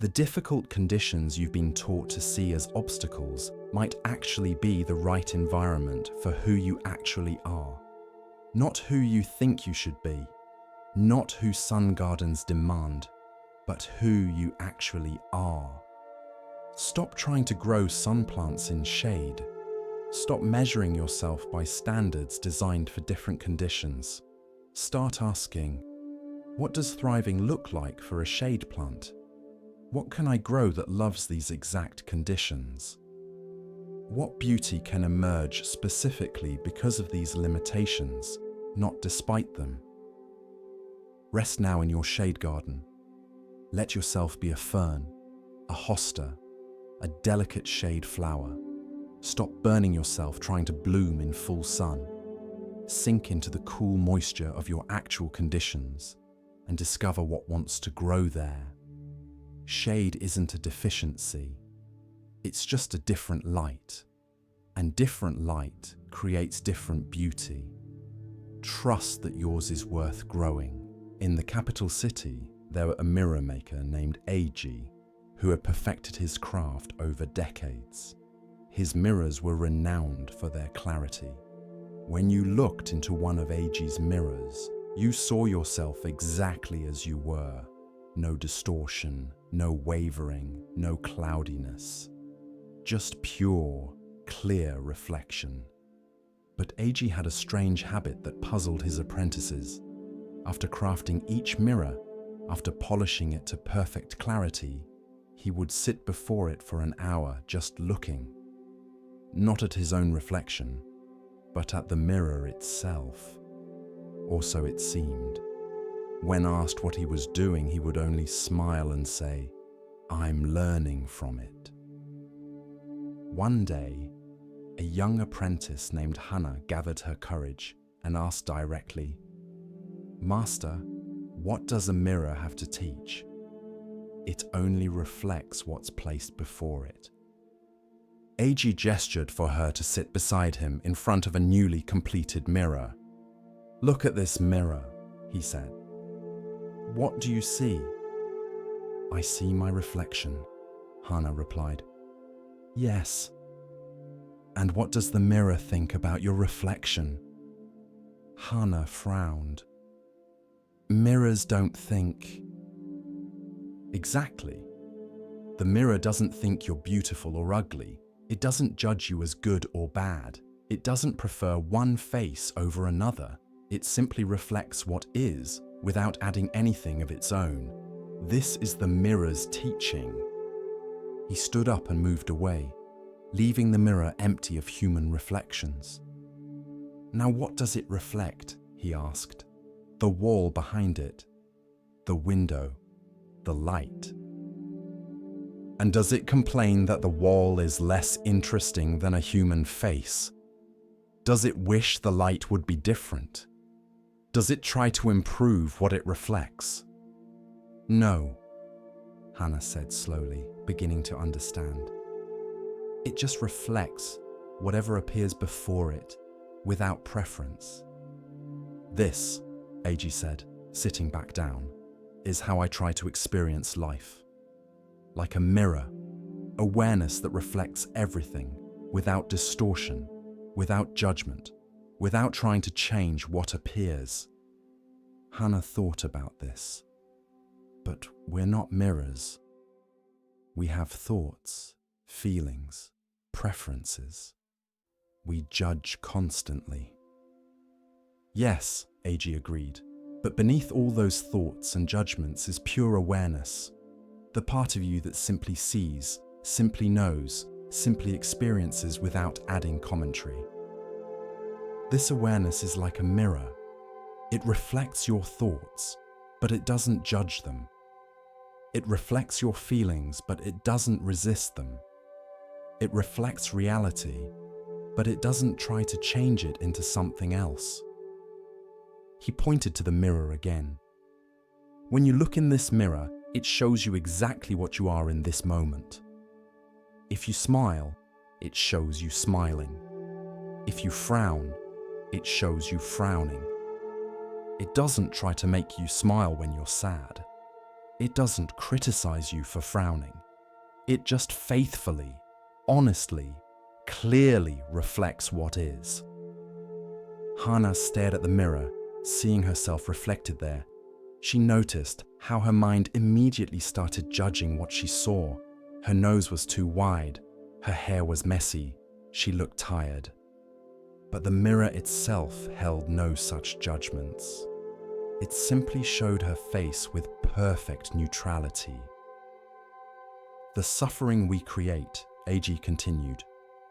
The difficult conditions you've been taught to see as obstacles might actually be the right environment for who you actually are. Not who you think you should be, not who sun gardens demand, but who you actually are. Stop trying to grow sun plants in shade. Stop measuring yourself by standards designed for different conditions. Start asking, what does thriving look like for a shade plant? What can I grow that loves these exact conditions? What beauty can emerge specifically because of these limitations, not despite them? Rest now in your shade garden. Let yourself be a fern, a hosta, a delicate shade flower. Stop burning yourself trying to bloom in full sun. Sink into the cool moisture of your actual conditions and discover what wants to grow there. Shade isn't a deficiency. It's just a different light. And different light creates different beauty. Trust that yours is worth growing. In the capital city, there was a mirror maker named A.G. who had perfected his craft over decades. His mirrors were renowned for their clarity. When you looked into one of A.G.'s mirrors, you saw yourself exactly as you were. No distortion, no wavering, no cloudiness. Just pure, clear reflection. But A.G. had a strange habit that puzzled his apprentices. After crafting each mirror, after polishing it to perfect clarity, he would sit before it for an hour just looking. Not at his own reflection, but at the mirror itself. Or so it seemed. When asked what he was doing, he would only smile and say, "I'm learning from it." One day, a young apprentice named Hannah gathered her courage and asked directly, "Master, what does a mirror have to teach?" "It only reflects what's placed before it." A.G. gestured for her to sit beside him in front of a newly completed mirror. "Look at this mirror," he said. "What do you see?" "I see my reflection," Hannah replied. "Yes. And what does the mirror think about your reflection?" Hannah frowned. "Mirrors don't think." Exactly. The mirror doesn't think you're beautiful or ugly. It doesn't judge you as good or bad. It doesn't prefer one face over another. It simply reflects what is without adding anything of its own. This is the mirror's teaching. He stood up and moved away, leaving the mirror empty of human reflections. "Now what does it reflect?" he asked. "The wall behind it, the window, the light. And does it complain that the wall is less interesting than a human face? Does it wish the light would be different? Does it try to improve what it reflects?" "No," Hannah said slowly, beginning to understand. "It just reflects whatever appears before it, without preference." "This," A.G. said, sitting back down, "is how I try to experience life. Like a mirror, awareness that reflects everything, without distortion, without judgment, without trying to change what appears." Hannah thought about this. But we're not mirrors. We have thoughts, feelings, preferences. We judge constantly. "Yes," A.G. agreed, "but beneath all those thoughts and judgments is pure awareness. The part of you that simply sees, simply knows, simply experiences without adding commentary. This awareness is like a mirror. It reflects your thoughts, but it doesn't judge them. It reflects your feelings, but it doesn't resist them. It reflects reality, but it doesn't try to change it into something else." He pointed to the mirror again. "When you look in this mirror, it shows you exactly what you are in this moment. If you smile, it shows you smiling. If you frown, it shows you frowning. It doesn't try to make you smile when you're sad. It doesn't criticize you for frowning. It just faithfully, honestly, clearly reflects what is. Hana stared at the mirror, seeing herself reflected there. She noticed how her mind immediately started judging what she saw. Her nose was too wide, her hair was messy, she looked tired. But the mirror itself held no such judgments. It simply showed her face with perfect neutrality. The suffering we create, AG continued,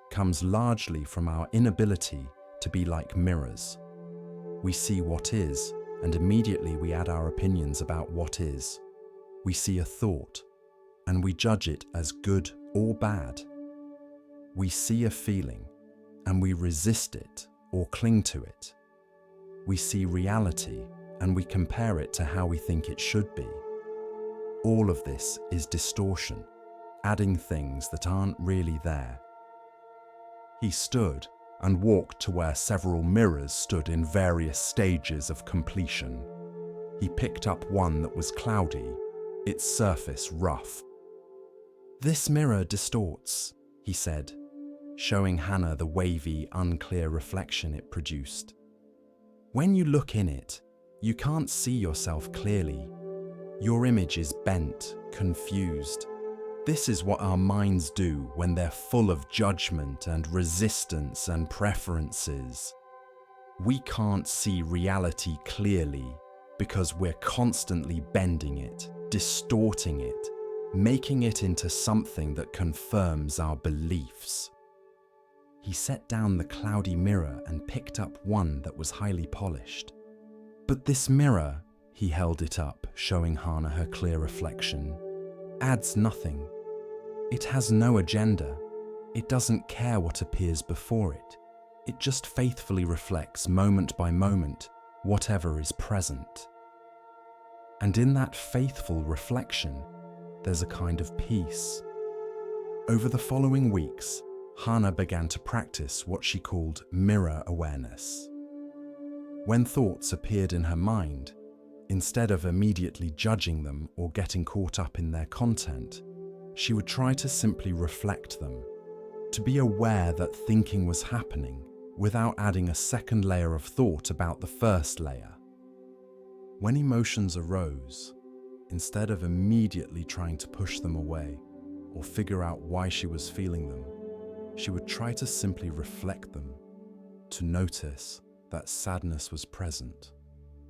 comes largely from our inability to be like mirrors. We see what is, and immediately we add our opinions about what is. We see a thought, and we judge it as good or bad. We see a feeling, and we resist it or cling to it. We see reality, and we compare it to how we think it should be. All of this is distortion, adding things that aren't really there. He stood and walked to where several mirrors stood in various stages of completion. He picked up one that was cloudy, its surface rough. "This mirror distorts," he said, showing Hannah the wavy, unclear reflection it produced. "When you look in it, you can't see yourself clearly. Your image is bent, confused. This is what our minds do when they're full of judgment and resistance and preferences. We can't see reality clearly because we're constantly bending it, distorting it, making it into something that confirms our beliefs." He set down the cloudy mirror and picked up one that was highly polished. "But this mirror," he held it up, showing Hana her clear reflection, "adds nothing. It has no agenda. It doesn't care what appears before it. It just faithfully reflects moment by moment whatever is present. And in that faithful reflection, there's a kind of peace." Over the following weeks, Hana began to practice what she called mirror awareness. When thoughts appeared in her mind, instead of immediately judging them or getting caught up in their content, she would try to simply reflect them, to be aware that thinking was happening without adding a second layer of thought about the first layer. When emotions arose, instead of immediately trying to push them away or figure out why she was feeling them, she would try to simply reflect them, to notice that sadness was present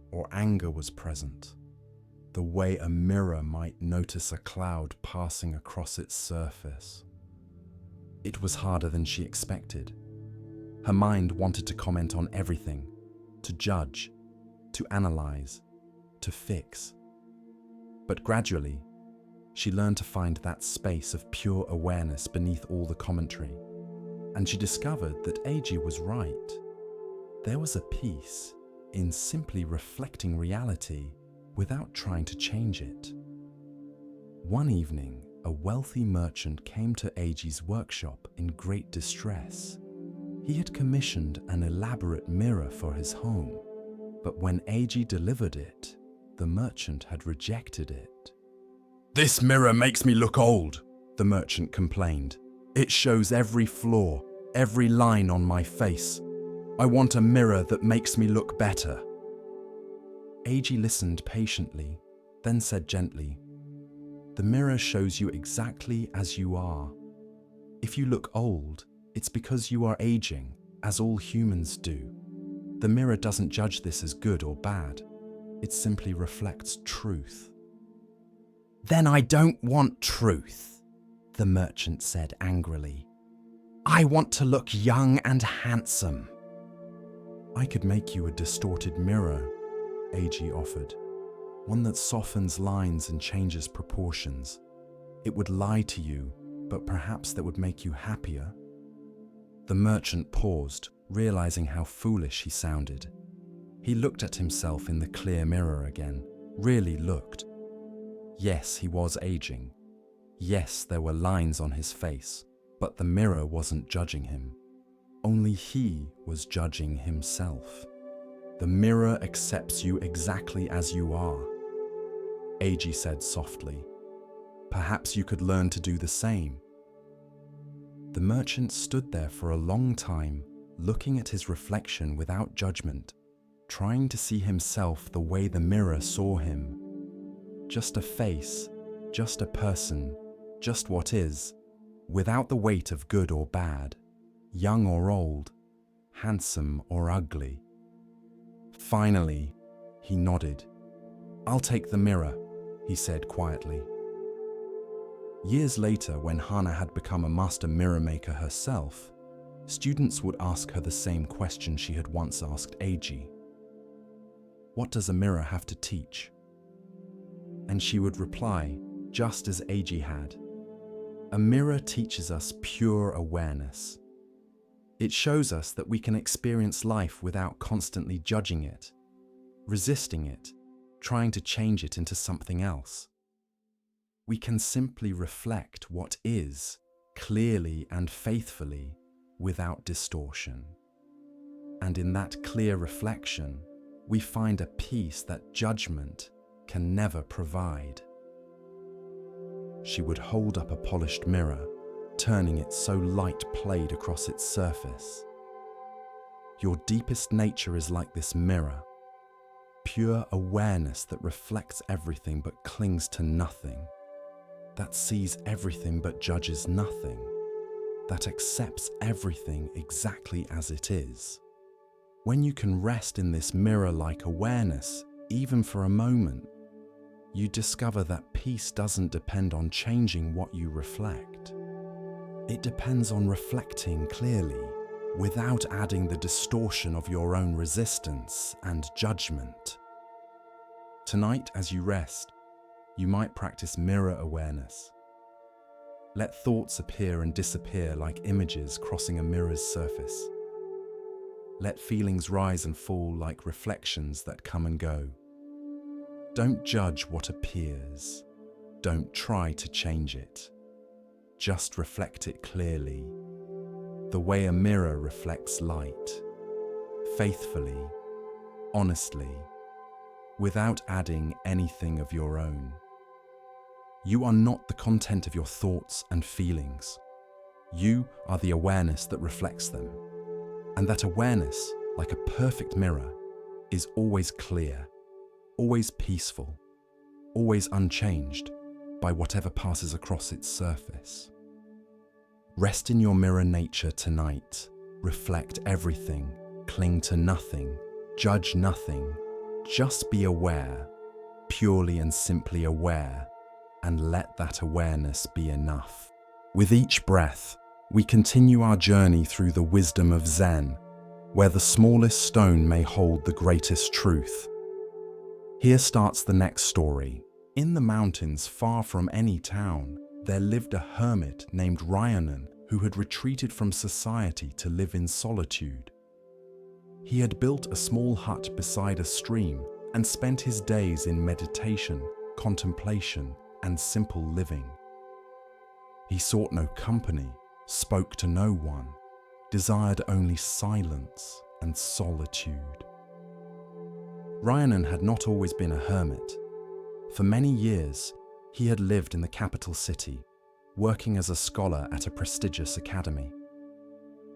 or anger was present, the way a mirror might notice a cloud passing across its surface. It was harder than she expected. Her mind wanted to comment on everything, to judge, to analyze, to fix. But gradually, she learned to find that space of pure awareness beneath all the commentary, and she discovered that AG was right. There was a peace in simply reflecting reality without trying to change it. One evening, a wealthy merchant came to AG's workshop in great distress. He had commissioned an elaborate mirror for his home, but when AG delivered it, the merchant had rejected it. "This mirror makes me look old," the merchant complained. "It shows every flaw, every line on my face. I want a mirror that makes me look better." AG listened patiently, then said gently, "The mirror shows you exactly as you are. If you look old, it's because you are aging, as all humans do. The mirror doesn't judge this as good or bad. It simply reflects truth." "Then I don't want truth," the merchant said angrily. "I want to look young and handsome." "I could make you a distorted mirror," AG offered. "One that softens lines and changes proportions. It would lie to you, but perhaps that would make you happier." The merchant paused, realizing how foolish he sounded. He looked at himself in the clear mirror again, really looked. Yes, he was aging. Yes, there were lines on his face, but the mirror wasn't judging him. Only he was judging himself. The mirror accepts you exactly as you are. Eiji said softly. Perhaps you could learn to do the same. The merchant stood there for a long time, looking at his reflection without judgment, trying to see himself the way the mirror saw him. Just a face, just a person, just what is, without the weight of good or bad, young or old, handsome or ugly. Finally, he nodded. "I'll take the mirror," he said quietly. Years later, when Hana had become a master mirror maker herself, students would ask her the same question she had once asked Eiji. "What does a mirror have to teach?" And she would reply, just as Eiji had, "A mirror teaches us pure awareness. It shows us that we can experience life without constantly judging it, resisting it, trying to change it into something else. We can simply reflect what is, clearly and faithfully, without distortion. And in that clear reflection, we find a peace that judgment can never provide." She would hold up a polished mirror, turning it so light played across its surface. "Your deepest nature is like this mirror, pure awareness that reflects everything but clings to nothing, that sees everything but judges nothing, that accepts everything exactly as it is. When you can rest in this mirror-like awareness, even for a moment, you discover that peace doesn't depend on changing what you reflect. It depends on reflecting clearly, without adding the distortion of your own resistance and judgment." Tonight, as you rest, you might practice mirror awareness. Let thoughts appear and disappear like images crossing a mirror's surface. Let feelings rise and fall like reflections that come and go. Don't judge what appears. Don't try to change it. Just reflect it clearly, the way a mirror reflects light, faithfully, honestly, without adding anything of your own. You are not the content of your thoughts and feelings. You are the awareness that reflects them. And that awareness, like a perfect mirror, is always clear, always peaceful, always unchanged by whatever passes across its surface. Rest in your mirror nature tonight. Reflect everything, cling to nothing, judge nothing. Just be aware, purely and simply aware, and let that awareness be enough. With each breath, we continue our journey through the wisdom of Zen, where the smallest stone may hold the greatest truth. Here starts the next story. In the mountains far from any town, there lived a hermit named Ryanan who had retreated from society to live in solitude. He had built a small hut beside a stream and spent his days in meditation, contemplation, and simple living. He sought no company, spoke to no one, desired only silence and solitude. Ryanan had not always been a hermit. For many years, he had lived in the capital city, working as a scholar at a prestigious academy.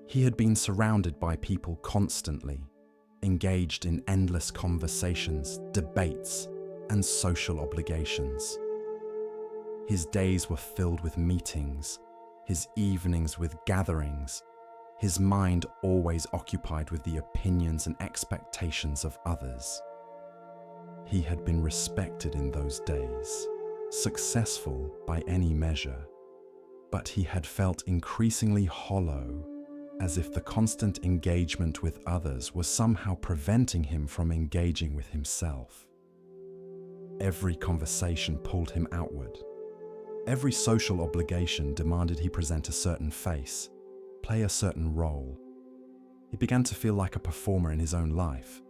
He had been surrounded by people constantly, engaged in endless conversations, debates, and social obligations. His days were filled with meetings, his evenings with gatherings, his mind always occupied with the opinions and expectations of others. He had been respected in those days, successful by any measure, but he had felt increasingly hollow, as if the constant engagement with others was somehow preventing him from engaging with himself. Every conversation pulled him outward. Every social obligation demanded he present a certain face, play a certain role. He began to feel like a performer in his own life,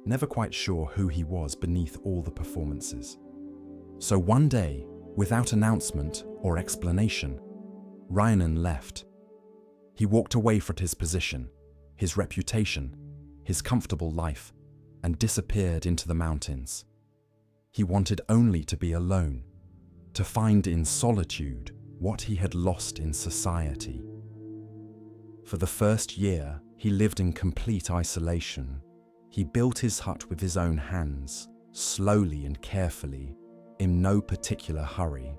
never quite sure who he was beneath all the performances. So one day, without announcement or explanation, Ryanan left. He walked away from his position, his reputation, his comfortable life, and disappeared into the mountains. He wanted only to be alone, to find in solitude what he had lost in society. For the first year, he lived in complete isolation. He built his hut with his own hands, slowly and carefully, in no particular hurry.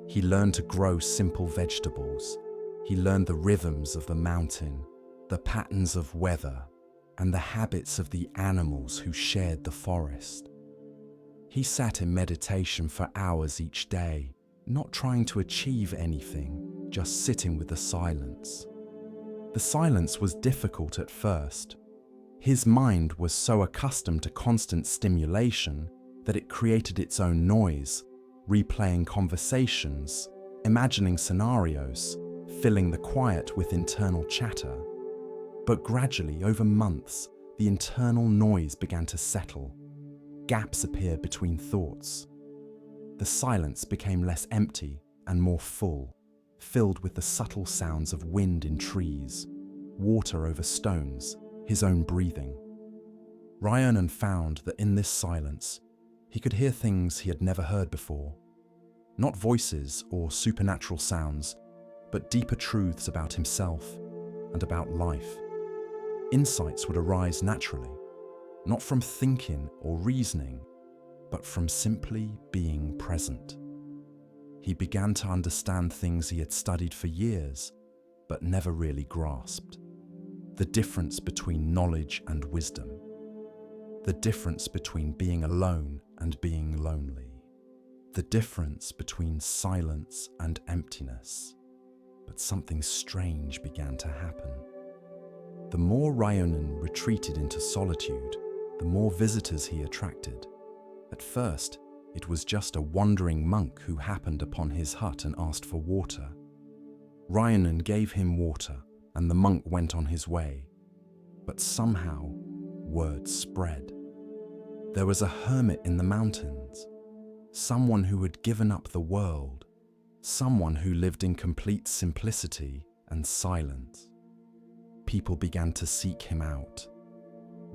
He learned to grow simple vegetables. He learned the rhythms of the mountain, the patterns of weather, and the habits of the animals who shared the forest. He sat in meditation for hours each day, not trying to achieve anything, just sitting with the silence. The silence was difficult at first. His mind was so accustomed to constant stimulation that it created its own noise, replaying conversations, imagining scenarios, filling the quiet with internal chatter. But gradually, over months, the internal noise began to settle. Gaps appeared between thoughts. The silence became less empty and more full, filled with the subtle sounds of wind in trees, water over stones, his own breathing. Ryonan found that in this silence, he could hear things he had never heard before. Not voices or supernatural sounds, but deeper truths about himself and about life. Insights would arise naturally, not from thinking or reasoning, but from simply being present. He began to understand things he had studied for years, but never really grasped. The difference between knowledge and wisdom. The difference between being alone and being lonely. The difference between silence and emptiness. But something strange began to happen. The more Ryonan retreated into solitude, the more visitors he attracted. At first, it was just a wandering monk who happened upon his hut and asked for water. Ryonan gave him water, and the monk went on his way. But somehow, word spread. There was a hermit in the mountains, someone who had given up the world, someone who lived in complete simplicity and silence. People began to seek him out.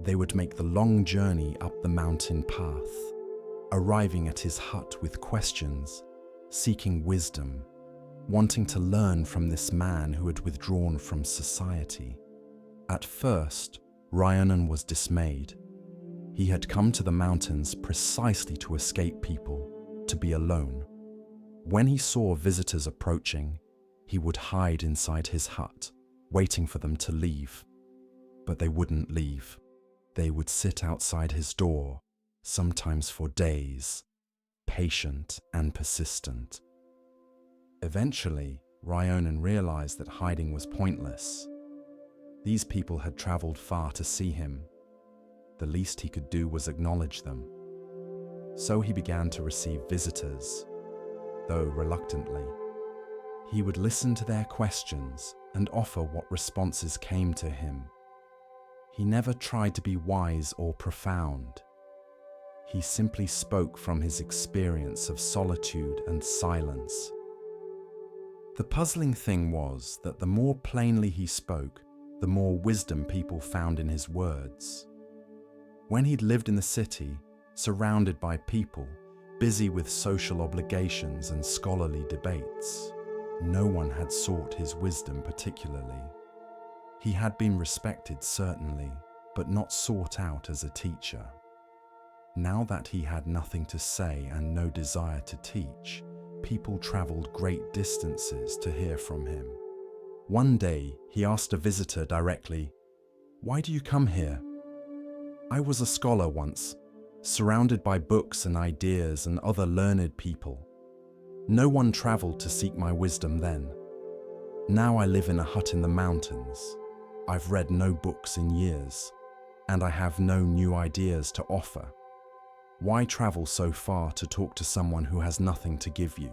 They would make the long journey up the mountain path, arriving at his hut with questions, seeking wisdom, wanting to learn from this man who had withdrawn from society. At first, Ryonan was dismayed. He had come to the mountains precisely to escape people, to be alone. When he saw visitors approaching, he would hide inside his hut, waiting for them to leave. But they wouldn't leave. They would sit outside his door, sometimes for days, patient and persistent. Eventually, Ryonan realized that hiding was pointless. These people had traveled far to see him. The least he could do was acknowledge them. So he began to receive visitors, though reluctantly. He would listen to their questions and offer what responses came to him. He never tried to be wise or profound. He simply spoke from his experience of solitude and silence. The puzzling thing was that the more plainly he spoke, the more wisdom people found in his words. When he'd lived in the city, surrounded by people, busy with social obligations and scholarly debates, no one had sought his wisdom particularly. He had been respected, certainly, but not sought out as a teacher. Now that he had nothing to say and no desire to teach, people traveled great distances to hear from him. One day, he asked a visitor directly, "Why do you come here?" "I was a scholar once, surrounded by books and ideas and other learned people. No one traveled to seek my wisdom then. Now I live in a hut in the mountains. I've read no books in years, and I have no new ideas to offer. Why travel so far to talk to someone who has nothing to give you?"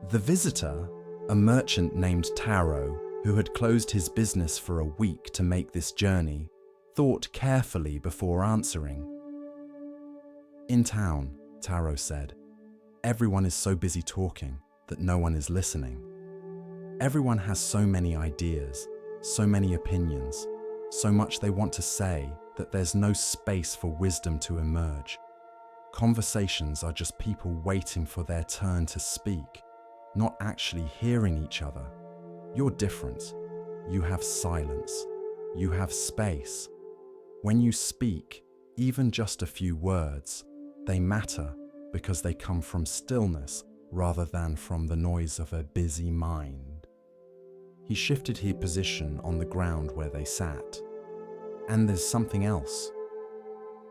The visitor, a merchant named Taro, who had closed his business for a week to make this journey, thought carefully before answering. "In town," Taro said, "everyone is so busy talking that no one is listening. Everyone has so many ideas, so many opinions, so much they want to say that there's no space for wisdom to emerge. Conversations are just people waiting for their turn to speak, not actually hearing each other. You're different. You have silence. You have space. When you speak, even just a few words, they matter because they come from stillness rather than from the noise of a busy mind. He shifted his position on the ground where they sat. And there's something else.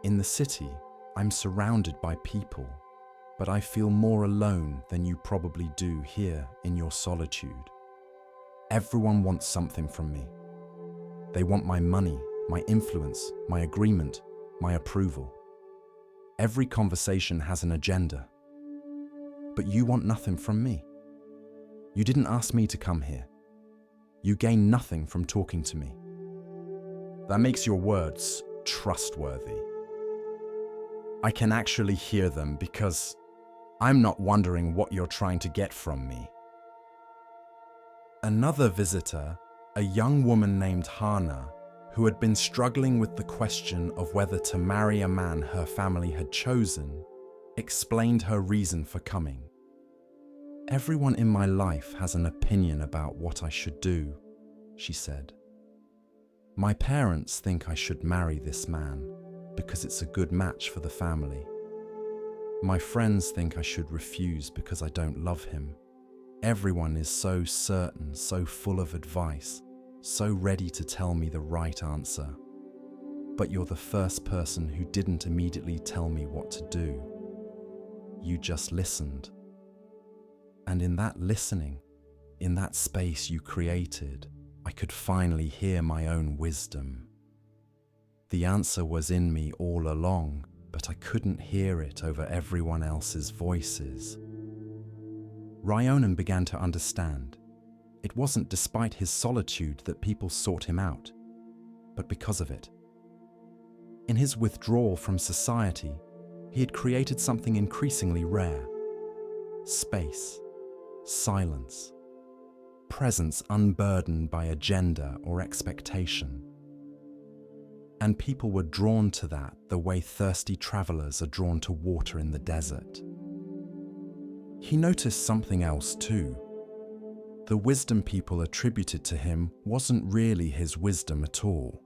In the city, I'm surrounded by people, but I feel more alone than you probably do here in your solitude. Everyone wants something from me. They want my money, my influence, my agreement, my approval. Every conversation has an agenda. But you want nothing from me. You didn't ask me to come here. You gain nothing from talking to me. That makes your words trustworthy. I can actually hear them because I'm not wondering what you're trying to get from me. Another visitor, a young woman named Hana, who had been struggling with the question of whether to marry a man her family had chosen, explained her reason for coming. Everyone in my life has an opinion about what I should do, she said. My parents think I should marry this man because it's a good match for the family. My friends think I should refuse because I don't love him. Everyone is so certain, so full of advice, so ready to tell me the right answer. But you're the first person who didn't immediately tell me what to do. You just listened. And in that listening, in that space you created, I could finally hear my own wisdom. The answer was in me all along, but I couldn't hear it over everyone else's voices. Ryonan began to understand. It wasn't despite his solitude that people sought him out, but because of it. In his withdrawal from society, he had created something increasingly rare. Space, silence, presence unburdened by agenda or expectation. And people were drawn to that the way thirsty travelers are drawn to water in the desert. He noticed something else too. The wisdom people attributed to him wasn't really his wisdom at all.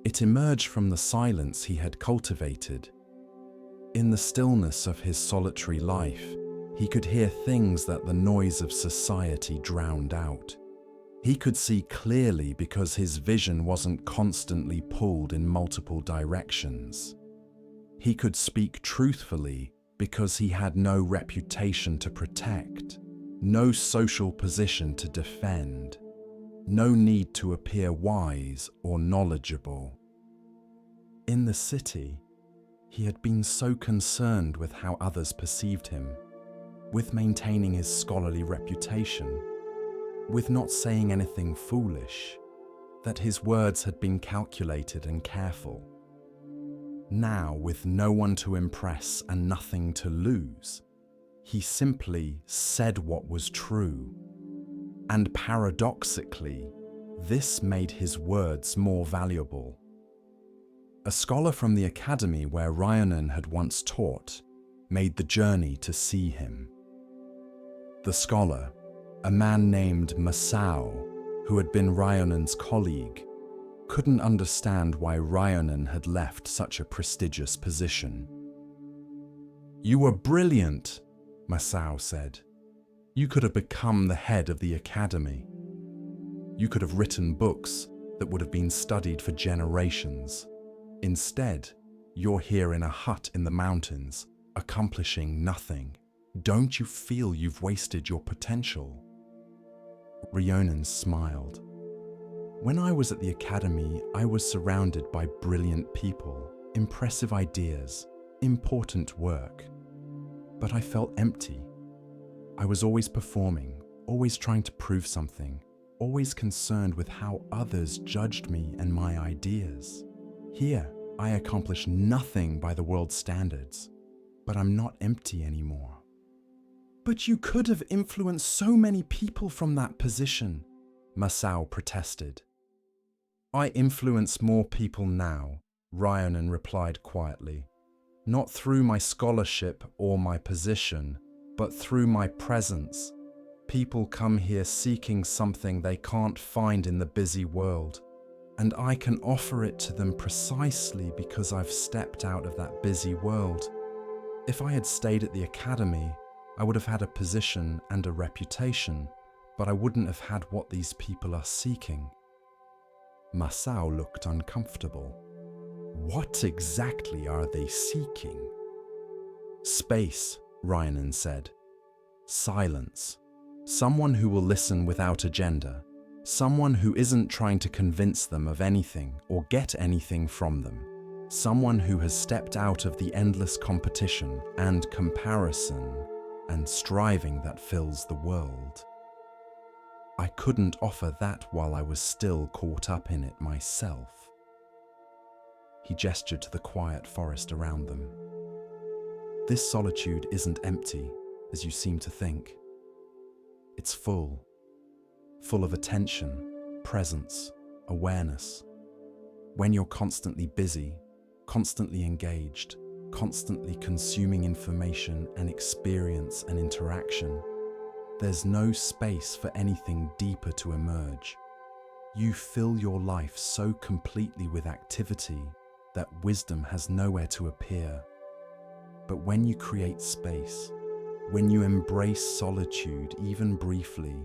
It emerged from the silence he had cultivated. In the stillness of his solitary life, he could hear things that the noise of society drowned out. He could see clearly because his vision wasn't constantly pulled in multiple directions. He could speak truthfully because he had no reputation to protect, no social position to defend, no need to appear wise or knowledgeable. In the city, he had been so concerned with how others perceived him, with maintaining his scholarly reputation, with not saying anything foolish, that his words had been calculated and careful. Now, with no one to impress and nothing to lose, he simply said what was true. And paradoxically, this made his words more valuable. A scholar from the academy where Ryonan had once taught made the journey to see him. The scholar, a man named Masao, who had been Ryonan's colleague, couldn't understand why Ryonan had left such a prestigious position. "You were brilliant," Masao said. "You could have become the head of the academy. You could have written books that would have been studied for generations. Instead, you're here in a hut in the mountains, accomplishing nothing. Don't you feel you've wasted your potential?" Ryonan smiled. "When I was at the academy, I was surrounded by brilliant people, impressive ideas, important work. But I felt empty. I was always performing, always trying to prove something, always concerned with how others judged me and my ideas. Here, I accomplish nothing by the world's standards, but I'm not empty anymore." "But you could have influenced so many people from that position," Masao protested. "I influence more people now," Ryonan replied quietly, Not through my scholarship or my position, but through my presence. People come here seeking something they can't find in the busy world, and I can offer it to them precisely because I've stepped out of that busy world. If I had stayed at the academy, I would have had a position and a reputation, but I wouldn't have had what these people are seeking. Masao looked uncomfortable. What exactly are they seeking? Space, Ryanan said. Silence. Someone who will listen without agenda. Someone who isn't trying to convince them of anything or get anything from them. Someone who has stepped out of the endless competition and comparison and striving that fills the world. I couldn't offer that while I was still caught up in it myself. He gestured to the quiet forest around them. This solitude isn't empty, as you seem to think. It's full of attention, presence, awareness. When you're constantly busy, constantly engaged, constantly consuming information and experience and interaction, there's no space for anything deeper to emerge. You fill your life so completely with activity that wisdom has nowhere to appear. But when you create space, when you embrace solitude even briefly,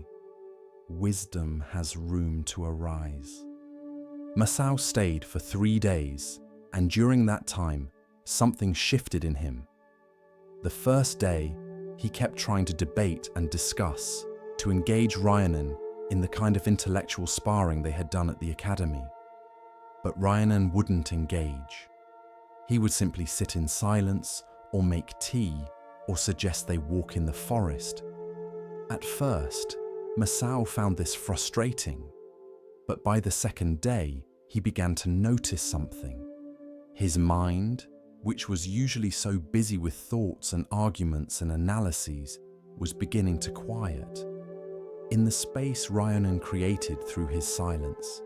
wisdom has room to arise. Masao stayed for 3 days, and during that time, something shifted in him. The first day, he kept trying to debate and discuss, to engage Ryanan in the kind of intellectual sparring they had done at the academy. But Ryanan wouldn't engage. He would simply sit in silence or make tea or suggest they walk in the forest. At first, Masao found this frustrating, but by the second day, he began to notice something. His mind, which was usually so busy with thoughts and arguments and analyses, was beginning to quiet. In the space Ryanan created through his silence,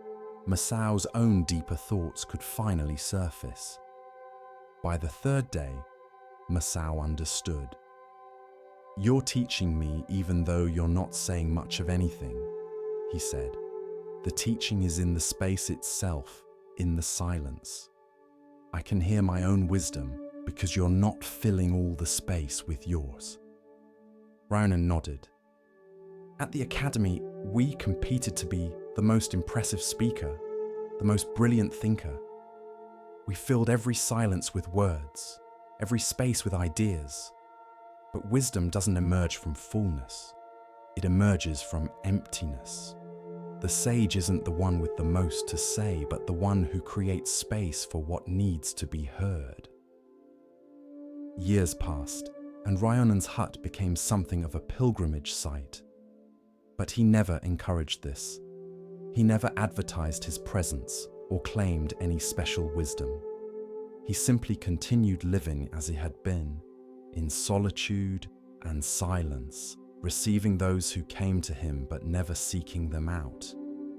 Masao's own deeper thoughts could finally surface. By the third day, Masao understood. "You're teaching me even though you're not saying much of anything," he said. "The teaching is in the space itself, in the silence. I can hear my own wisdom because you're not filling all the space with yours." Ryanan nodded. "At the academy, we competed to be the most impressive speaker, the most brilliant thinker. We filled every silence with words, every space with ideas. But wisdom doesn't emerge from fullness. It emerges from emptiness. The sage isn't the one with the most to say, but the one who creates space for what needs to be heard." Years passed, and Ryanan's hut became something of a pilgrimage site. But he never encouraged this. He never advertised his presence or claimed any special wisdom. He simply continued living as he had been, in solitude and silence, receiving those who came to him but never seeking them out.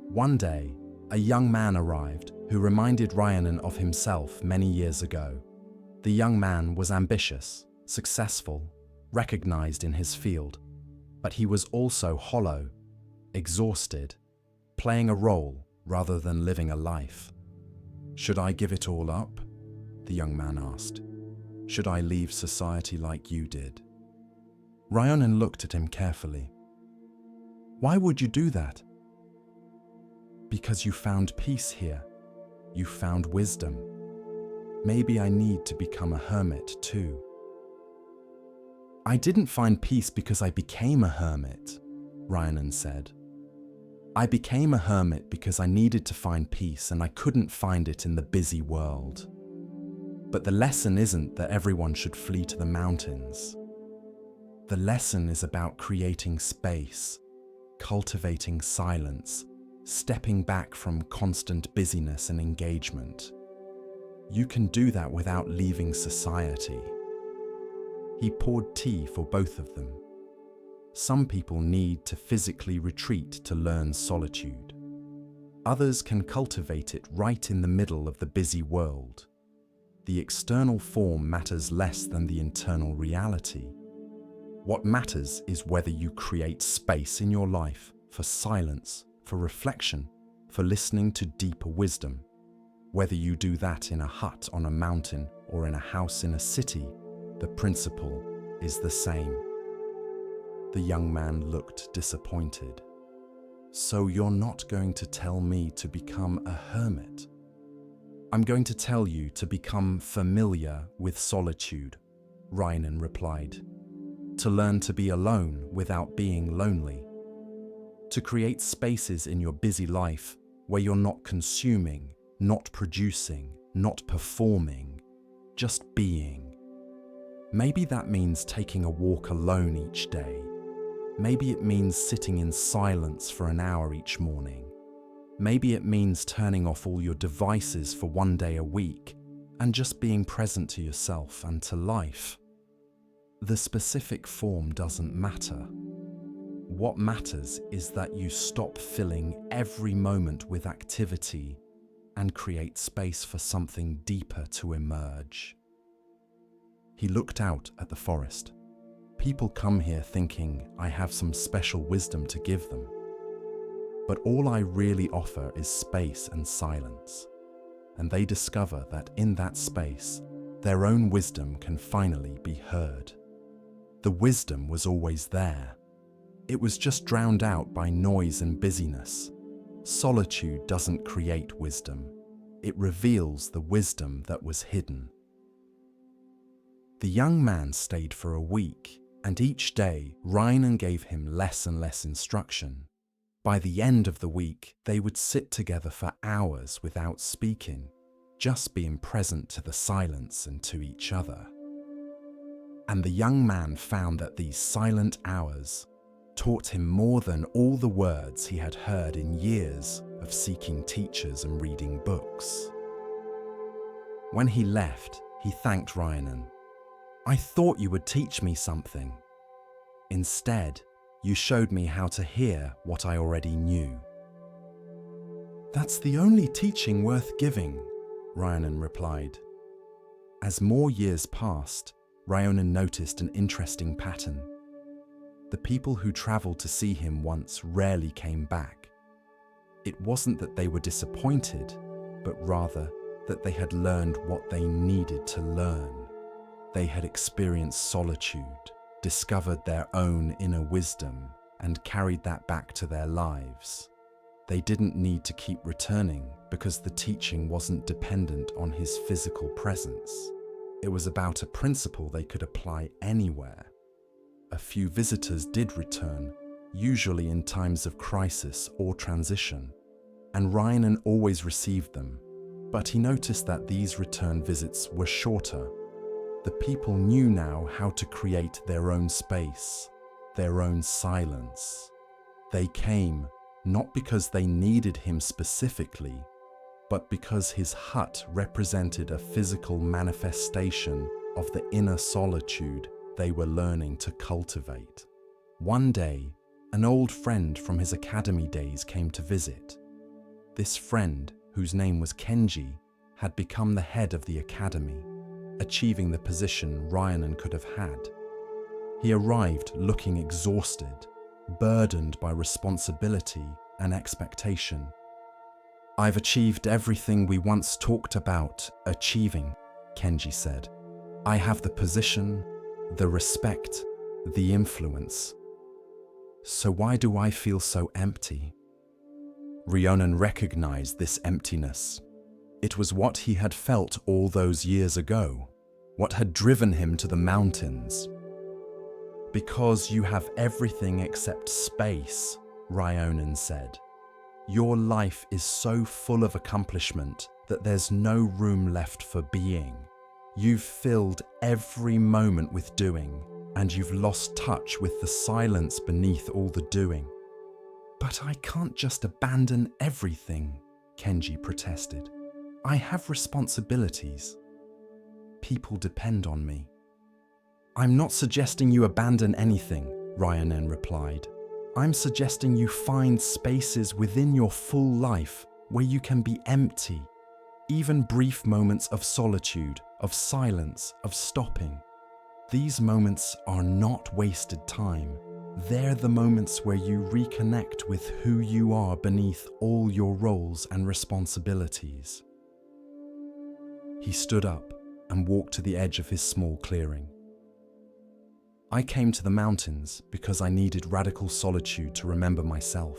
One day, a young man arrived who reminded Ryanan of himself many years ago. The young man was ambitious, successful, recognized in his field, but he was also hollow, exhausted, playing a role rather than living a life. "Should I give it all up?" the young man asked. "Should I leave society like you did?" Ryanan looked at him carefully. "Why would you do that?" "Because you found peace here. You found wisdom. Maybe I need to become a hermit too." "I didn't find peace because I became a hermit," Ryanan said. "I became a hermit because I needed to find peace and I couldn't find it in the busy world. But the lesson isn't that everyone should flee to the mountains. The lesson is about creating space, cultivating silence, stepping back from constant busyness and engagement. You can do that without leaving society." He poured tea for both of them. Some people need to physically retreat to learn solitude. Others can cultivate it right in the middle of the busy world. the external form matters less than the internal reality. What matters is whether you create space in your life for silence, for reflection, for listening to deeper wisdom. Whether you do that in a hut on a mountain or in a house in a city, the principle is the same. The young man looked disappointed. So you're not going to tell me to become a hermit? I'm going to tell you to become familiar with solitude, Reinen replied. To learn to be alone without being lonely. To create spaces in your busy life where you're not consuming, not producing, not performing, just being. Maybe that means taking a walk alone each day. Maybe it means sitting in silence for an hour each morning. Maybe it means turning off all your devices for one day a week and just being present to yourself and to life. The specific form doesn't matter. What matters is that you stop filling every moment with activity and create space for something deeper to emerge. He looked out at the forest. People come here thinking I have some special wisdom to give them. But all I really offer is space and silence. And they discover that in that space, their own wisdom can finally be heard. The wisdom was always there. It was just drowned out by noise and busyness. Solitude doesn't create wisdom. It reveals the wisdom that was hidden. The young man stayed for a week, and each day Reinen gave him less and less instruction. By the end of the week, they would sit together for hours without speaking, just being present to the silence and to each other. And the young man found that these silent hours taught him more than all the words he had heard in years of seeking teachers and reading books. When he left, he thanked Reinen. I thought you would teach me something. Instead, you showed me how to hear what I already knew. That's the only teaching worth giving, Reinen replied. As more years passed, Reinen noticed an interesting pattern. The people who traveled to see him once rarely came back. It wasn't that they were disappointed, but rather that they had learned what they needed to learn. They had experienced solitude, discovered their own inner wisdom, and carried that back to their lives. They didn't need to keep returning because the teaching wasn't dependent on his physical presence. It was about a principle they could apply anywhere. A few visitors did return, usually in times of crisis or transition, and Reinen always received them, but he noticed that these return visits were shorter. The people knew now how to create their own space, their own silence. They came not because they needed him specifically, but because his hut represented a physical manifestation of the inner solitude they were learning to cultivate. One day, an old friend from his academy days came to visit. This friend, whose name was Kenji, had become the head of the academy, achieving the position Reinen could have had. He arrived looking exhausted, burdened by responsibility and expectation. I've achieved everything we once talked about achieving, Kenji said. I have the position, the respect, the influence. So why do I feel so empty? Rionen recognized this emptiness. It was what he had felt all those years ago, what had driven him to the mountains. Because you have everything except space, Rionen said. Your life is so full of accomplishment that there's no room left for being. You've filled every moment with doing, and you've lost touch with the silence beneath all the doing. But I can't just abandon everything, Kenji protested. I have responsibilities. People depend on me. I'm not suggesting you abandon anything, Rionen replied. I'm suggesting you find spaces within your full life where you can be empty, Even brief moments of solitude, of silence, of stopping. These moments are not wasted time. They're the moments where you reconnect with who you are beneath all your roles and responsibilities. He stood up and walked to the edge of his small clearing. I came to the mountains because I needed radical solitude to remember myself.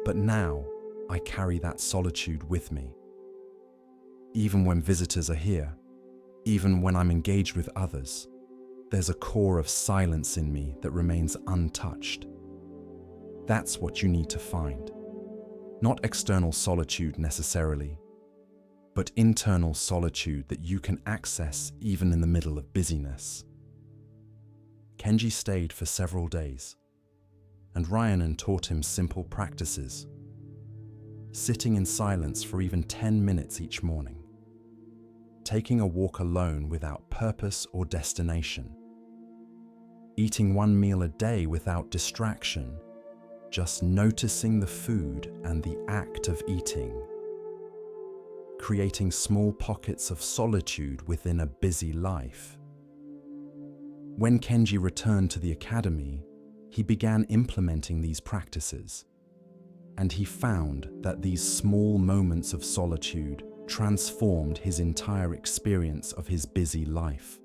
But now I carry that solitude with me. Even when visitors are here, even when I'm engaged with others, there's a core of silence in me that remains untouched. That's what you need to find. Not external solitude necessarily, but internal solitude that you can access even in the middle of busyness. Kenji stayed for several days, and Rhiannon taught him simple practices. Sitting in silence for even 10 minutes each morning. Taking a walk alone without purpose or destination. Eating one meal a day without distraction, just noticing the food and the act of eating. Creating small pockets of solitude within a busy life. When Kenji returned to the academy, he began implementing these practices, and he found that these small moments of solitude transformed his entire experience of his busy life.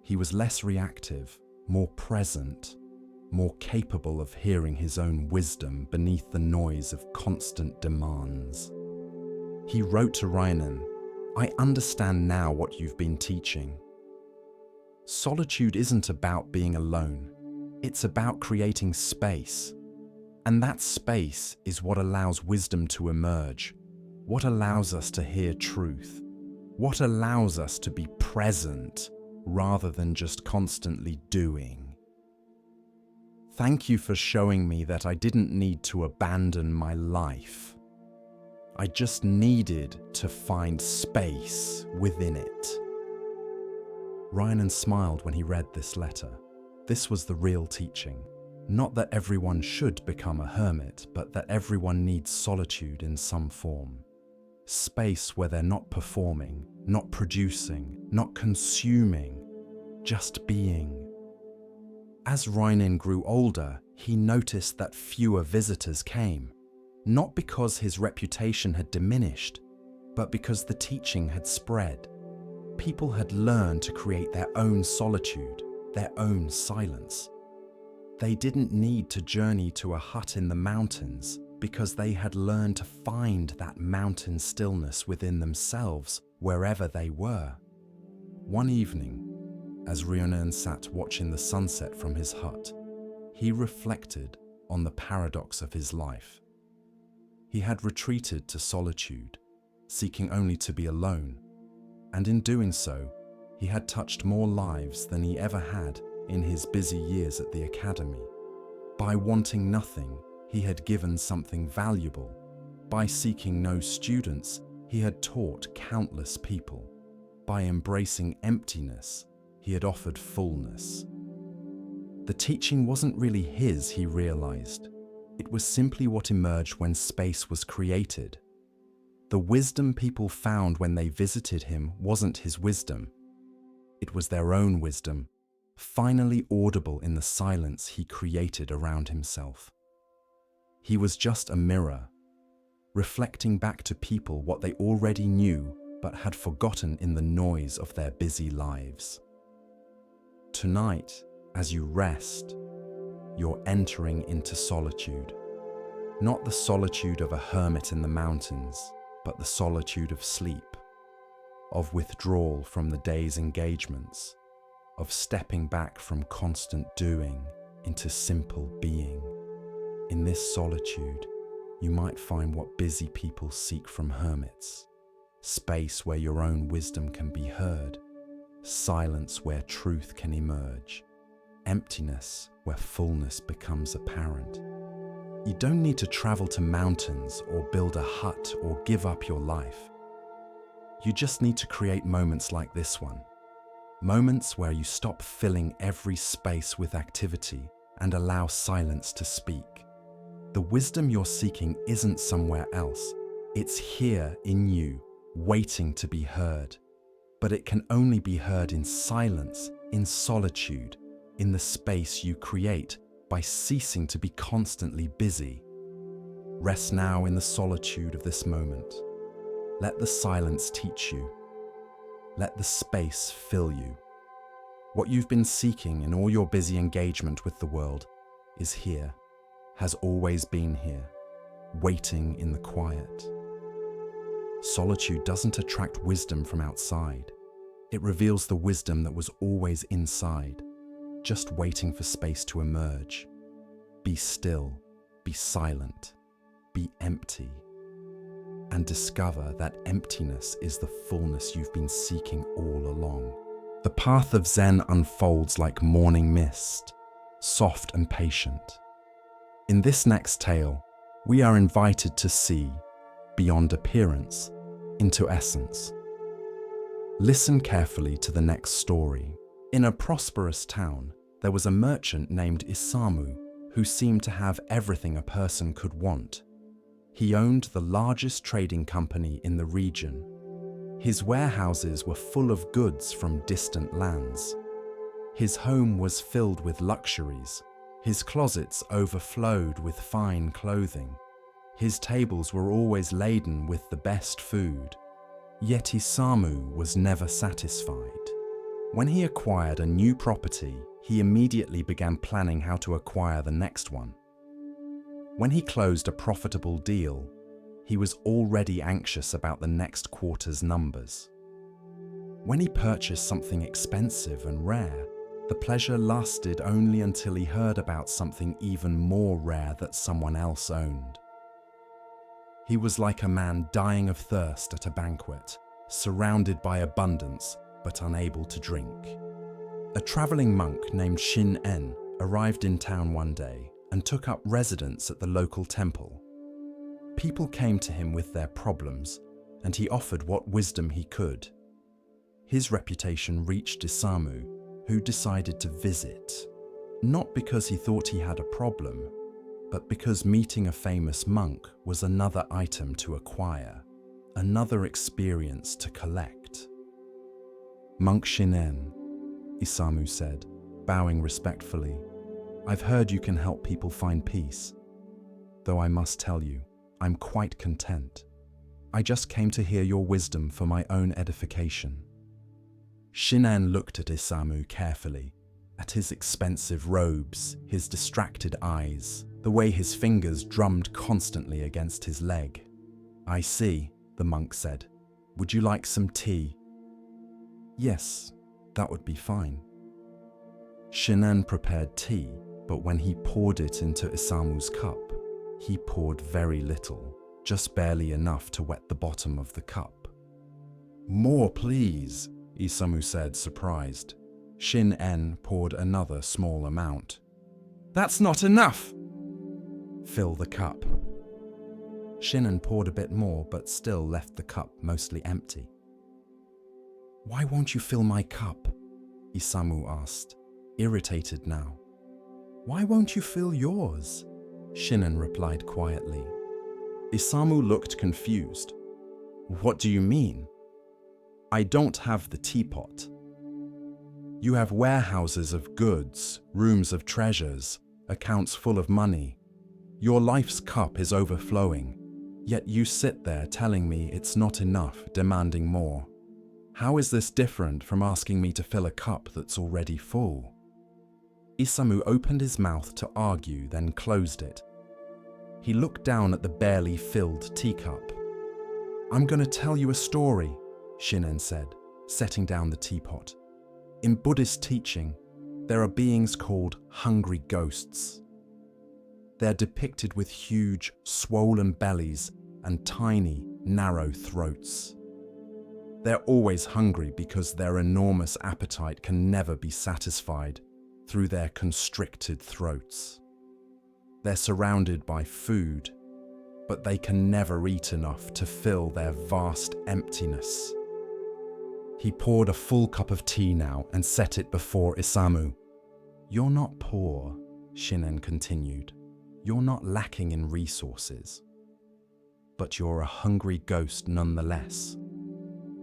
He was less reactive, more present, more capable of hearing his own wisdom beneath the noise of constant demands. He wrote to Rhiannon, "I understand now what you've been teaching. Solitude isn't about being alone. It's about creating space. And that space is what allows wisdom to emerge, what allows us to hear truth, what allows us to be present rather than just constantly doing. Thank you for showing me that I didn't need to abandon my life. I just needed to find space within it." Rhiannon smiled when he read this letter. This was the real teaching. Not that everyone should become a hermit, but that everyone needs solitude in some form. Space where they're not performing, not producing, not consuming, just being. As Rhiannon grew older, he noticed that fewer visitors came, not because his reputation had diminished, but because the teaching had spread. People had learned to create their own solitude, their own silence. They didn't need to journey to a hut in the mountains because they had learned to find that mountain stillness within themselves wherever they were. One evening, as Rhiannon sat watching the sunset from his hut, he reflected on the paradox of his life. He had retreated to solitude, seeking only to be alone, and in doing so, he had touched more lives than he ever had in his busy years at the academy. By wanting nothing, he had given something valuable. By seeking no students, he had taught countless people. By embracing emptiness, he had offered fullness. The teaching wasn't really his, he realized. It was simply what emerged when space was created. The wisdom people found when they visited him wasn't his wisdom. It was their own wisdom, finally audible in the silence he created around himself. He was just a mirror, reflecting back to people what they already knew but had forgotten in the noise of their busy lives. Tonight, as you rest, you're entering into solitude. Not the solitude of a hermit in the mountains, but the solitude of sleep, of withdrawal from the day's engagements, of stepping back from constant doing into simple being. In this solitude, you might find what busy people seek from hermits: space where your own wisdom can be heard, silence where truth can emerge, emptiness where fullness becomes apparent. You don't need to travel to mountains or build a hut or give up your life. You just need to create moments like this one. Moments where you stop filling every space with activity and allow silence to speak. The wisdom you're seeking isn't somewhere else. It's here in you, waiting to be heard. But it can only be heard in silence, in solitude, in the space you create by ceasing to be constantly busy. Rest now in the solitude of this moment. Let the silence teach you. Let the space fill you. What you've been seeking in all your busy engagement with the world is here, has always been here, waiting in the quiet. Solitude doesn't attract wisdom from outside. It reveals the wisdom that was always inside, just waiting for space to emerge. Be still, be silent, be empty, and discover that emptiness is the fullness you've been seeking all along. The path of Zen unfolds like morning mist, soft and patient. In this next tale, we are invited to see, beyond appearance, into essence. Listen carefully to the next story. In a prosperous town, there was a merchant named Isamu who seemed to have everything a person could want. He owned the largest trading company in the region. His warehouses were full of goods from distant lands. His home was filled with luxuries. His closets overflowed with fine clothing. His tables were always laden with the best food. Yet Isamu was never satisfied. When he acquired a new property, he immediately began planning how to acquire the next one. When he closed a profitable deal, he was already anxious about the next quarter's numbers. When he purchased something expensive and rare, the pleasure lasted only until he heard about something even more rare that someone else owned. He was like a man dying of thirst at a banquet, surrounded by abundance but unable to drink. A traveling monk named Shin-en arrived in town one day and took up residence at the local temple. People came to him with their problems, and he offered what wisdom he could. His reputation reached Isamu, who decided to visit, not because he thought he had a problem, but because meeting a famous monk was another item to acquire, another experience to collect. "Monk Shinen," Isamu said, bowing respectfully, "I've heard you can help people find peace. Though I must tell you, I'm quite content. I just came to hear your wisdom for my own edification." Shinen looked at Isamu carefully, at his expensive robes, his distracted eyes, the way his fingers drummed constantly against his leg. "I see," the monk said. "Would you like some tea?" "Yes, that would be fine." Shinen prepared tea, but when he poured it into Isamu's cup, he poured very little, just barely enough to wet the bottom of the cup. "More, please," Isamu said, surprised. Shin-en poured another small amount. "That's not enough!" "Fill the cup." Shin-en poured a bit more, but still left the cup mostly empty. "Why won't you fill my cup?" Isamu asked, irritated now. "Why won't you fill yours?" Shin-en replied quietly. Isamu looked confused. "What do you mean?" "I don't have the teapot." "You have warehouses of goods, rooms of treasures, accounts full of money. Your life's cup is overflowing, yet you sit there telling me it's not enough, demanding more. How is this different from asking me to fill a cup that's already full?" Isamu opened his mouth to argue, then closed it. He looked down at the barely filled teacup. "I'm going to tell you a story," Shinen said, setting down the teapot. "In Buddhist teaching, there are beings called hungry ghosts. They're depicted with huge, swollen bellies and tiny, narrow throats. They're always hungry because their enormous appetite can never be satisfied through their constricted throats. They're surrounded by food, but they can never eat enough to fill their vast emptiness." He poured a full cup of tea now and set it before Isamu. "You're not poor," Shinen continued. "You're not lacking in resources. but you're a hungry ghost nonetheless.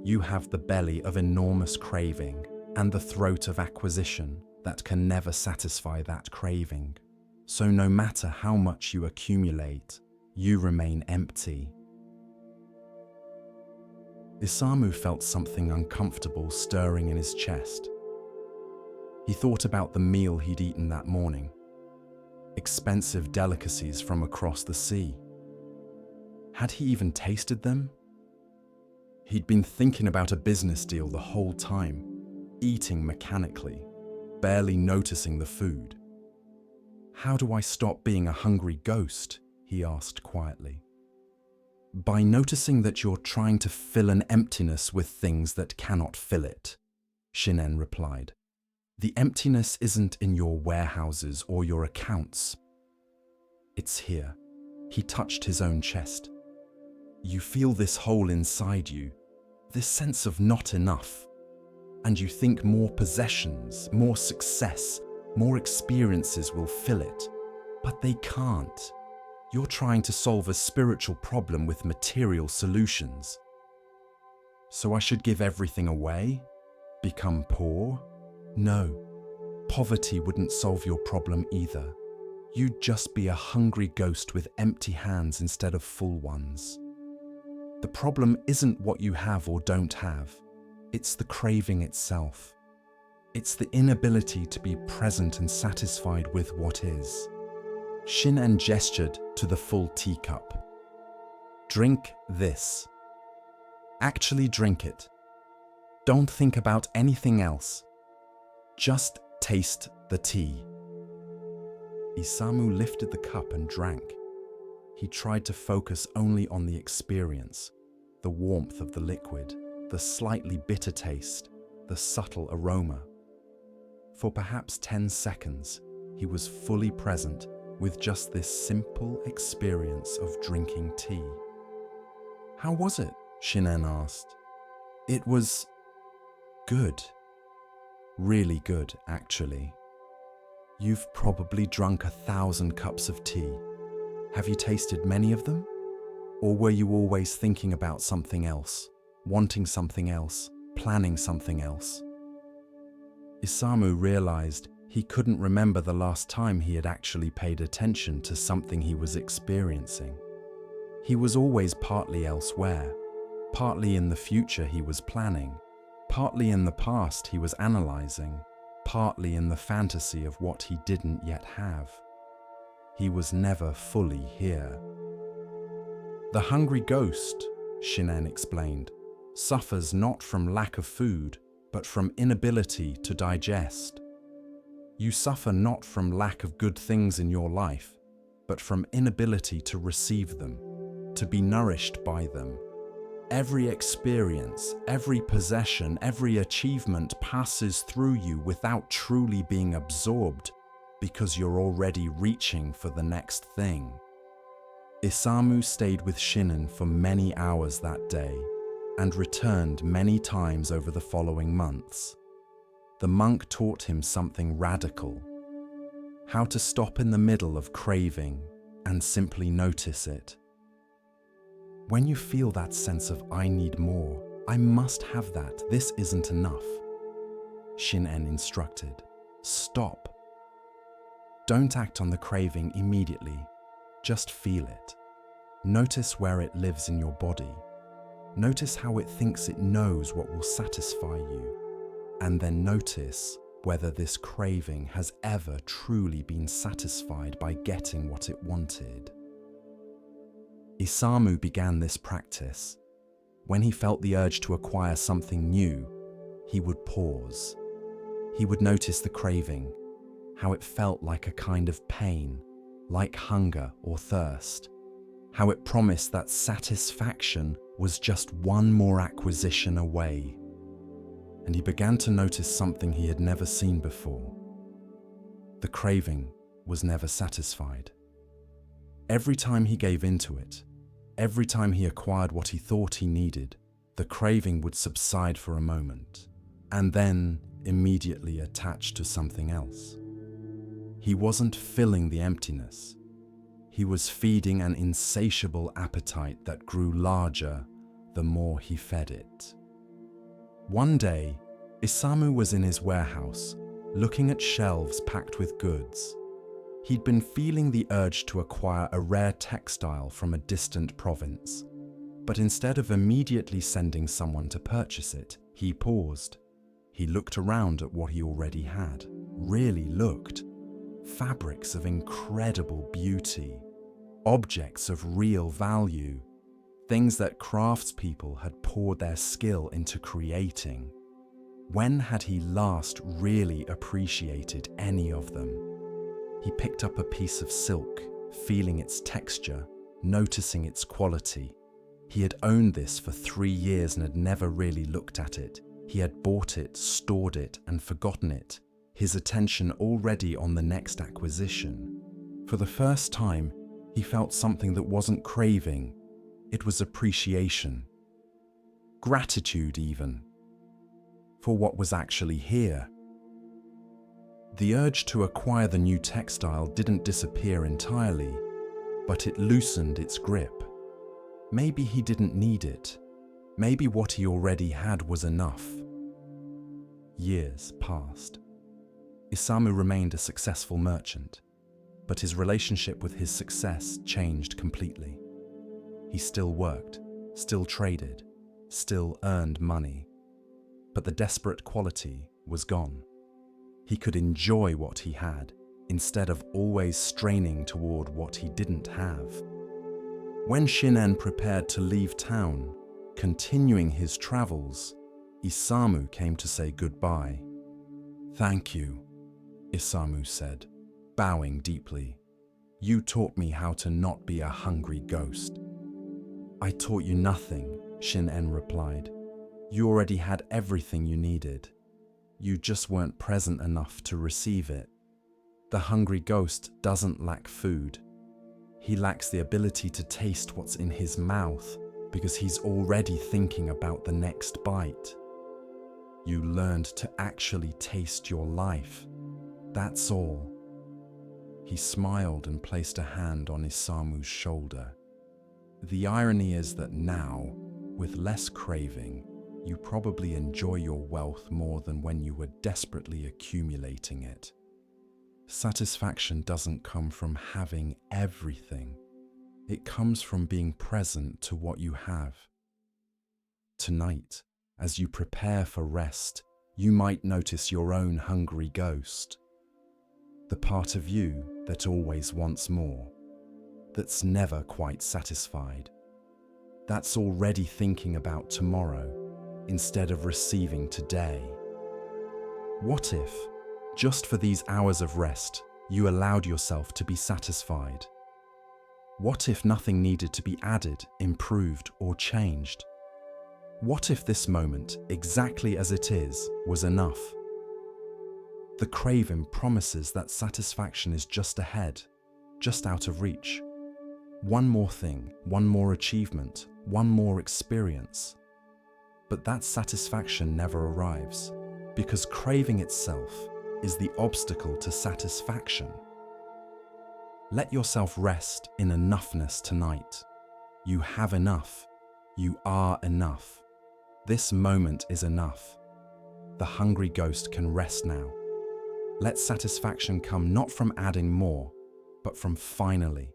You have the belly of enormous craving and the throat of acquisition that can never satisfy that craving. So no matter how much you accumulate, you remain empty. Isamu felt something uncomfortable stirring in his chest. He thought about the meal he'd eaten that morning. Expensive delicacies from across the sea. Had he even tasted them? He'd been thinking about a business deal the whole time, eating mechanically, barely noticing the food. How do I stop being a hungry ghost? He asked quietly. By noticing that you're trying to fill an emptiness with things that cannot fill it, Shinen replied. The emptiness isn't in your warehouses or your accounts. It's here. He touched his own chest. You feel this hole inside you, this sense of not enough, and you think more possessions, more success, more experiences will fill it, but they can't. You're trying to solve a spiritual problem with material solutions. So I should give everything away? Become poor? No, poverty wouldn't solve your problem either. You'd just be a hungry ghost with empty hands instead of full ones. The problem isn't what you have or don't have. It's the craving itself. It's the inability to be present and satisfied with what is. Shinen gestured to the full teacup. Drink this. Actually drink it. Don't think about anything else. Just taste the tea. Isamu lifted the cup and drank. He tried to focus only on the experience, the warmth of the liquid, the slightly bitter taste, the subtle aroma. For perhaps 10 seconds, he was fully present with just this simple experience of drinking tea. How was it? Shinen asked. It was good. Really good, actually. You've probably drunk 1,000 cups of tea. Have you tasted many of them? Or were you always thinking about something else, wanting something else, planning something else? Isamu realized he couldn't remember the last time he had actually paid attention to something he was experiencing. He was always partly elsewhere, partly in the future he was planning, partly in the past he was analyzing, partly in the fantasy of what he didn't yet have. He was never fully here. The hungry ghost, Shinen explained, suffers not from lack of food, but from inability to digest. You suffer not from lack of good things in your life, but from inability to receive them, to be nourished by them. Every experience, every possession, every achievement passes through you without truly being absorbed, because you're already reaching for the next thing. Isamu stayed with Shinen for many hours that day, and returned many times over the following months. The monk taught him something radical: how to stop in the middle of craving and simply notice it. When you feel that sense of I need more, I must have that, this isn't enough, Shinen instructed, stop. Don't act on the craving immediately, just feel it. Notice where it lives in your body. Notice how it thinks it knows what will satisfy you. And then notice whether this craving has ever truly been satisfied by getting what it wanted. Isamu began this practice. When he felt the urge to acquire something new, he would pause. He would notice the craving, how it felt like a kind of pain, like hunger or thirst, how it promised that satisfaction was just one more acquisition away. And he began to notice something he had never seen before. The craving was never satisfied. Every time he gave into it, every time he acquired what he thought he needed, the craving would subside for a moment, and then immediately attach to something else. He wasn't filling the emptiness. He was feeding an insatiable appetite that grew larger the more he fed it. One day, Isamu was in his warehouse, looking at shelves packed with goods. He'd been feeling the urge to acquire a rare textile from a distant province, but instead of immediately sending someone to purchase it, he paused. He looked around at what he already had, really looked. Fabrics of incredible beauty, objects of real value, things that craftspeople had poured their skill into creating. When had he last really appreciated any of them? He picked up a piece of silk, feeling its texture, noticing its quality. He had owned this for 3 years and had never really looked at it. He had bought it, stored it, and forgotten it, his attention already on the next acquisition. For the first time, he felt something that wasn't craving. It was appreciation. Gratitude even. For what was actually here. The urge to acquire the new textile didn't disappear entirely, but it loosened its grip. Maybe he didn't need it. Maybe what he already had was enough. Years passed. Isamu remained a successful merchant, but his relationship with his success changed completely. He still worked, still traded, still earned money, but the desperate quality was gone. He could enjoy what he had instead of always straining toward what he didn't have. When Shinen prepared to leave town, continuing his travels, Isamu came to say goodbye. "Thank you," Isamu said, bowing deeply. "You taught me how to not be a hungry ghost." "I taught you nothing," Shinen replied. "You already had everything you needed. You just weren't present enough to receive it. The hungry ghost doesn't lack food. He lacks the ability to taste what's in his mouth because he's already thinking about the next bite. You learned to actually taste your life. That's all." He smiled and placed a hand on Isamu's shoulder. "The irony is that now, with less craving, you probably enjoy your wealth more than when you were desperately accumulating it. Satisfaction doesn't come from having everything. It comes from being present to what you have. Tonight, as you prepare for rest, you might notice your own hungry ghost. The part of you that always wants more, that's never quite satisfied, that's already thinking about tomorrow instead of receiving today. What if, just for these hours of rest, you allowed yourself to be satisfied? What if nothing needed to be added, improved, or changed? What if this moment, exactly as it is, was enough? The craving promises that satisfaction is just ahead, just out of reach. One more thing, one more achievement, one more experience. But that satisfaction never arrives, because craving itself is the obstacle to satisfaction. Let yourself rest in enoughness tonight. You have enough. You are enough. This moment is enough. The hungry ghost can rest now. Let satisfaction come not from adding more, but from finally,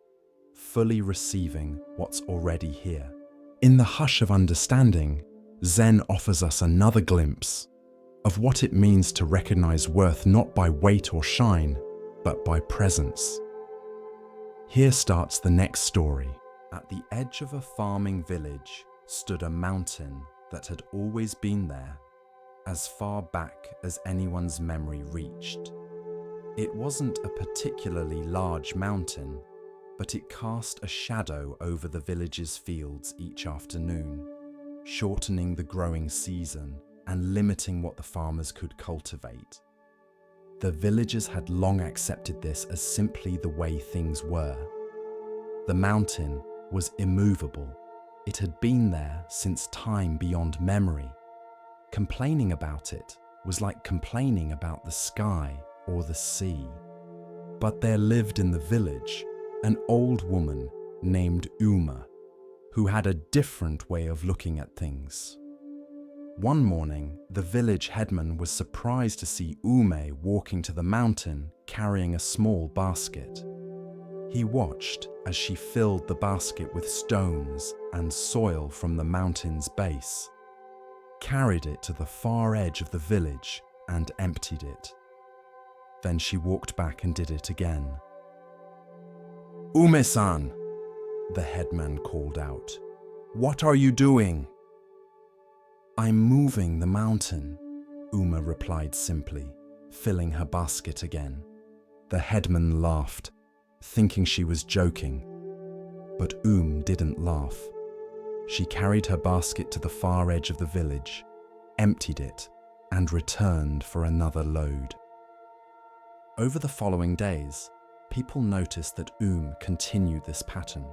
fully receiving what's already here. In the hush of understanding, Zen offers us another glimpse of what it means to recognize worth not by weight or shine, but by presence. Here starts the next story. At the edge of a farming village stood a mountain that had always been there, as far back as anyone's memory reached. It wasn't a particularly large mountain, but it cast a shadow over the village's fields each afternoon, shortening the growing season and limiting what the farmers could cultivate. The villagers had long accepted this as simply the way things were. The mountain was immovable. It had been there since time beyond memory. Complaining about it was like complaining about the sky or the sea. But there lived in the village an old woman named Uma, who had a different way of looking at things. One morning, the village headman was surprised to see Ume walking to the mountain carrying a small basket. He watched as she filled the basket with stones and soil from the mountain's base, carried it to the far edge of the village and emptied it. Then she walked back and did it again. "Ume-san," the headman called out, "what are you doing?" "I'm moving the mountain," Uma replied simply, filling her basket again. The headman laughed, thinking she was joking, but didn't laugh. She carried her basket to the far edge of the village, emptied it, and returned for another load. Over the following days, people noticed that continued this pattern.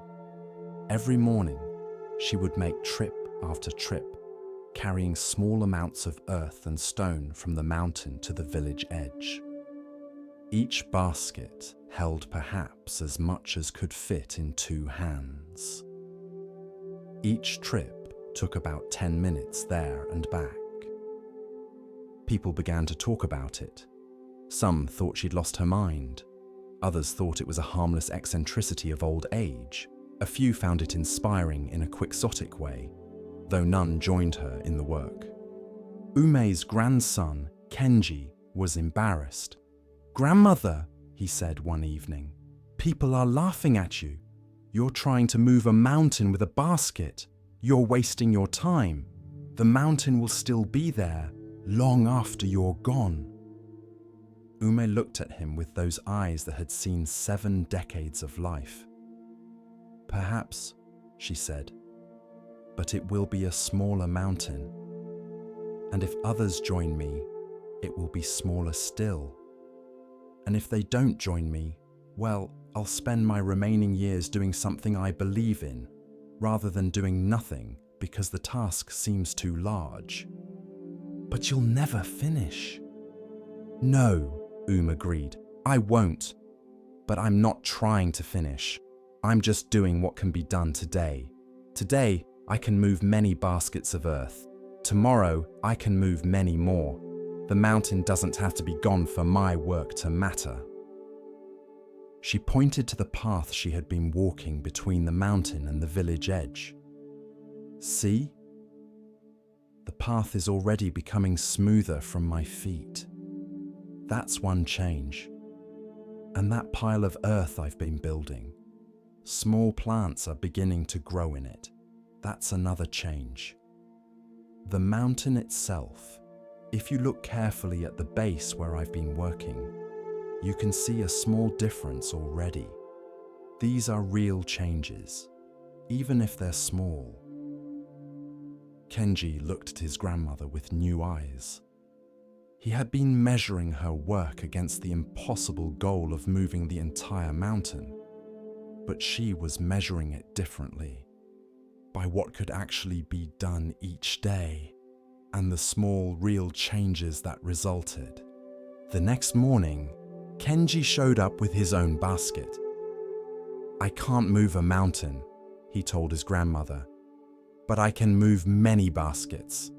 Every morning, she would make trip after trip, carrying small amounts of earth and stone from the mountain to the village edge. Each basket held perhaps as much as could fit in 2 hands. Each trip took about 10 minutes there and back. People began to talk about it. Some thought she'd lost her mind. Others thought it was a harmless eccentricity of old age. A few found it inspiring in a quixotic way, though none joined her in the work. Ume's grandson, Kenji, was embarrassed. "Grandmother," he said one evening, "people are laughing at you. You're trying to move a mountain with a basket. You're wasting your time. The mountain will still be there long after you're gone." Ume looked at him with those eyes that had seen 7 decades of life. "Perhaps," she said, "but it will be a smaller mountain. And if others join me, it will be smaller still. And if they don't join me, well, I'll spend my remaining years doing something I believe in, rather than doing nothing because the task seems too large." "But you'll never finish." "No," agreed, "I won't. But I'm not trying to finish. I'm just doing what can be done today. Today, I can move many baskets of earth. Tomorrow, I can move many more. The mountain doesn't have to be gone for my work to matter." She pointed to the path she had been walking between the mountain and the village edge. "See? The path is already becoming smoother from my feet. That's one change. And that pile of earth I've been building, small plants are beginning to grow in it. That's another change. The mountain itself, if you look carefully at the base where I've been working, you can see a small difference already. These are real changes, even if they're small." Kenji looked at his grandmother with new eyes. He had been measuring her work against the impossible goal of moving the entire mountain, but she was measuring it differently, by what could actually be done each day, and the small, real changes that resulted. The next morning, Kenji showed up with his own basket. "I can't move a mountain," he told his grandmother, "but I can move many baskets."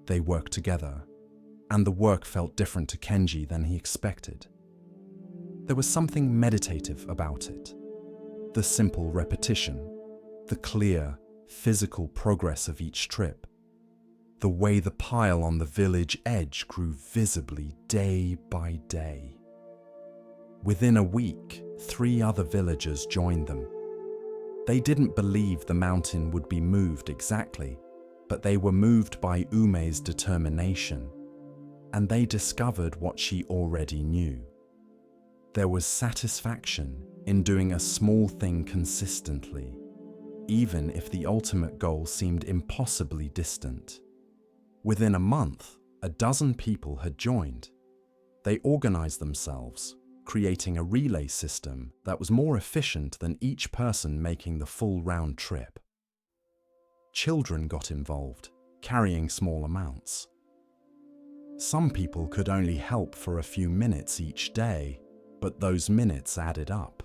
They worked together, and the work felt different to Kenji than he expected. There was something meditative about it. The simple repetition, the clear, physical progress of each trip, the way the pile on the village edge grew visibly day by day. Within a week, 3 other villagers joined them. They didn't believe the mountain would be moved exactly, but they were moved by Ume's determination, and they discovered what she already knew. There was satisfaction in doing a small thing consistently, even if the ultimate goal seemed impossibly distant. Within a month, 12 people had joined. They organized themselves, creating a relay system that was more efficient than each person making the full round trip. Children got involved, carrying small amounts. Some people could only help for a few minutes each day, but those minutes added up.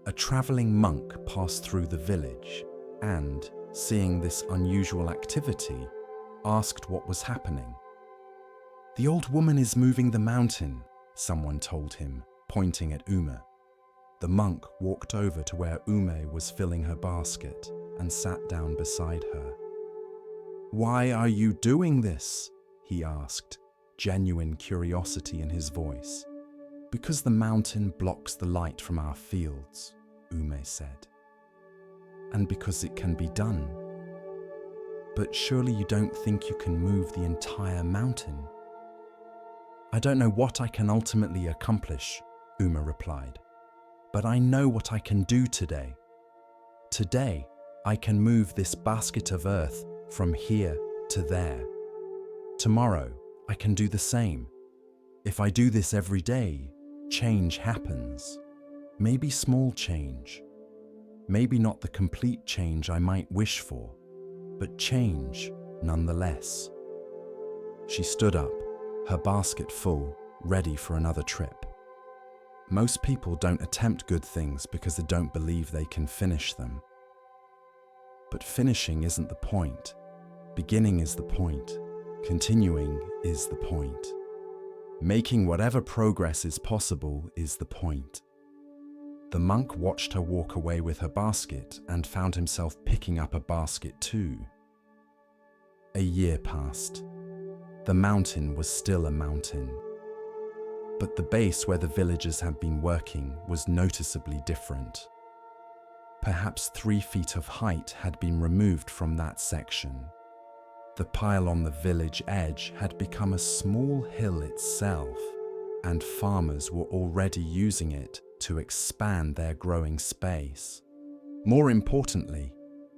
A traveling monk passed through the village and, seeing this unusual activity, asked what was happening. "The old woman is moving the mountain," someone told him, pointing at Uma. The monk walked over to where Ume was filling her basket and sat down beside her. "Why are you doing this?" he asked, genuine curiosity in his voice. "Because the mountain blocks the light from our fields," Ume said. "And because it can be done." "But surely you don't think you can move the entire mountain?" "I don't know what I can ultimately accomplish," Uma replied, "but I know what I can do today. Today, I can move this basket of earth from here to there. Tomorrow, I can do the same. If I do this every day, change happens. Maybe small change. Maybe not the complete change I might wish for, but change nonetheless." She stood up, her basket full, ready for another trip. Most people don't attempt good things because they don't believe they can finish them. But finishing isn't the point. Beginning is the point. Continuing is the point. Making whatever progress is possible is the point. The monk watched her walk away with her basket and found himself picking up a basket too. A year passed. The mountain was still a mountain. But the base where the villagers had been working was noticeably different. Perhaps 3 feet of height had been removed from that section. The pile on the village edge had become a small hill itself, and farmers were already using it to expand their growing space. More importantly,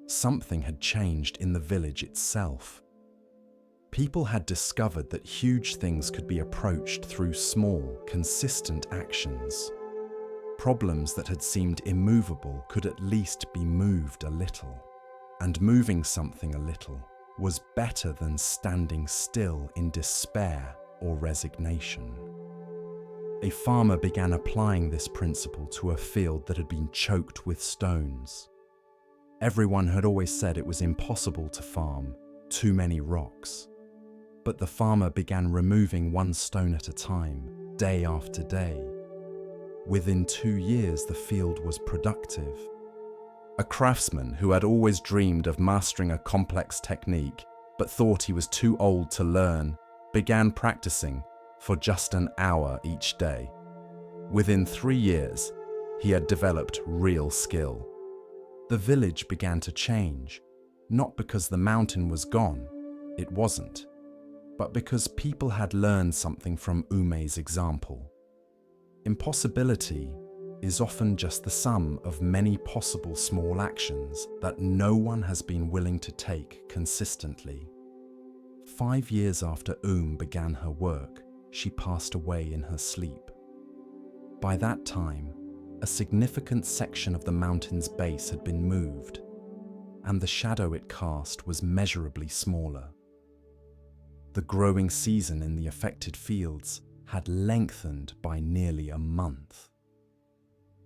something had changed in the village itself. People had discovered that huge things could be approached through small, consistent actions. Problems that had seemed immovable could at least be moved a little. And moving something a little was better than standing still in despair or resignation. A farmer began applying this principle to a field that had been choked with stones. Everyone had always said it was impossible to farm, too many rocks. But the farmer began removing one stone at a time, day after day. Within 2 years, the field was productive. A craftsman who had always dreamed of mastering a complex technique, but thought he was too old to learn, began practicing for just an hour each day. Within 3 years, he had developed real skill. The village began to change, not because the mountain was gone, it wasn't, but because people had learned something from Ume's example. Impossibility is often just the sum of many possible small actions that no one has been willing to take consistently. 5 years after began her work, she passed away in her sleep. By that time, a significant section of the mountain's base had been moved, and the shadow it cast was measurably smaller. The growing season in the affected fields had lengthened by nearly a month.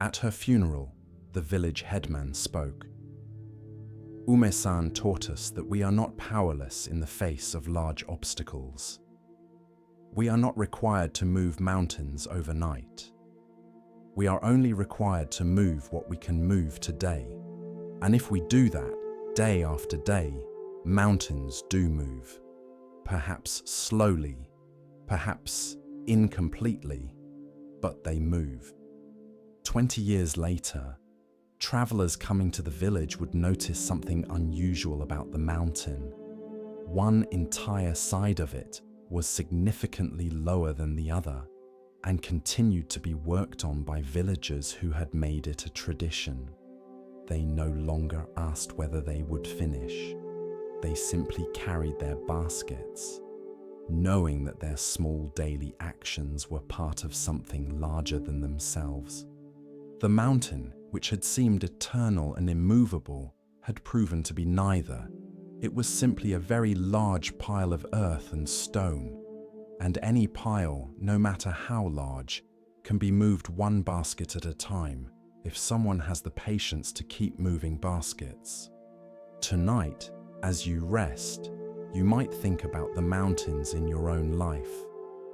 At her funeral, the village headman spoke. "Ume-san taught us that we are not powerless in the face of large obstacles. We are not required to move mountains overnight. We are only required to move what we can move today. And if we do that, day after day, mountains do move. Perhaps slowly, perhaps incompletely, but they move." 20 years later, travelers coming to the village would notice something unusual about the mountain. One entire side of it was significantly lower than the other and continued to be worked on by villagers who had made it a tradition. They no longer asked whether they would finish. They simply carried their baskets, knowing that their small daily actions were part of something larger than themselves. The mountain, which had seemed eternal and immovable, had proven to be neither. It was simply a very large pile of earth and stone, and any pile, no matter how large, can be moved one basket at a time, if someone has the patience to keep moving baskets. Tonight, as you rest, you might think about the mountains in your own life,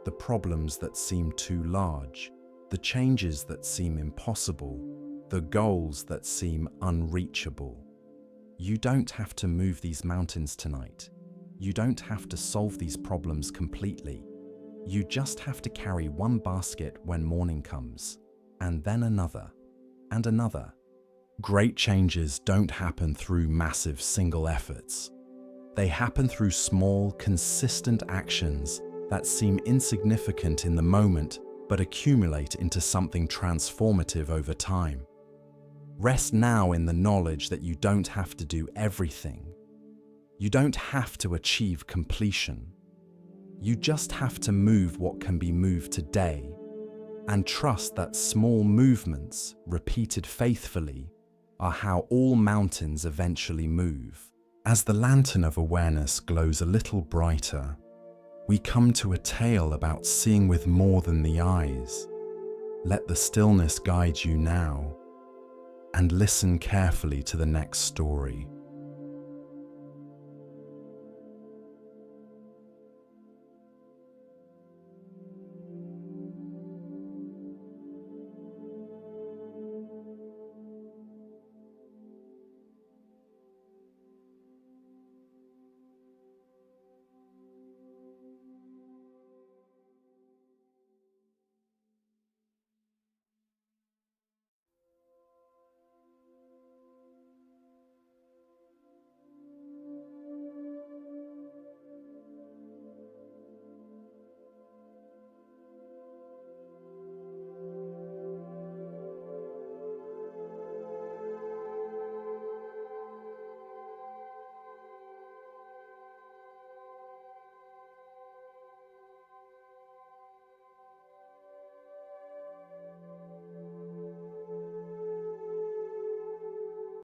the problems that seem too large, the changes that seem impossible, the goals that seem unreachable. You don't have to move these mountains tonight. You don't have to solve these problems completely. You just have to carry one basket when morning comes, and then another, and another. Great changes don't happen through massive single efforts. They happen through small, consistent actions that seem insignificant in the moment but accumulate into something transformative over time. Rest now in the knowledge that you don't have to do everything. You don't have to achieve completion. You just have to move what can be moved today, and trust that small movements, repeated faithfully, are how all mountains eventually move. As the lantern of awareness glows a little brighter, we come to a tale about seeing with more than the eyes. Let the stillness guide you now, and listen carefully to the next story.